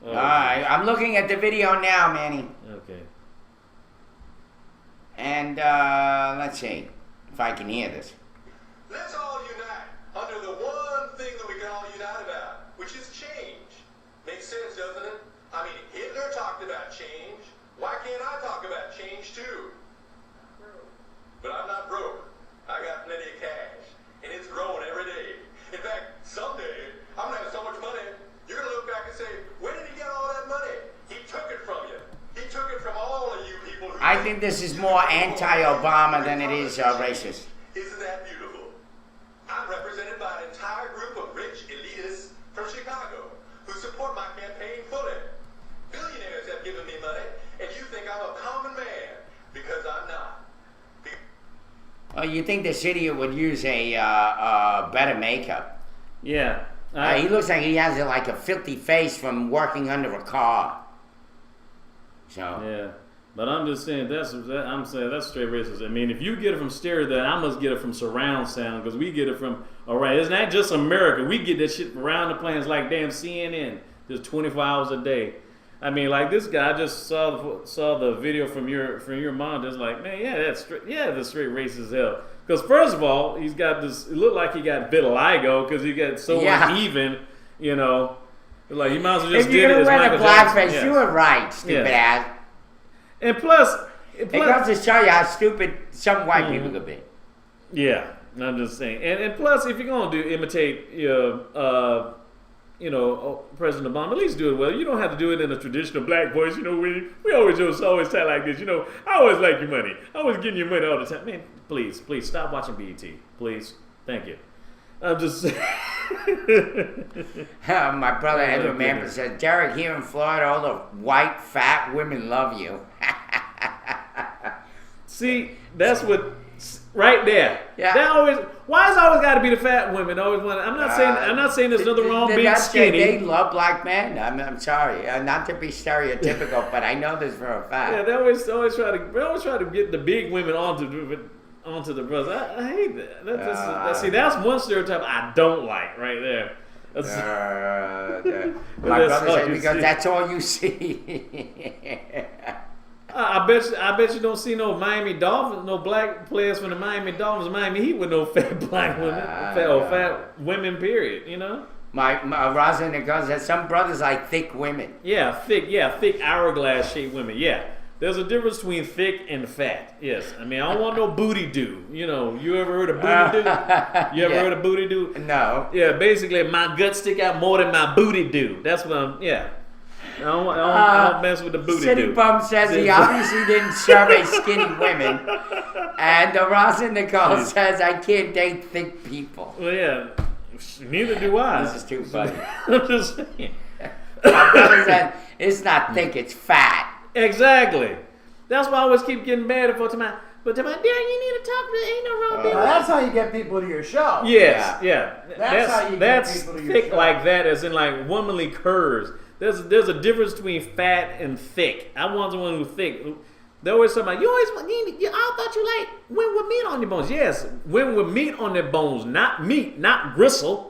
All right, I'm looking at the video now, Manny. Okay. And let's see if I can hear this. Let's all unite under the one thing that we can all unite about, which is change. Makes sense, doesn't it? I mean, Hitler talked about change. Why can't I talk about change too? But I'm not broke. I got plenty of cash, and it's growing every day. In fact, someday I'm gonna have so much money, you're gonna look back and say, "Where did he get all that money? He took it from you. He took it from all of you people who." I think this is more anti-Obama than it is racist. Isn't that beautiful? I'm represented by an entire group of rich elitists from Chicago who support my campaign fully. Billionaires have given me money, and you think I'm a common man because I'm not. Oh, you think this idiot would use a better makeup? Yeah. He looks like he has like a filthy face from working under a car. So. Yeah. But I'm just saying that's straight racist. I mean, if you get it from stereo, then I must get it from surround sound because we get it from. All right, it's not just America. We get that shit around the planet. It's like damn CNN, just 24 hours a day. I mean, like this guy I just saw the video from your mom. Just like, man, that's straight racist as hell. Because first of all, he's got this. It looked like he got vitiligo because he got so uneven. Like he might as well just if you're did it gonna as wear Michael the Jackson. blackface, you were right, stupid ass. And plus, it goes to show you how stupid some white people could be. Yeah, I'm just saying. And plus, if you're gonna imitate President Obama, at least do it well. You don't have to do it in a traditional black voice. We always talk like this. I always like your money. I always getting your money all the time. Man, please stop watching BET. Please. Thank you. I'm just My brother Edward Mamper says, Derek, here in Florida, all the white fat women love you. See, that's what right there. Yeah. Why has it always got to be the fat women? I'm not saying there's nothing wrong being skinny. They love black men. I'm sorry, not to be stereotypical, but I know this for a fact. Yeah, they always try to get the big women onto the brothers. I hate that. That's one stereotype I don't like right there. My brother said because that's all you see. I bet you don't see no Miami Dolphins, no black players from the Miami Dolphins, Miami Heat with no fat black women, fat women. Period. My Rosalind Nicole said some brothers like thick women. Thick hourglass shaped women. Yeah, there's a difference between thick and fat. Yes, I don't want no booty do. You ever heard of booty do? You ever heard of booty do? No. Yeah, basically my guts stick out more than my booty do. That's what I'm. Yeah. I don't mess with the booty City dude. Bum says he obviously didn't survey skinny women. And Rosalind Nicole says, I can't date thick people. Well, yeah. Neither do I. This is too funny. I'm just saying. My brother said, it's not thick, it's fat. Exactly. That's why I always keep getting mad for tomorrow. But tomorrow, Darren, you need to talk to ain't no wrong people. That's how you get people to your show. Yes, yeah. That's how you get people to your thick show. like that, as in like womanly curves. There's a difference between fat and thick. I want someone who's thick. They always talk about, I thought you like women with meat on your bones. Yes, women with meat on their bones, not meat, not gristle.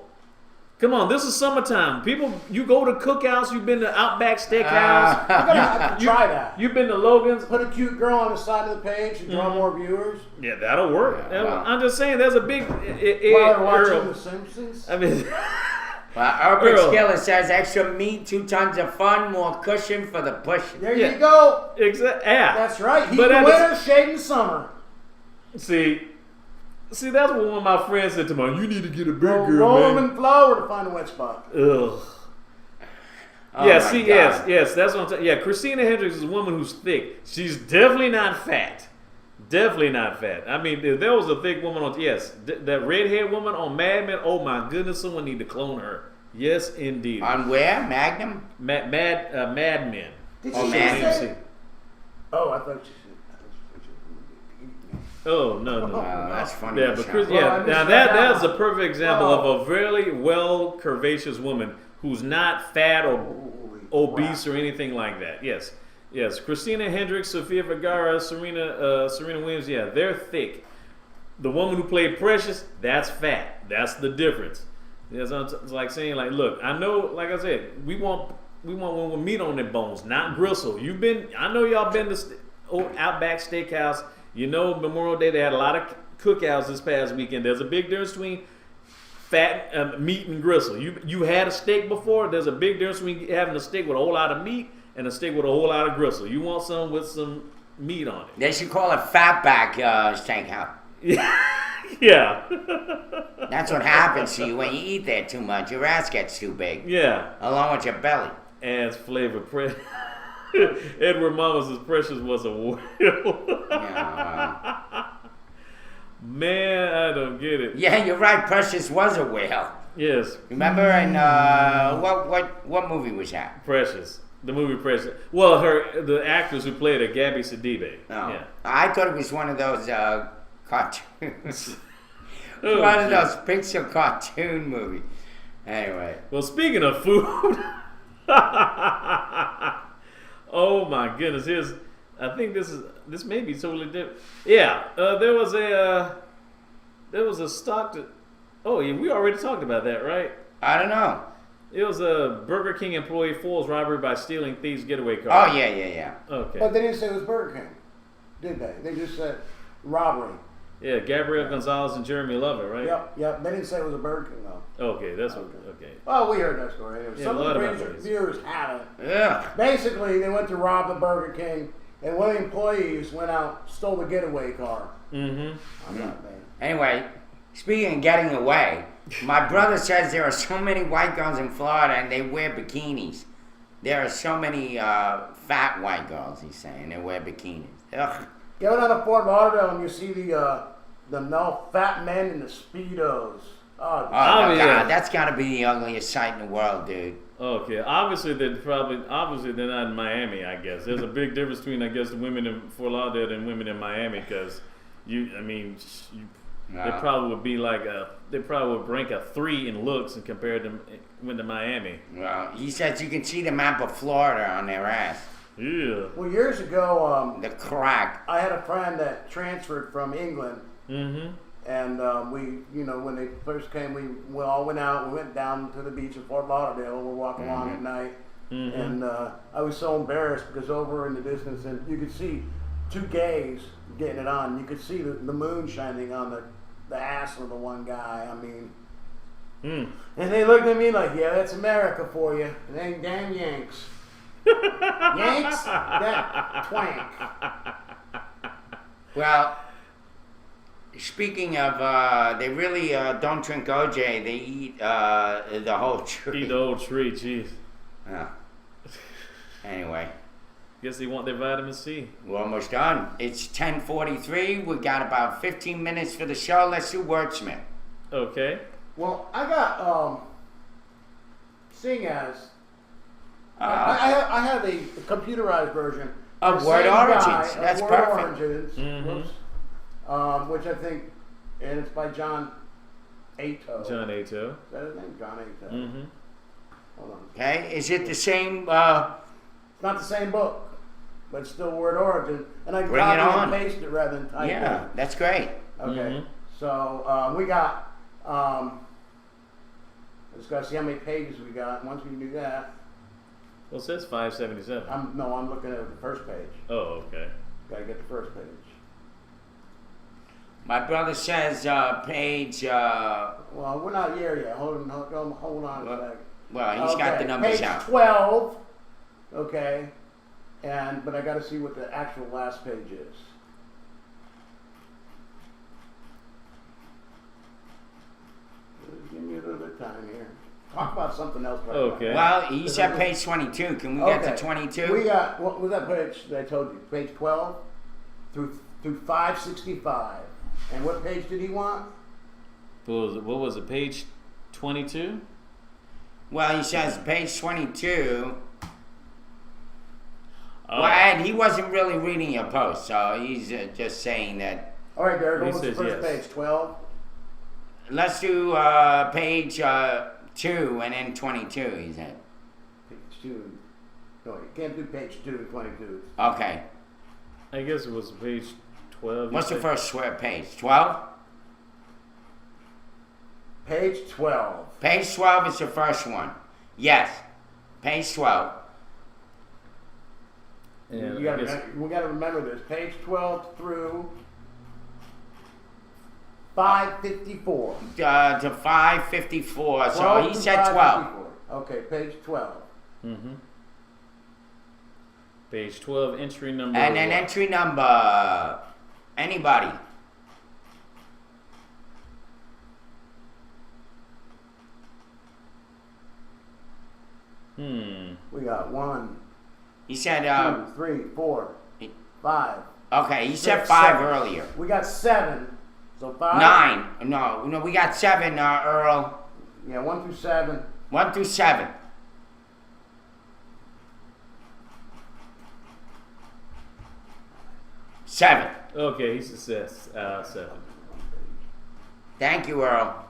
Come on, this is summertime. People, you go to cookouts, you've been to Outback Steakhouse. You're going to have to try that. You've been to Logan's. Put a cute girl on the side of the page and draw more viewers. Yeah, that'll work. wow. I'm just saying, there's a big... While they're watching Earl. The Simpsons. I mean... Albert Earl. Skiller says, extra meat, 2 tons of fun, more cushion for the pushing. There Yeah. you go. Exactly. Yeah. That's right. Heat But in at winter, shade in summer. See, that's what one of my friends said to me. You need to get a big girl, Roll man. and flour to find a wet spot. Ugh. Oh Yeah, my see, God. yes, that's what I'm saying. Yeah, Christina Hendricks is a woman who's thick. She's definitely not fat. Definitely not fat. I mean, if there was a thick woman on, that redhead woman on Mad Men, oh my goodness, someone need to clone her. Yes, indeed. On where? Magnum? Mad Men. Did Oh, you man. say? Oh, I thought you said. Oh, no. Wow, that's funny. Yeah, but Chris, Well, I missed now that that's one. a perfect example of a really well curvaceous woman who's not fat or obese or anything like that. Yes. Christina Hendricks, Sofia Vergara, Serena Williams. Yeah, they're thick. The woman who played Precious, that's fat. That's the difference. It's like saying, like, look, I know, like I said, we want one with meat on their bones, not gristle. I know y'all been to Outback Steakhouse. Memorial Day they had a lot of cookouts this past weekend. There's a big difference between fat meat and gristle. You had a steak before. There's a big difference between having a steak with a whole lot of meat and a steak with a whole lot of gristle. You want some with some meat on it. They should call it fatback steakhouse. Yeah. That's what happens to you when you eat there too much. Your ass gets too big, Yeah. along with your belly. Adds flavor. Edward Mamas' Precious was a whale. Yeah, Man, I don't get it. yeah, you're right. Precious was a whale. Yes, Remember in what movie was that? Precious. The movie Precious. Well, the actress who played her, Gabby Sidibe. No, Yeah. I thought it was one of those cartoons. Oh, One of geez. those pixel cartoon movies. Anyway, Well, speaking of food, oh my goodness! I think this may be totally different. Yeah, there was a stock. Oh, yeah, we already talked about that, right? I don't know. It was a Burger King employee foils robbery by stealing thieves' getaway car. Oh yeah. Okay. But they didn't say it was Burger King, did they? They just said robbery. Yeah, Gabrielle Gonzalez and Jeremy Lovett, right? Yep. They didn't say it was a Burger King though. Okay, that's what. Okay. Oh, we heard that story. Yeah, Some a lot of of the my viewers had it. Yeah. Basically, they went to rob the Burger King, and one of the employees went out, stole the getaway car. Mm-hmm. I'm not, man. Anyway, speaking of getting away, My brother says there are so many white girls in Florida and they wear bikinis. There are so many fat white girls, he's saying, they wear bikinis. Ugh. Go down to Fort Lauderdale and you see the no fat men in the Speedos. Oh, Oh, my yeah. God, that's got to be the ugliest sight in the world, dude. Okay, obviously they're not in Miami. I guess there's a big difference between, I guess, the women in Fort Lauderdale and women in Miami, because they probably would be like they probably would rank a 3 in looks and compared to when to Miami. Well, he says you can see the map of Florida on their ass. Yeah. Well, years ago, The crack. I had a friend that transferred from England, Mm-hmm. and when they first came, we all went out. We went down to the beach in Fort Lauderdale. We're walking along at night, and I was so embarrassed because over in the distance, and you could see 2 gays getting it on. You could see the moon shining on the ass of the one guy. I mean, and they looked at me like, "Yeah, that's America for you. It ain't damn Yanks." Yanks, that twank. Well, speaking of, they really don't drink OJ. They eat the whole tree. Eat the old tree, jeez. Yeah. Anyway, Guess they want their vitamin C. we're almost done. It's 10:43. We got about 15 minutes for the show. Let's do Wordsmith. Okay. Well, I got seeing as I have a computerized version Of The Word same guy, Origins. of That's Word perfect. Origins, Mhm. whoops, which I think, and it's by John Ato. John Ato. Is that his name? John Ato. Mm-hmm. Hold on. Okay, is it the same? It's not the same book, but it's still Word Origin, and I can Bring it copy on. and paste it rather than type Yeah, that's great. it. Okay. Mhm. So we got. Let's go see how many pages we got. Once we do that, Well, it says 577. I'm looking at the first page. Oh, okay. Gotta get the first page. My brother says page. Well, we're not here yet. Hold on a second. Well, he's got the numbers page out. 12. Okay. But I got to see what the actual last page is. Give me a little bit of time here. Talk about something else. Right Okay. now. Well, he said page 22. Can we get to Okay. 22? We got, what was that page that I told you? Page 12 through 565. And what page did he want? What was it? Page 22? Well, he says page 22. Oh. Well, and he wasn't really reading your post, so he's just saying that. All right, Derek, He what was the says first yes. page? 12? Let's do page 2 and then 22, he said. Page 2. No, you can't do page 2 and 22. Okay. I guess it was page 12. you What's the said? first square page? 12? Page 12. Page 12 is the first one. Yes. Page 12. And we I guess- got to remember this. Page 12 through 554. To 554. So 12 he through said 12. 554. Okay, page 12. Mhm. Page 12, entry number. And then what? entry number. Anybody? We got 1, He said, 2, 3, 4, 5. okay, he said Six, 5 7. earlier. We got 7. So 5. 9. No, we got 7, Earl. Yeah, 1 through 7. 1 through 7. Seven. Okay, he says 7. Thank you, Earl.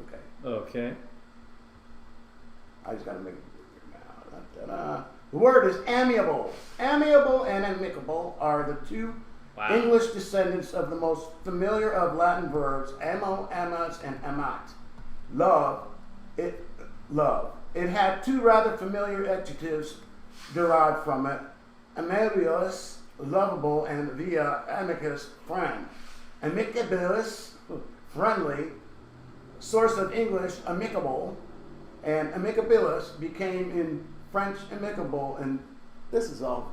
Okay. Okay. I just got to make it bigger now. Da-da-da. The word is amiable. Amiable and amicable are the two Wow. English descendants of the most familiar of Latin verbs, amo, amas, and amat. Love. It had two rather familiar adjectives derived from it. Amabilis, lovable, and via amicus, friend. Amicabilis, friendly. Source of English, amicable. And amicabilis became in French amicable, and this is all.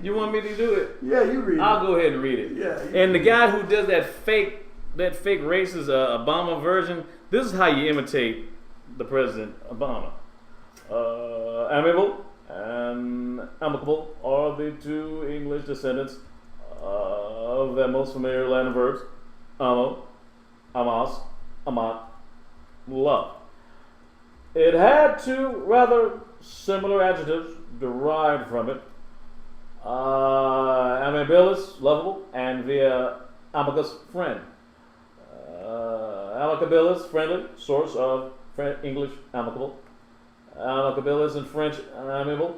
You want me to do it? Yeah, you read I'll it. go ahead and read it. Yeah. And the guy who does that fake racist Obama version, this is how you imitate the President Obama. Amiable and amicable are the two English descendants of their most familiar Latin verbs, amo, amas, amat, love. It had two rather similar adjectives derived from it. Amabilis, lovable, and via amicus, friend. Amicabilis, friendly, source of English amicable. Amicabilis in French, amiable.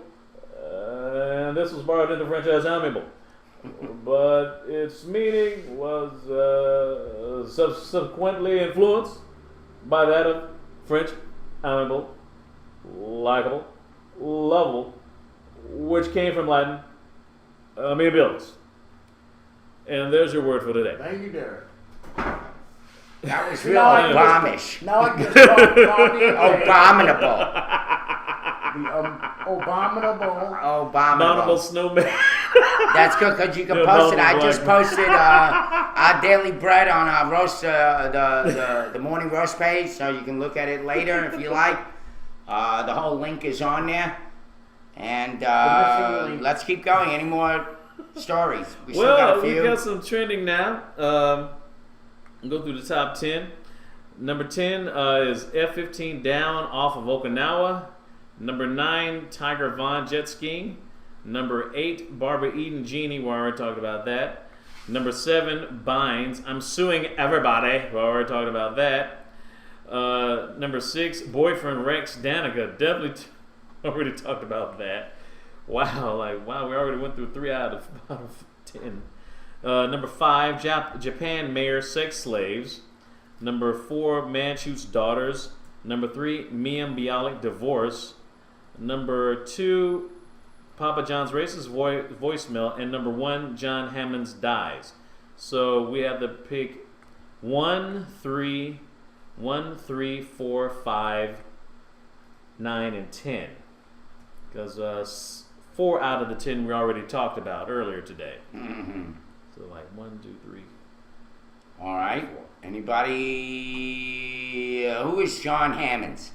And this was borrowed into French as amiable. But its meaning was subsequently influenced by that of French amiable, likable, lovable, which came from Latin amiabilis. And there's your word for today. Thank you, Derek. That was real Now I Obamish. Now I guess Abominable. Abominable. Abominable snowman. That's good because you can Yeah, post it. I Abominable just posted our daily bread on our roast, the morning roast page, so you can look at it later if you like. The whole link is on there. And let's keep going. Any more stories? We still got a few. We got some trending now. Go through the top 10. Number 10 is F-15 down off of Okinawa. Number 9, Tiger Vaughn jet skiing. Number 8, Barbara Eden Genie. We already talked about that. Number 7, Binds. I'm suing everybody. We already talked about that. Number 6, Boyfriend Rex Danica. Definitely already talked about that. Wow, we already went through 3 out of 10. Number 5, Japan Mayor Sex Slaves. Number 4, Man Shoots Daughters. Number 3, Mia Bialik Divorce. Number 2, Papa John's Racist Voicemail. And number 1, John Hammond's Dies. So we have to pick 1, 3, 4, 5, 9, and 10. Because 4 out of the 10 we already talked about earlier today. Mm-hmm. So like 1, 2, 3. All right. Anybody? Who is John Hammonds?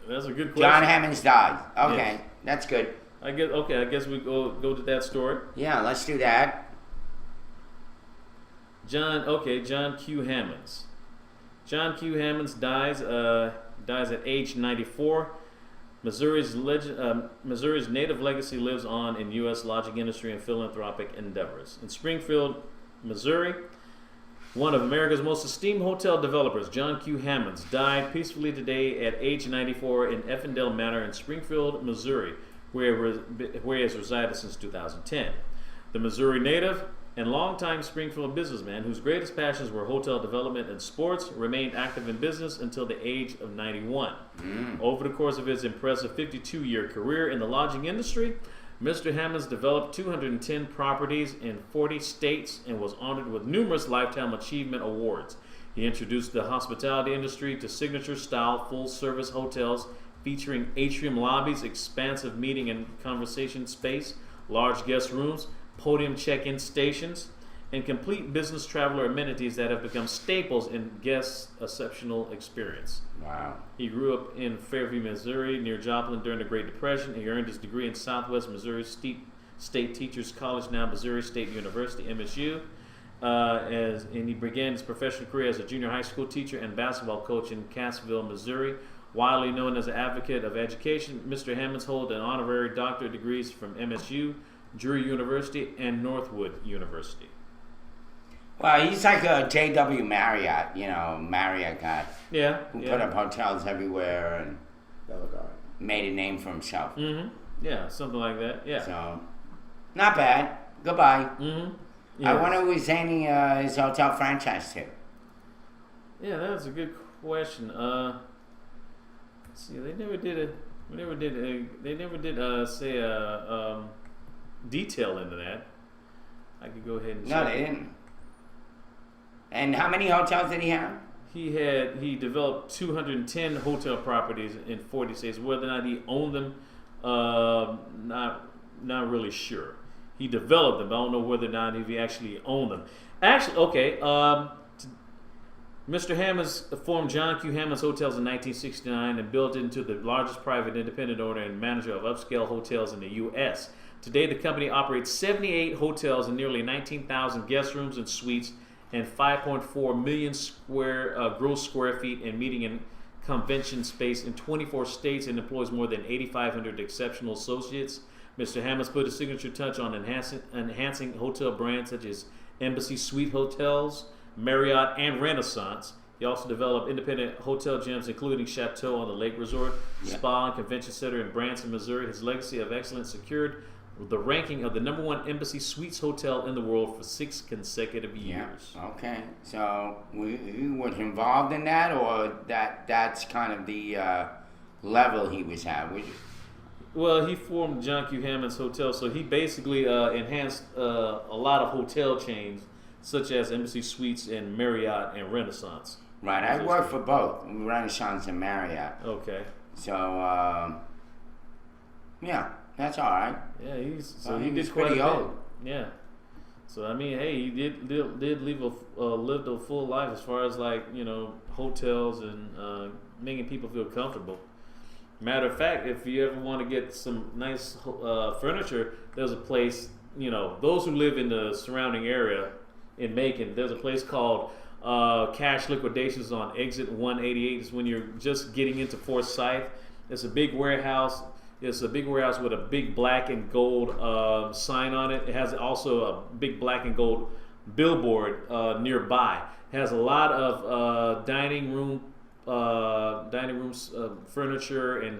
That's a good question. John Hammonds died. Okay, Yes. that's good. I guess we go to that story. Yeah, let's do that. John Q. Hammonds. John Q. Hammonds dies at age 94. Missouri's native legacy lives on in U.S. lodging industry and philanthropic endeavors. In Springfield, Missouri, one of America's most esteemed hotel developers, John Q. Hammonds, died peacefully today at age 94 in Effendale Manor in Springfield, Missouri, where he has resided since 2010. The Missouri native and longtime Springfield businessman, whose greatest passions were hotel development and sports, remained active in business until the age of 91. Over the course of his impressive 52-year career in the lodging industry, Mr. Hammonds developed 210 properties in 40 states and was honored with numerous Lifetime Achievement Awards. He introduced the hospitality industry to signature-style full-service hotels featuring atrium lobbies, expansive meeting and conversation space, large guest rooms, podium check-in stations, and complete business traveler amenities that have become staples in guests' exceptional experience. Wow. He grew up in Fairview, Missouri, near Joplin during the Great Depression. He earned his degree in Southwest Missouri State Teachers College, now Missouri State University, MSU. And he began his professional career as a junior high school teacher and basketball coach in Cassville, Missouri. Widely known as an advocate of education, Mr. Hammonds holds an honorary doctorate degrees from MSU, Drury University, and Northwood University. Well, he's like a J.W. Marriott, Marriott guy Yeah. who put up hotels everywhere and That look all right. made a name for himself. Mm-hmm. Yeah, something like that. Yeah. So, not bad. Goodbye. Mm-hmm. I wonder who he's handing his hotel franchise to. Yeah, that's a good question. Let's see, they never did say a detail into that. I could go ahead and No, check. they didn't. And how many hotels did he have? he developed 210 hotel properties in 40 states. Whether or not he owned them, not really sure. He developed them. I don't know whether or not he actually owned them. Actually, okay. Mr. Hammonds formed John Q. Hammonds Hotels in 1969 and built into the largest private independent owner and manager of upscale hotels in the U.S. Today, the company operates 78 hotels and nearly 19,000 guest rooms and suites and 5.4 million gross square feet in meeting and convention space in 24 states and employs more than 8,500 exceptional associates. Mr. Hammonds put a signature touch on enhancing hotel brands such as Embassy Suite Hotels, Marriott, and Renaissance. He also developed independent hotel gems, including Chateau on the Lake Resort, Spa and Convention Center in Branson, Missouri. His legacy of excellence secured the ranking of the #1 Embassy Suites hotel in the world for 6 consecutive years. Yeah. Okay. So he was involved in that, or that's kind of the level he was at? Well, he formed John Q. Hammonds Hotel, so he basically enhanced a lot of hotel chains, such as Embassy Suites and Marriott and Renaissance. Right. I worked for both Renaissance and Marriott. Okay. So yeah, that's all right. Yeah, he He did was quite pretty a bit. old. Yeah. So I mean, hey, he did live lived a full life as far as like hotels and making people feel comfortable. Matter of fact, if you ever want to get some nice furniture, there's a place. Those who live in the surrounding area in Macon, there's a place called Cash Liquidations on Exit 188. It's when you're just getting into Forsyth. It's a big warehouse. It's a big warehouse with a big black and gold sign on it. It has also a big black and gold billboard nearby. It has a lot of dining rooms, furniture and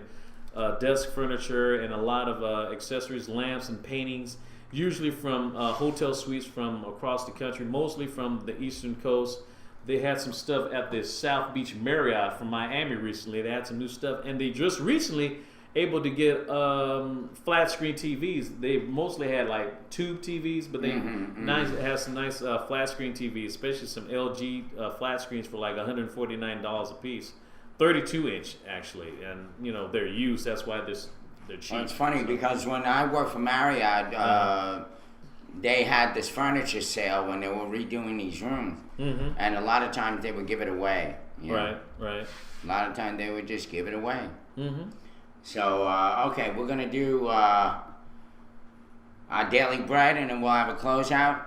desk furniture, and a lot of accessories, lamps and paintings, usually from hotel suites from across the country, mostly from the Eastern Coast. They had some stuff at the South Beach Marriott from Miami recently. They had some new stuff, and they just recently able to get flat screen TVs. They mostly had like tube TVs, but they have some nice flat screen TVs, especially some LG flat screens for like $149 a piece, 32-inch actually, and they're used. That's why they're cheap. Well, it's funny because when I worked for Marriott, they had this furniture sale when they were redoing these rooms, and a lot of times they would give it away. Right. A lot of times they would just give it away. Mm-hmm. So, okay, we're going to do our Daily Bread, and then we'll have a closeout.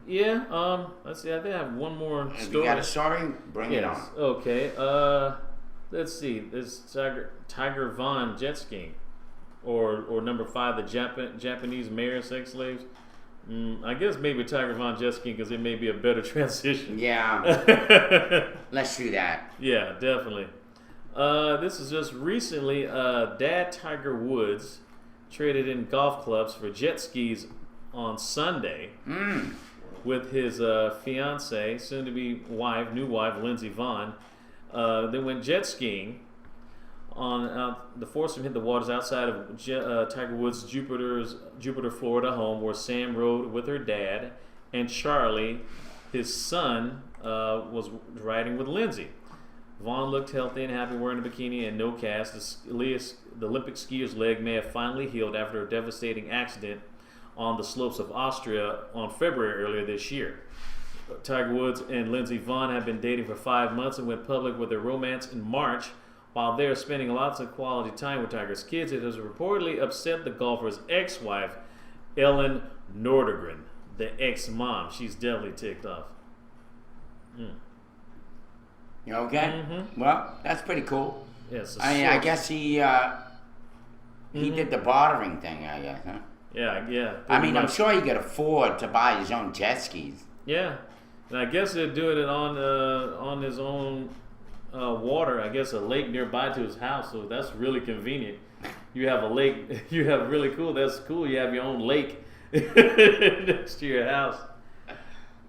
Yeah, let's see. I think I have one more If story. you got a story, bring it on. Okay. Let's see. There's Tiger Von jet skiing, or number 5, the Japanese mayor sex slaves. I guess maybe Tiger Von jet skiing because it may be a better transition. Yeah. Let's do that. Yeah, definitely. This is just recently. Dad Tiger Woods traded in golf clubs for jet skis on Sunday with his fiance, soon-to-be new wife, Lindsey Vonn. They went jet skiing on the foursome hit the waters outside of Tiger Woods' Jupiter, Florida home, where Sam rode with her dad, and Charlie, his son, was riding with Lindsey. Vaughn looked healthy and happy wearing a bikini and no cast. The Olympic skier's leg may have finally healed after a devastating accident on the slopes of Austria on February earlier this year. Tiger Woods and Lindsey Vonn have been dating for 5 months and went public with their romance in March. While they're spending lots of quality time with Tiger's kids, it has reportedly upset the golfer's ex-wife, Ellen Nordegren, the ex-mom. She's definitely ticked off. You okay? Well, that's pretty cool. Yes. I guess he did the bartering thing, I guess, huh? Yeah. I mean, I'm sure he could afford to buy his own jet skis. Yeah, and I guess they're doing it on his own water. I guess a lake nearby to his house, so that's really convenient. You have a lake. You have really cool. That's cool. You have your own lake next to your house.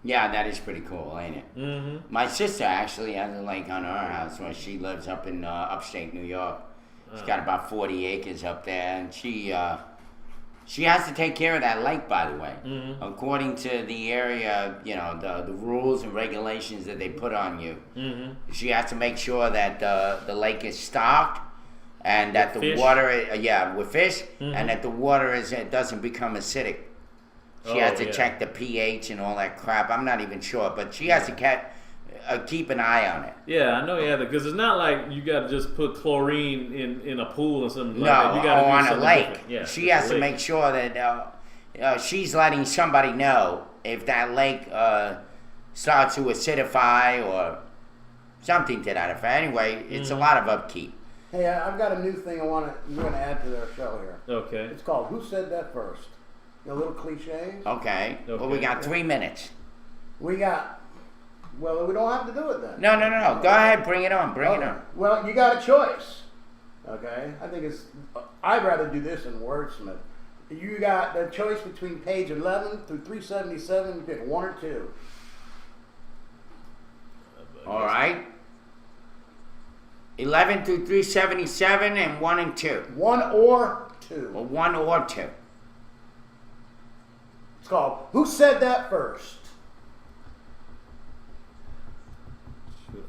Yeah, that is pretty cool, ain't it? My sister actually has a lake on her house where she lives up in upstate New York. She's got about 40 acres up there, and she She has to take care of that lake, by the way, Mm-hmm. according to the area, the rules and regulations that they put on you. Mm-hmm. She has to make sure that the lake is stocked and that With the fish? water, with fish, Mhm. and that the water it doesn't become acidic. She Oh, has to yeah. check the pH and all that crap. I'm not even sure, but she has to keep an eye on it. Yeah, I know you have to, because it's not like you got to just put chlorine in a pool or something No, like that. You got to do on a something lake. different. Yeah, She it's has a to lake. make sure that she's letting somebody know if that lake starts to acidify or something to that effect. Anyway, it's a lot of upkeep. Hey, I've got a new thing we're going to add to their show here. Okay. It's called Who Said That First? A little cliches. Okay. Well, we Okay. got 3 minutes. We got, well, we don't have to do it then. No. Go ahead. Bring it on. Bring it on. Well, you got a choice. Okay? I'd rather do this in Wordsmith. You got the choice between page 11 through 377. You pick one or two. All right. 11 through 377 and 1 and 2. One or two. Well, 1 or 2. It's called Who Said That First?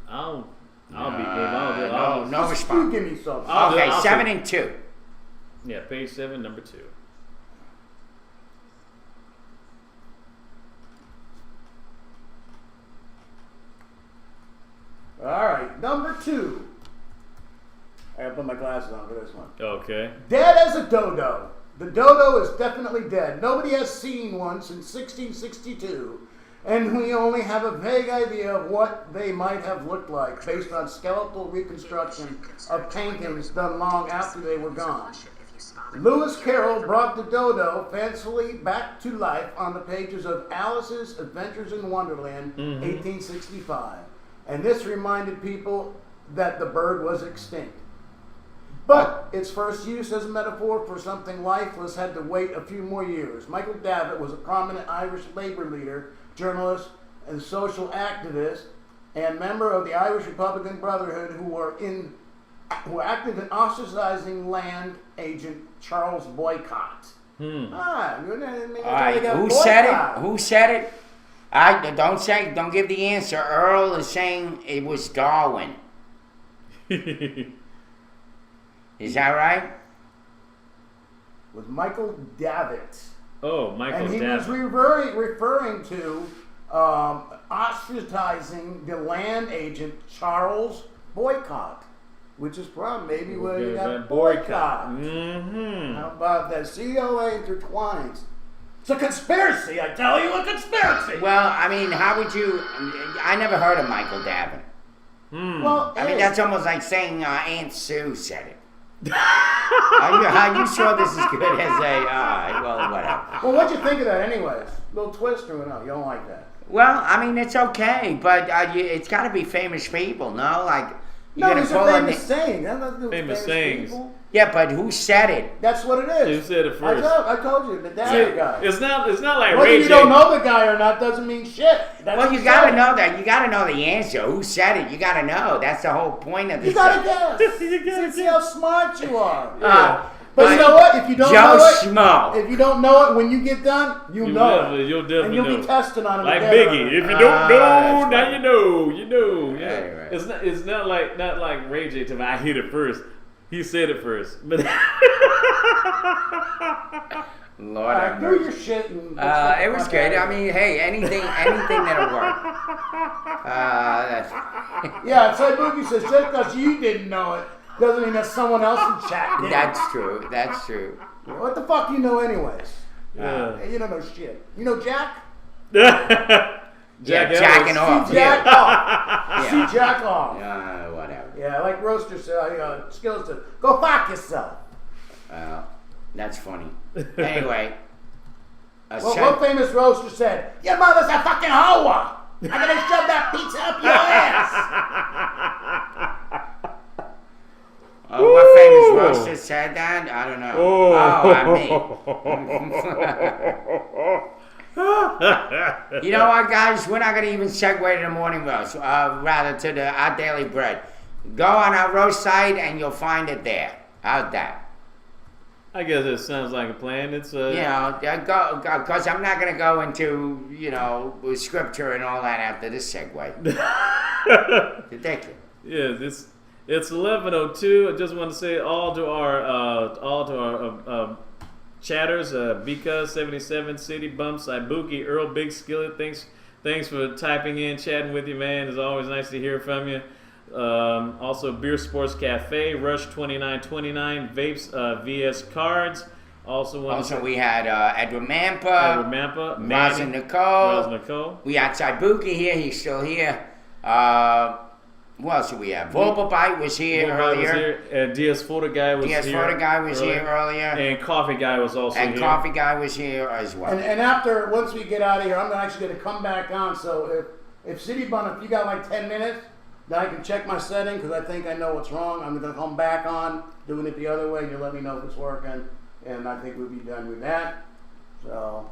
I'll be game. I'll No You response. give me something. I'll- Okay, I'll 7 see. and 2. Yeah, page 7, number 2. All right, number 2. I gotta put my glasses on for this one. Okay. Dead as a dodo. The dodo is definitely dead. Nobody has seen one since 1662, and we only have a vague idea of what they might have looked like based on skeletal reconstruction of paintings done long after they were gone. Lewis Carroll brought the dodo fancifully back to life on the pages of Alice's Adventures in Wonderland, 1865, and this reminded people that the bird was extinct. But its first use as a metaphor for something lifeless had to wait a few more years. Michael Davitt was a prominent Irish labor leader, journalist, and social activist, and member of the Irish Republican Brotherhood who acted in ostracizing land agent Charles Boycott. Ah, you didn't mean All right, got who said it? boycott. Who said it? Don't give the answer. Earl is saying it was Darwin. Is that right? Was Michael Davitt. Oh, Michael And he was Davitt. referring to ostracizing the land agent Charles Boycott, which is probably maybe where you got boycott. Mm-hmm. How about that? COA intertwines. It's a conspiracy, I tell you, a conspiracy. Well, I mean, how would you? I never heard of Michael Davitt. Well, I mean, hey, that's almost like saying Aunt Sue said it. Are you sure this is good as a? Well, whatever. well, what'd you think of that, anyways? Little twist or no? You don't like that? Well, I mean, it's okay, but it's got to be famous people, no? Like, you're No, gonna these pull are in famous sayings. That's not the Famous sayings. people. Yeah, but who said it? That's what it is. Who said it first? I told you, the dad guy. It's not like Whether Ray you J. don't know the guy or not doesn't mean shit. That's Well, what you he gotta said. know that. You gotta know the answer. Who said it? You gotta know. That's the whole point of this. You gotta guess. You gotta See how smart you are. But But you know what? If you don't Joe know it, Schmo. if you don't know it, when you get done, you'll know it. You'll definitely And you'll know. be testing on it. Like again. Biggie, if you don't know, that's now funny. you know. You know. Yeah. Right, right. It's not like Ray J. Told me I hit it first. He said it first. But Lord All right, have do mercy. your shit. And It was good. I mean, hey, anything that'll work. yeah, it's like Boogie says, just because you didn't know it doesn't mean that someone else in chat did. That's true. That's true. What the fuck you know anyways? yeah. Hey, you don't know shit. You know Jack? Jack jacking Ellis. off. See Jack Yeah. off. See Jack off. Whatever. Yeah, like Roaster said, Skills said, go fuck yourself. That's funny. Anyway. What famous roaster said, your mother's a fucking hoe. I'm gonna shove that pizza up your ass. What famous roaster said that? I don't know. Me. You know what, guys? We're not going to even segue to the morning roast. Rather, to our daily bread. Go on our roast site and you'll find it there. How's that? I guess it sounds like a plan. It's You know, because I'm not going to go into, with scripture and all that after this segue. Ridiculous. Yeah, it's 11:02. I just want to say all to our chatters, Bika 77, City Bumps, Ibuki, Earl Big Skillet. Thanks for typing in, chatting with you, man. It's always nice to hear from you. Also, Beer Sports Cafe, Rush 2929, Vapes, VS Cards. Also, we had Edward Mampa, Roz and Nicole. We had Ibuki here. He's still here. What else do we have? Volbobite was here earlier. DS Photo Guy was here. DS Photo Guy was here earlier. And Coffee Guy was also here. And Coffee Guy was here as well. And once we get out of here, I'm actually going to come back on. So if City Bun, if you got like 10 minutes, then I can check my setting because I think I know what's wrong. I'm going to come back on doing it the other way. You let me know if it's working, and I think we'll be done with that. So,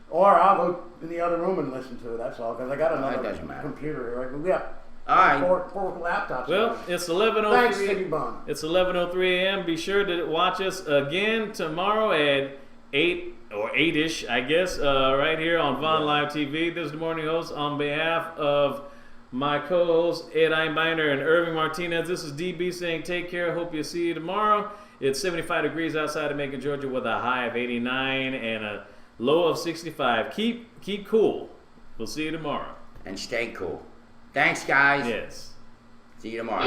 or I'll go in the other room and listen to it. That's all because I got another computer here. Right? We have four laptops. Well, it's 11:03. Thanks, City Bun. It's 11:03 a.m. Be sure to watch us again tomorrow at 8 or 8ish, I guess, right here on Vaughn Live TV. This is the morning host on behalf of my co-hosts Ed Einbinder and Irving Martinez. This is DB saying take care. Hope you see you tomorrow. It's 75 degrees outside of Macon, Georgia, with a high of 89 and a low of 65. Keep cool. We'll see you tomorrow. And stay cool. Thanks, guys. Yes. See you tomorrow.